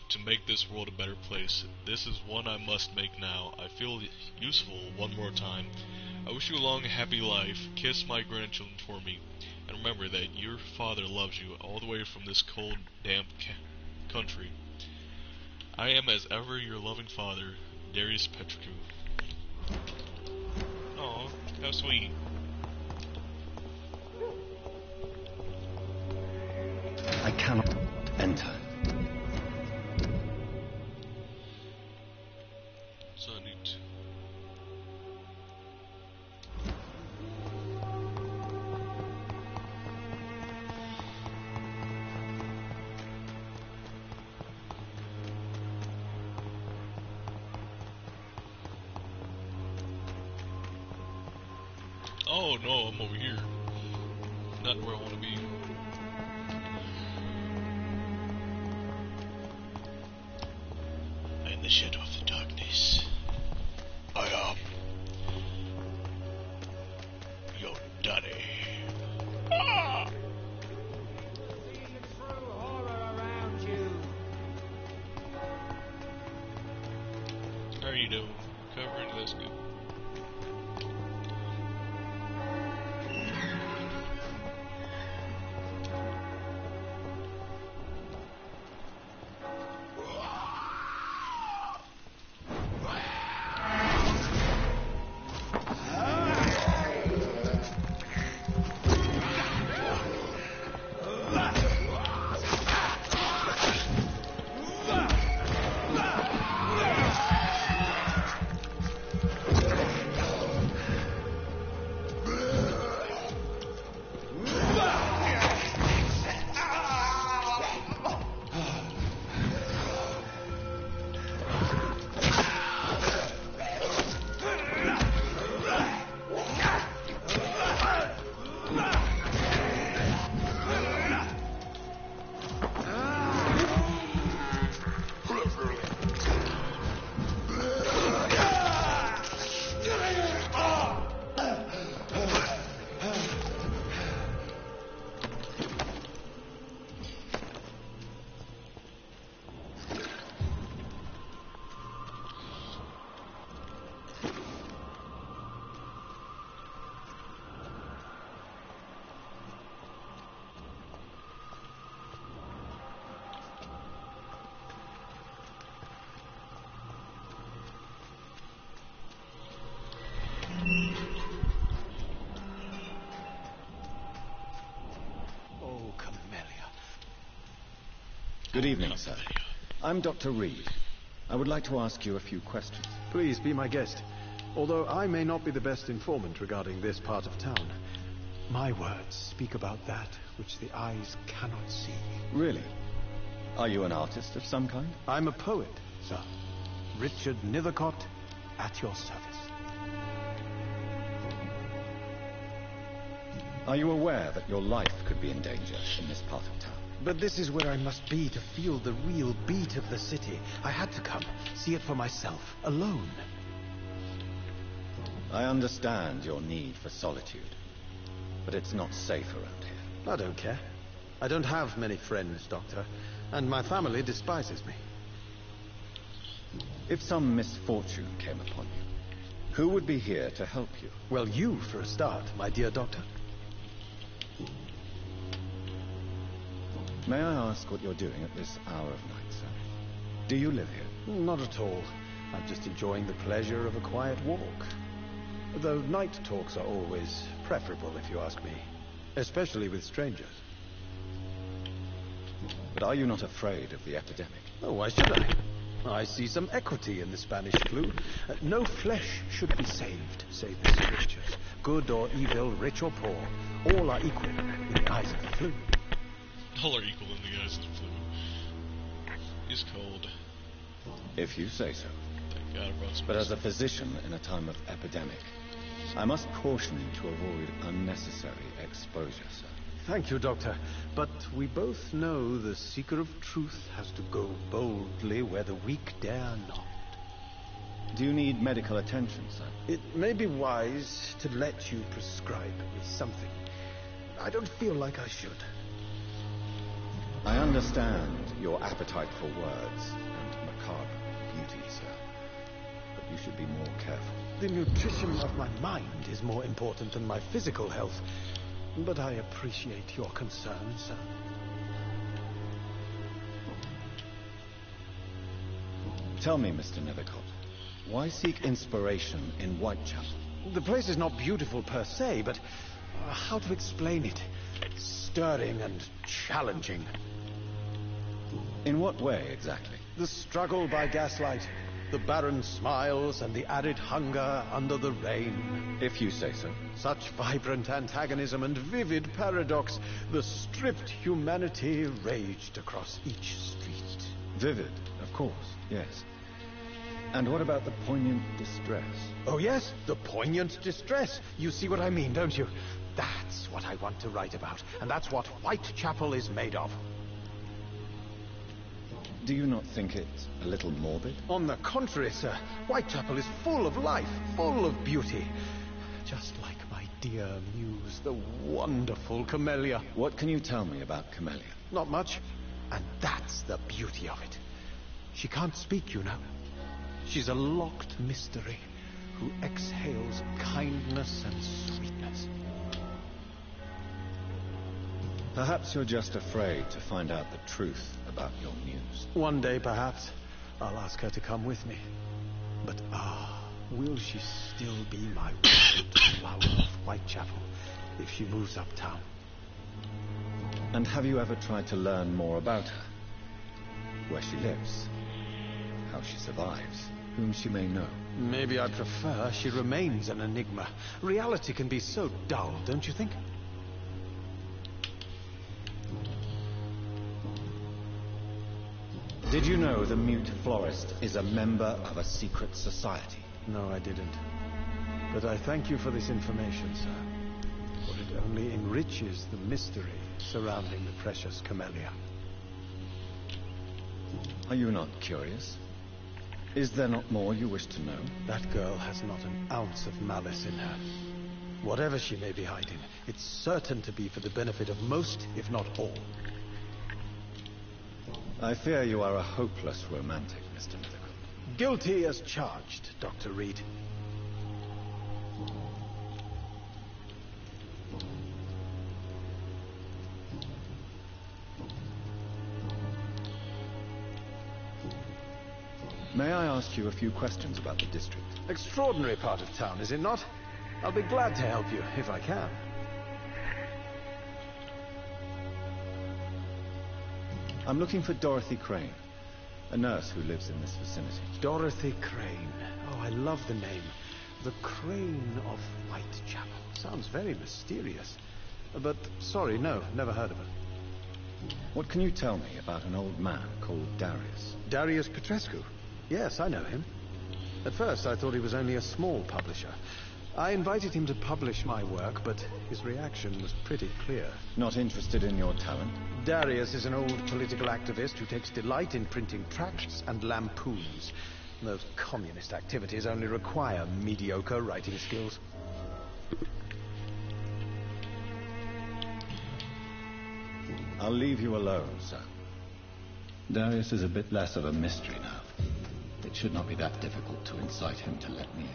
to make this world a better place. This is one I must make now. I feel useful one more time. I wish you a long, happy life. Kiss my grandchildren for me. And remember that your father loves you all the way from this cold, damp country. I am as ever your loving father, Darius Petrescu. Aw, how sweet. I cannot enter. So I need to... Oh no, I'm over here. Not where I want to be. shadow of the darkness. I am your daddy. Ah! How are you doing? Recovering? That's good. Good evening, sir. I'm Dr. Reed. I would like to ask you a few questions. Please be my guest. Although I may not be the best informant regarding this part of town, my words speak about that which the eyes cannot see. Really? Are you an artist of some kind? I'm a poet, sir. Richard Nethercott, at your service. Are you aware that your life could be in danger in this part of town? But this is where I must be to feel the real beat of the city. I had to come, see it for myself, alone. I understand your need for solitude, but it's not safe around here. I don't care. I don't have many friends, Doctor, and my family despises me. If some misfortune came upon you, who would be here to help you? Well, you, for a start, my dear Doctor. May I ask what you're doing at this hour of night, sir? Do you live here? Not at all. I'm just enjoying the pleasure of a quiet walk. Though night talks are always preferable, if you ask me. Especially with strangers. But are you not afraid of the epidemic? Oh, why should I? I see some equity in the Spanish flu. No flesh should be saved, say the scriptures. Good or evil, rich or poor, all are equal in the eyes of the flu. All are equal in the eyes of the flu. He's cold. If you say so. Thank God I brought some. But as a physician in a time of epidemic, I must caution you to avoid unnecessary exposure, sir. Thank you, Doctor. But we both know the seeker of truth has to go boldly where the weak dare not. Do you need medical attention, sir? It may be wise to let you prescribe me something. I don't feel like I should. I understand your appetite for words and macabre beauty, sir. But you should be more careful. The nutrition of my mind is more important than my physical health. But I appreciate your concern, sir. Tell me, Mr. Nethercott, why seek inspiration in Whitechapel? The place is not beautiful per se, but how to explain it? Stirring and challenging. In what way, exactly? The struggle by gaslight, the barren smiles and the arid hunger under the rain. If you say so. Such vibrant antagonism and vivid paradox. The stripped humanity raged across each street. Vivid, of course, yes. And what about the poignant distress? Oh yes, the poignant distress. You see what I mean, don't you? That's what I want to write about, and that's what Whitechapel is made of. Do you not think it a little morbid? On the contrary, sir. Whitechapel is full of life, full of beauty. Just like my dear muse, the wonderful Camellia. What can you tell me about Camellia? Not much. And that's the beauty of it. She can't speak, you know. She's a locked mystery who exhales kindness and sweetness. Perhaps you're just afraid to find out the truth about your muse. One day, perhaps, I'll ask her to come with me. But will she still be my wild flower of Whitechapel if she moves uptown? And have you ever tried to learn more about her? Where she lives, how she survives, whom she may know? Maybe I'd prefer she remains an enigma. Reality can be so dull, don't you think? Did you know the mute florist is a member of a secret society? No, I didn't. But I thank you for this information, sir. For it only enriches the mystery surrounding the precious Camellia. Are you not curious? Is there not more you wish to know? That girl has not an ounce of malice in her. Whatever she may be hiding, it's certain to be for the benefit of most, if not all. I fear you are a hopeless romantic, Mr. Mythical. Guilty as charged, Dr. Reed. May I ask you a few questions about the district? Extraordinary part of town, is it not? I'll be glad to help you, if I can. I'm looking for Dorothy Crane, a nurse who lives in this vicinity. Dorothy Crane. Oh, I love the name. The Crane of Whitechapel. Sounds very mysterious. But, sorry, no, never heard of her. What can you tell me about an old man called Darius? Darius Petrescu? Yes, I know him. At first, I thought he was only a small publisher. I invited him to publish my work, but his reaction was pretty clear. Not interested in your talent? Darius is an old political activist who takes delight in printing tracts and lampoons. Those communist activities only require mediocre writing skills. I'll leave you alone, sir. Darius is a bit less of a mystery now. It should not be that difficult to incite him to let me in.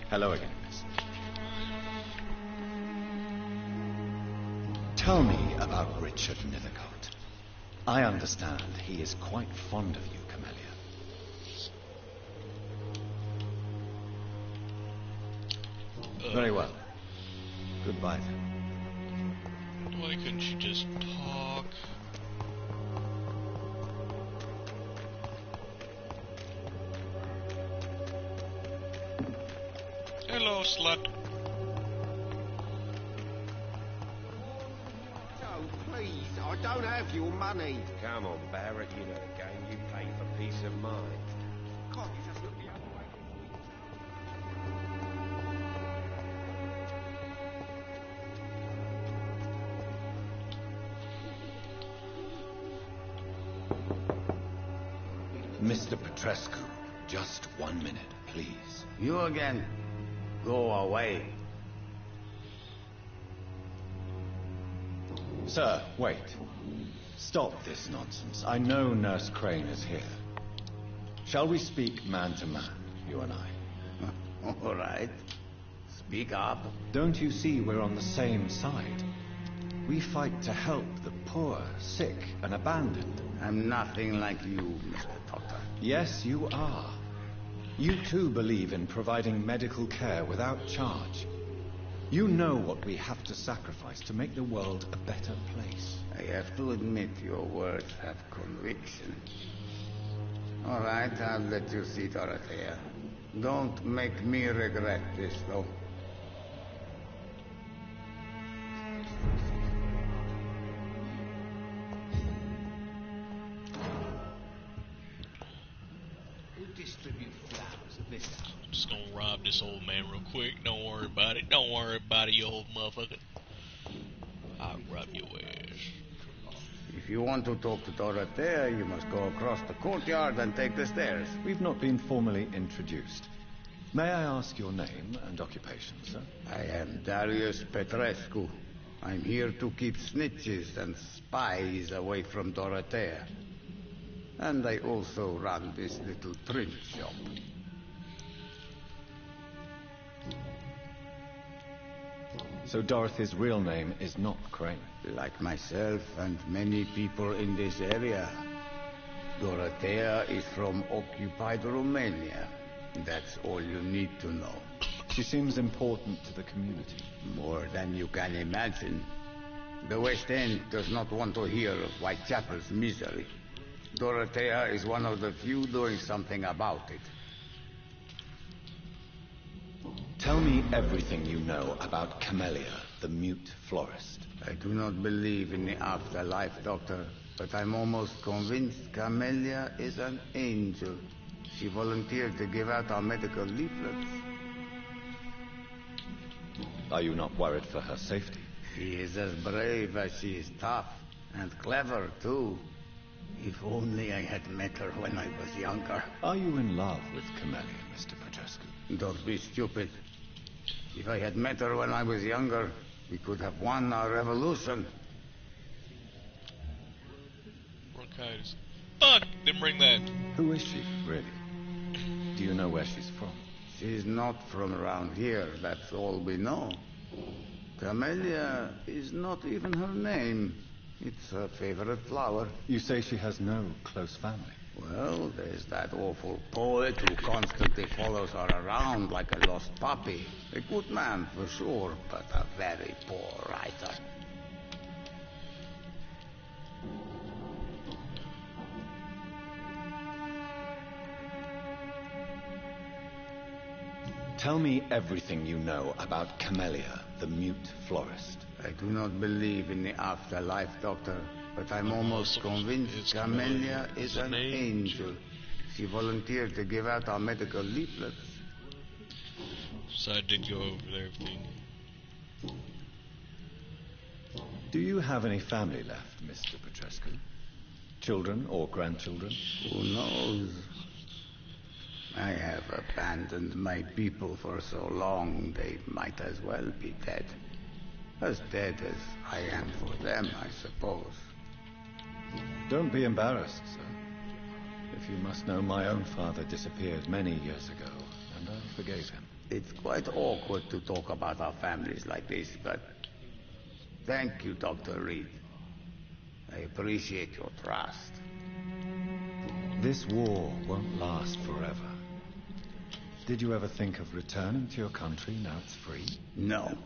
Hello again, miss. Tell me about Richard Nethercote. I understand he is quite fond of you, Camellia. Very well. Goodbye, then. Why couldn't you just talk? Hello, slut. Oh, please, I don't have your money. Come on, Barrett, you know the game. You pay for peace of mind. Can't you just look the other way? Mr. Petrescu, just 1 minute, please. You again. Go away. Sir, wait. Stop this nonsense. I know Nurse Crane is here. Shall we speak man to man, you and I? All right. Speak up. Don't you see we're on the same side? We fight to help the poor, sick, and abandoned. I'm nothing like you, Mr. Doctor. Yes, you are. You too believe in providing medical care without charge. You know what we have to sacrifice to make the world a better place. I have to admit your words have conviction. All right, I'll let you see Dorothea. Don't make me regret this, though. Who distributes flowers at this hour? I'm just gonna rob this old man real quick. Don't worry about it. Don't worry about it, you old motherfucker. I'll rob your ass. If you want to talk to Dorothea, you must go across the courtyard and take the stairs. We've not been formally introduced. May I ask your name and occupation, sir? I am Darius Petrescu. I'm here to keep snitches and spies away from Dorothea. And I also run this little print shop. So Dorothy's real name is not Crane? Like myself and many people in this area, Dorothea is from occupied Romania. That's all you need to know. She seems important to the community. More than you can imagine. The West End does not want to hear of Whitechapel's misery. Dorothea is one of the few doing something about it. Tell me everything you know about Camellia, the mute florist. I do not believe in the afterlife, Doctor, but I'm almost convinced Camellia is an angel. She volunteered to give out our medical leaflets. Are you not worried for her safety? She is as brave as she is tough, and clever, too. If only I had met her when I was younger. Are you in love with Camellia, Mr. Petrescu? Don't be stupid. If I had met her when I was younger, we could have won our revolution. Bronchitis. Fuck! Didn't bring that. Who is she, really? Do you know where she's from? She's not from around here, that's all we know. Camellia is not even her name. It's her favorite flower. You say she has no close family? Well, there's that awful poet who constantly follows her around like a lost puppy. A good man, for sure, but a very poor writer. Tell me everything you know about Camellia, the mute florist. I do not believe in the afterlife, Doctor, but I'm almost convinced Camellia is an angel. She volunteered to give out our medical leaflets. So I did go over there. Do you have any family left, Mr. Petrescu? Children or grandchildren? Who knows? I have abandoned my people for so long, they might as well be dead. As dead as I am for them, I suppose. Don't be embarrassed, sir. If you must know, my own father disappeared many years ago, and I forgave him. It's quite awkward to talk about our families like this, but thank you, Dr. Reed. I appreciate your trust. This war won't last forever. Did you ever think of returning to your country now it's free? No.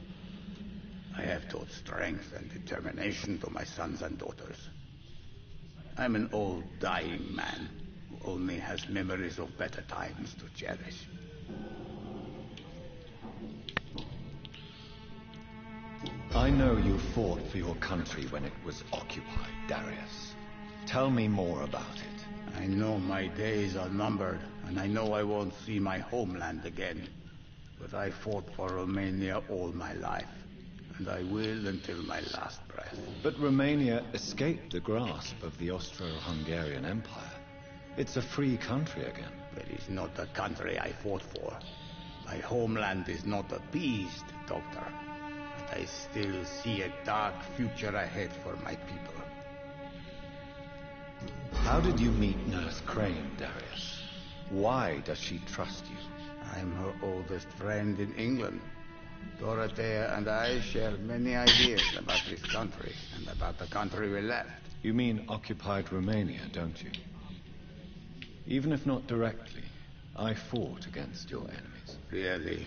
I have taught strength and determination to my sons and daughters. I'm an old, dying man who only has memories of better times to cherish. I know you fought for your country when it was occupied, Darius. Tell me more about it. I know my days are numbered, and I know I won't see my homeland again. But I fought for Romania all my life, and I will until my last breath. But Romania escaped the grasp of the Austro-Hungarian Empire. It's a free country again. But it's not the country I fought for. My homeland is not appeased, Doctor. And I still see a dark future ahead for my people. How did you meet Nurse Crane, Darius? Why does she trust you? I'm her oldest friend in England. Dorothea and I share many ideas about this country and about the country we left. You mean occupied Romania, don't you? Even if not directly, I fought against your enemies. Really?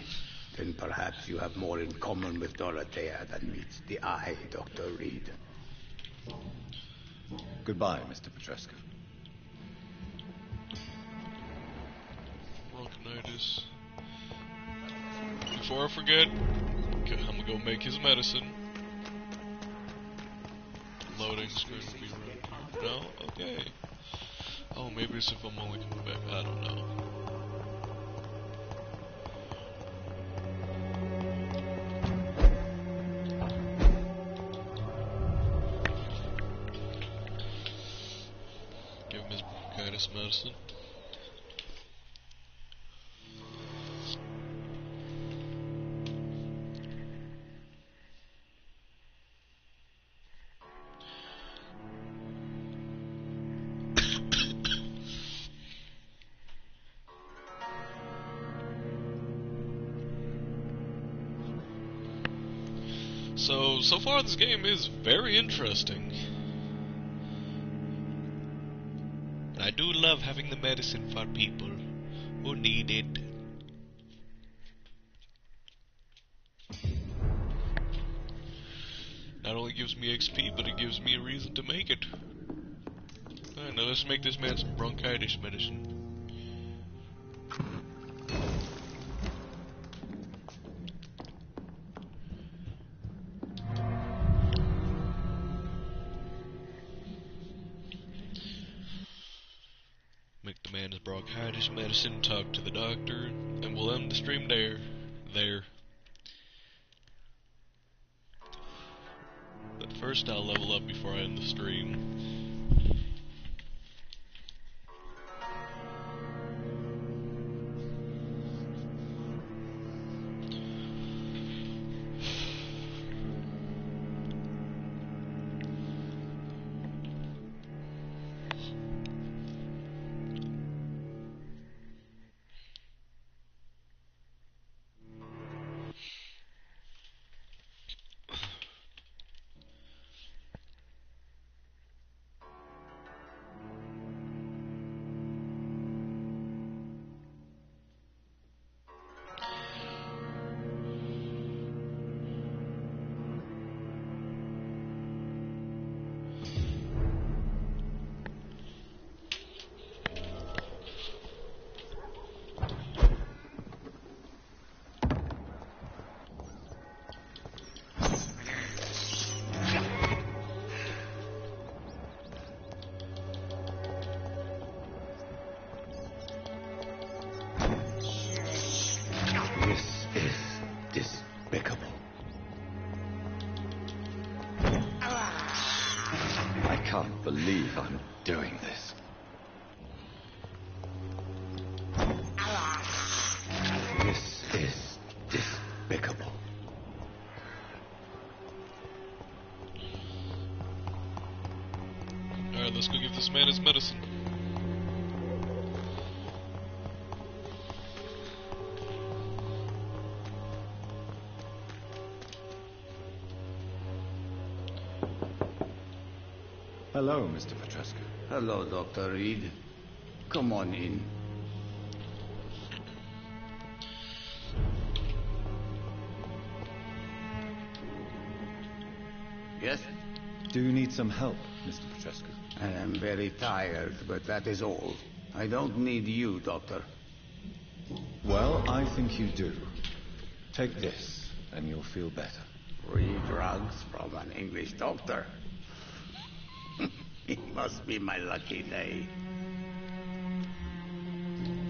Then perhaps you have more in common with Dorothea than meets the eye, Dr. Reed. Goodbye, Mr. Petrescu. Bronchitis. Before I forget, I'm gonna go make his medicine. Loading screen will be right here. No? Okay. Oh, maybe it's if I'm only coming back. I don't know. this medicine. So far this game is very interesting. I do love having the medicine for people who need it. Not only gives me XP, but it gives me a reason to make it. Alright, now let's make this man some bronchitis medicine. Make the man his bronchitis medicine, talk to the doctor, and we'll end the stream there. But first I'll level up before I end the stream. I can't believe I'm doing this. This is despicable. Alright, let's go give this man his medicine. Hello, Mr. Petrescu. Hello, Dr. Reed. Come on in. Yes? Do you need some help, Mr. Petrescu? I am very tired, but that is all. I don't need you, Doctor. Well, I think you do. Take this, and you'll feel better. Free drugs from an English doctor. It must be my lucky day.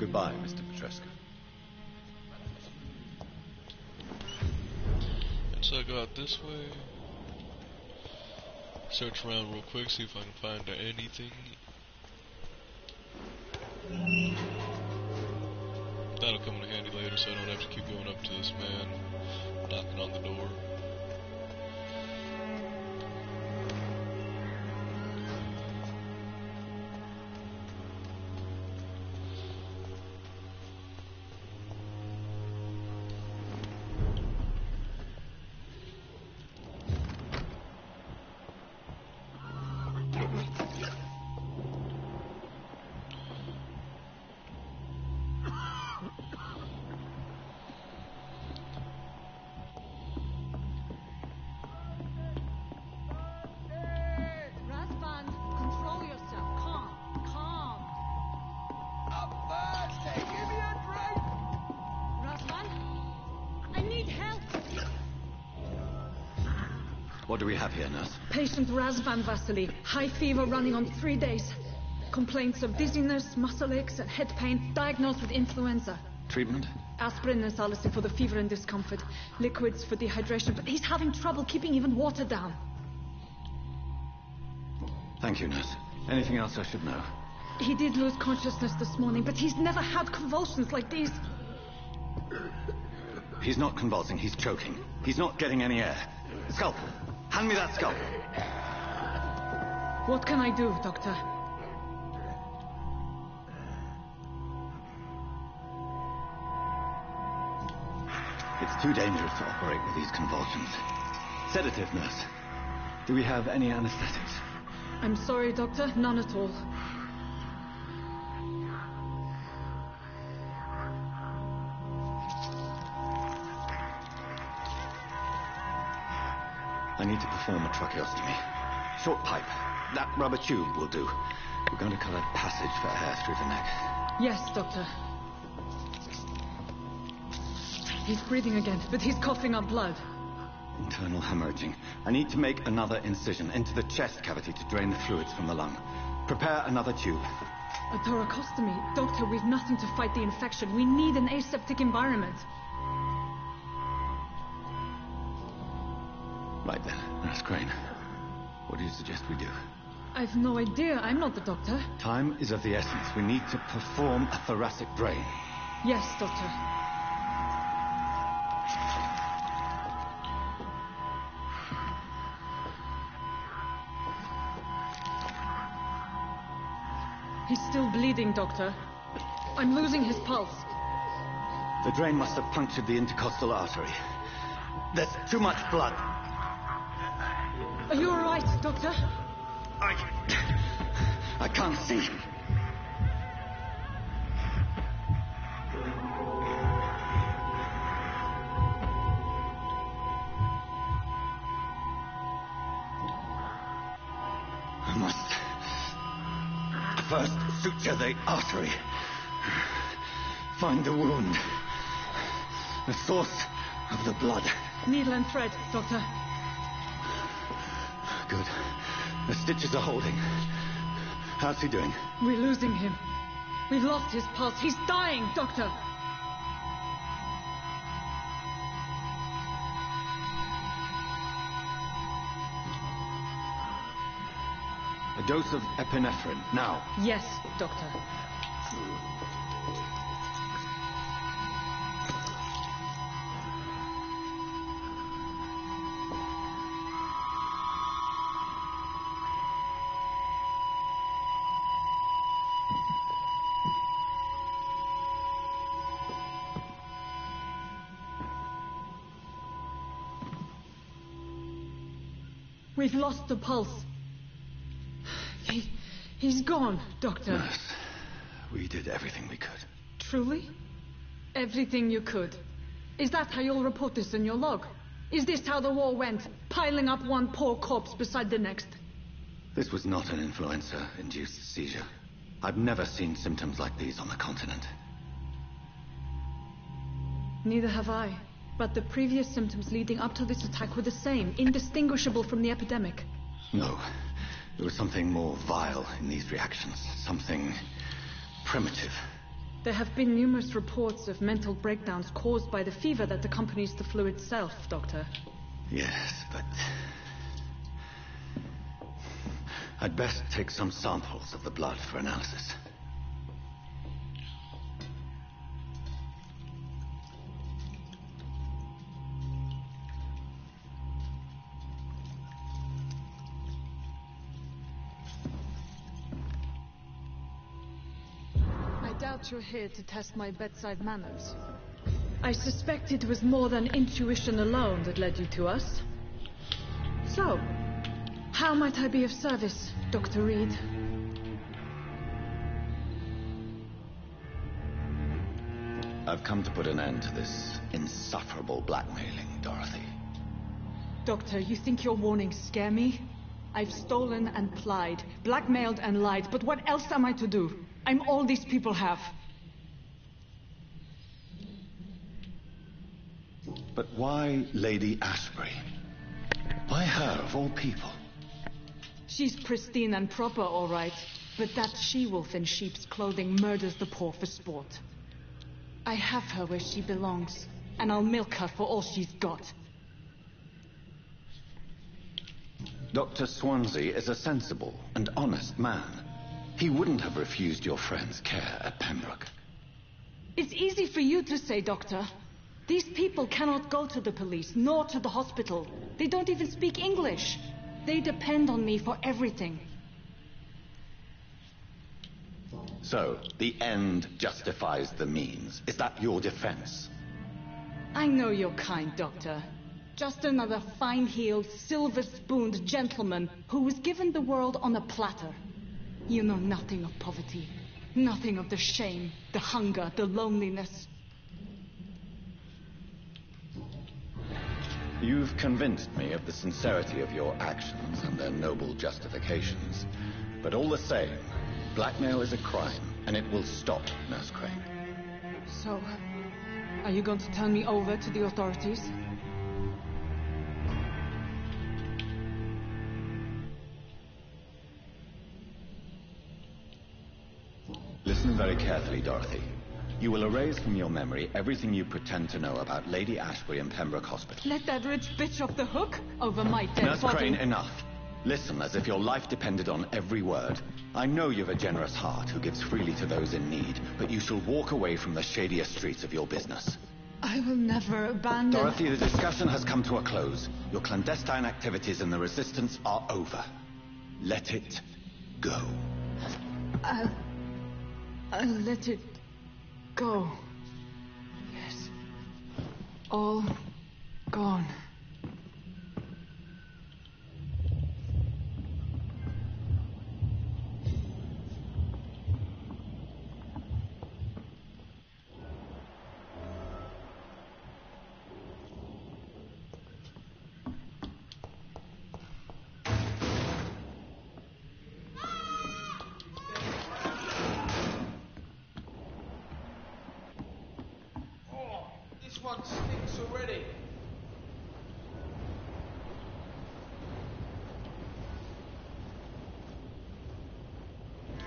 Goodbye, Mr. Petrescu. So I go out this way. Search around real quick, see if I can find anything. That'll come in handy later, so I don't have to keep going up to this man, knocking on the door. What do we have here, nurse? Patient Razvan Vasily. High fever running on 3 days. Complaints of dizziness, muscle aches, and head pain. Diagnosed with influenza. Treatment? Aspirin and salicin for the fever and discomfort. Liquids for dehydration, but he's having trouble keeping even water down. Thank you, nurse. Anything else I should know? He did lose consciousness this morning, but he's never had convulsions like these. He's not convulsing, he's choking. He's not getting any air. Skull, hand me that skull. What can I do, Doctor? It's too dangerous to operate with these convulsions. Sedative, nurse. Do we have any anesthetics? I'm sorry, Doctor. None at all. I need to perform a tracheostomy. Short pipe. That rubber tube will do. We're going to cut a passage for air through the neck. Yes, Doctor. He's breathing again, but he's coughing up blood. Internal hemorrhaging. I need to make another incision into the chest cavity to drain the fluids from the lung. Prepare another tube. A thoracostomy? Doctor, we've nothing to fight the infection. We need an aseptic environment. Right then, Nurse Crane. What do you suggest we do? I've no idea. I'm not the doctor. Time is of the essence. We need to perform a thoracic drain. Yes, Doctor. He's still bleeding, Doctor. I'm losing his pulse. The drain must have punctured the intercostal artery. There's too much blood. Are you all right, Doctor? I can't see. I must first suture the artery. Find the wound. The source of the blood. Needle and thread, Doctor. Good. The stitches are holding. How's he doing? We're losing him. We've lost his pulse. He's dying, Doctor. A dose of epinephrine, now. Yes, Doctor. We've lost the pulse. He's gone, Doctor. Nurse, we did everything we could. Truly? Everything you could. Is that how you'll report this in your log? Is this how the war went? Piling up one poor corpse beside the next? This was not an influenza-induced seizure. I've never seen symptoms like these on the continent. Neither have I. But the previous symptoms leading up to this attack were the same, indistinguishable from the epidemic. No. There was something more vile in these reactions. Something primitive. There have been numerous reports of mental breakdowns caused by the fever that accompanies the flu itself, Doctor. Yes, but I'd best take some samples of the blood for analysis. You're here to test my bedside manners. I suspect it was more than intuition alone that led you to us. So, how might I be of service, Dr. Reed? I've come to put an end to this insufferable blackmailing, Dorothy. Doctor, you think your warnings scare me? I've stolen and plied, blackmailed and lied, but what else am I to do? I'm all these people have. But why Lady Ashbury? Why her, of all people? She's pristine and proper, all right. But that she-wolf in sheep's clothing murders the poor for sport. I have her where she belongs, and I'll milk her for all she's got. Dr. Swansea is a sensible and honest man. He wouldn't have refused your friend's care at Pembroke. It's easy for you to say, Doctor. These people cannot go to the police, nor to the hospital. They don't even speak English. They depend on me for everything. So, the end justifies the means. Is that your defense? I know you're kind, Doctor. Just another fine-heeled, silver-spooned gentleman who was given the world on a platter. You know nothing of poverty. Nothing of the shame, the hunger, the loneliness. You've convinced me of the sincerity of your actions and their noble justifications. But all the same, blackmail is a crime, and it will stop, Nurse Crane. So, are you going to turn me over to the authorities? Listen very carefully, Dorothy. You will erase from your memory everything you pretend to know about Lady Ashbury and Pembroke Hospital. Let that rich bitch off the hook over my dead Nurse body. Crane, enough. Listen as if your life depended on every word. I know you've a generous heart who gives freely to those in need, but you shall walk away from the shadier streets of your business. I will never abandon... Dorothy, the discussion has come to a close. Your clandestine activities in the Resistance are over. Let it go. I'll let it go. Yes. All gone. This one stinks already.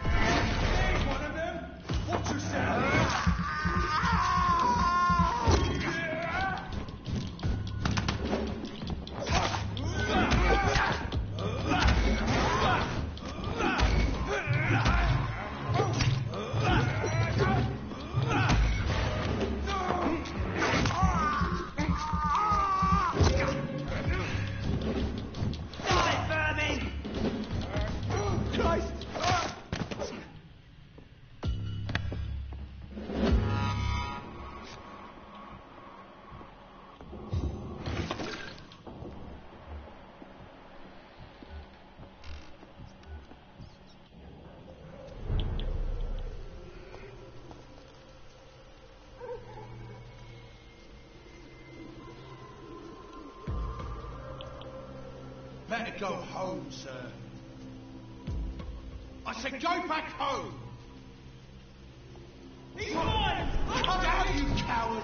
There's one of them. Watch yourself. Better go home, sir. I said go back home! He's mine! Come down, you coward!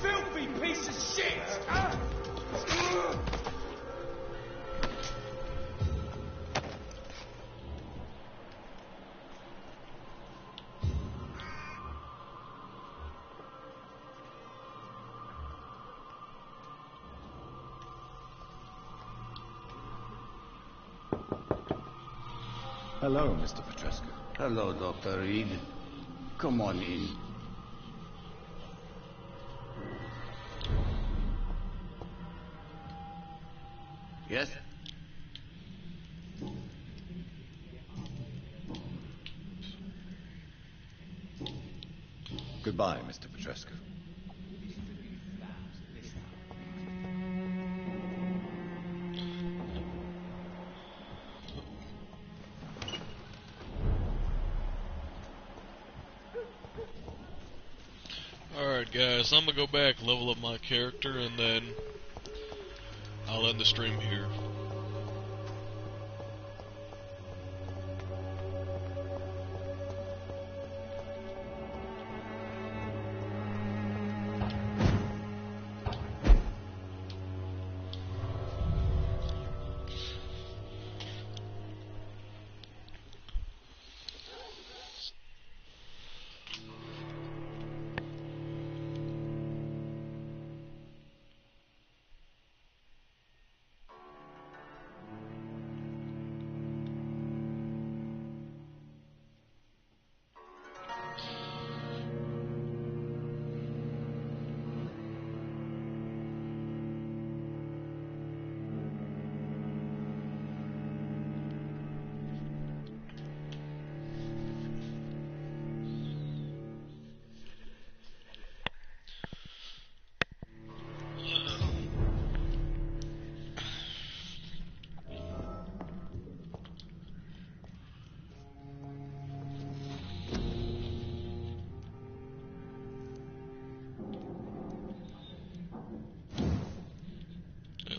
Filthy piece of shit! Hello, Mr. Petrescu. Hello, Dr. Reed. Come on in. Yes? Goodbye, Mr. Petrescu. Alright guys, I'm gonna go back, level up my character, and then I'll end the stream here.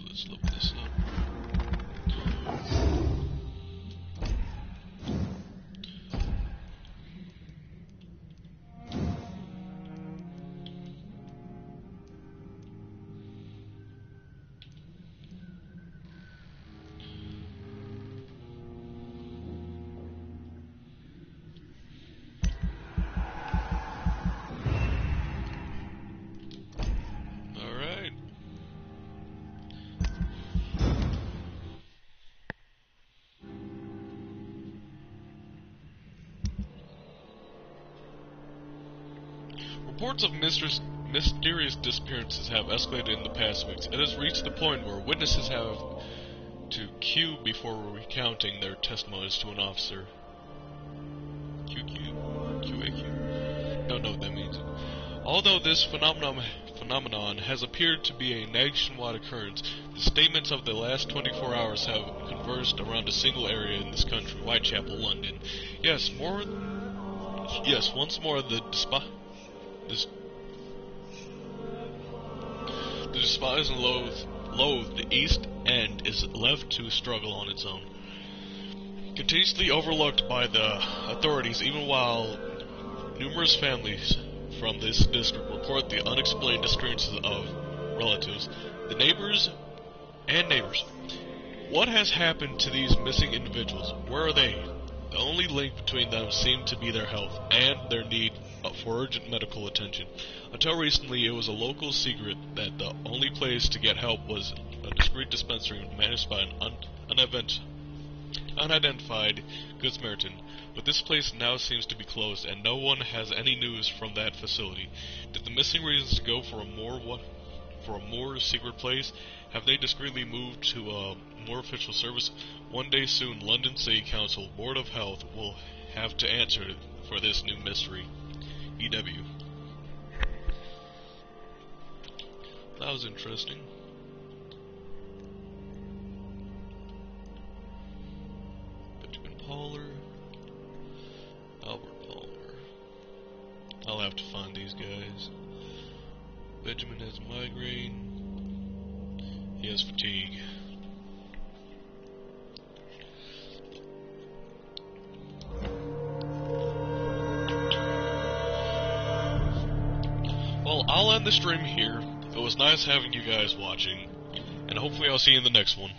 Let's look this up. Reports of mysterious disappearances have escalated in the past weeks. It has reached the point where witnesses have to queue before recounting their testimonies to an officer. QAQ? Don't know what that means. Although this phenomenon has appeared to be a nationwide occurrence, the statements of the last 24 hours have converged around a single area in this country, Whitechapel, London. Yes, once more the despised and loathed the East End is left to struggle on its own. Continuously overlooked by the authorities, even while numerous families from this district report the unexplained disappearances of relatives, the neighbors. What has happened to these missing individuals? Where are they? The only link between them seemed to be their health and their need for urgent medical attention. Until recently, it was a local secret that the only place to get help was a discreet dispensary managed by an unidentified Good Samaritan. But this place now seems to be closed, and no one has any news from that facility. Did the missing reasons go for a more secret place? Have they discreetly moved to a more official service? One day soon, London City Council Board of Health will have to answer for this new mystery. EW. That was interesting. Benjamin Poller. Albert Palmer. I'll have to find these guys. Benjamin has migraine. He has fatigue. Well, I'll end the stream here. It was nice having you guys watching, and hopefully I'll see you in the next one.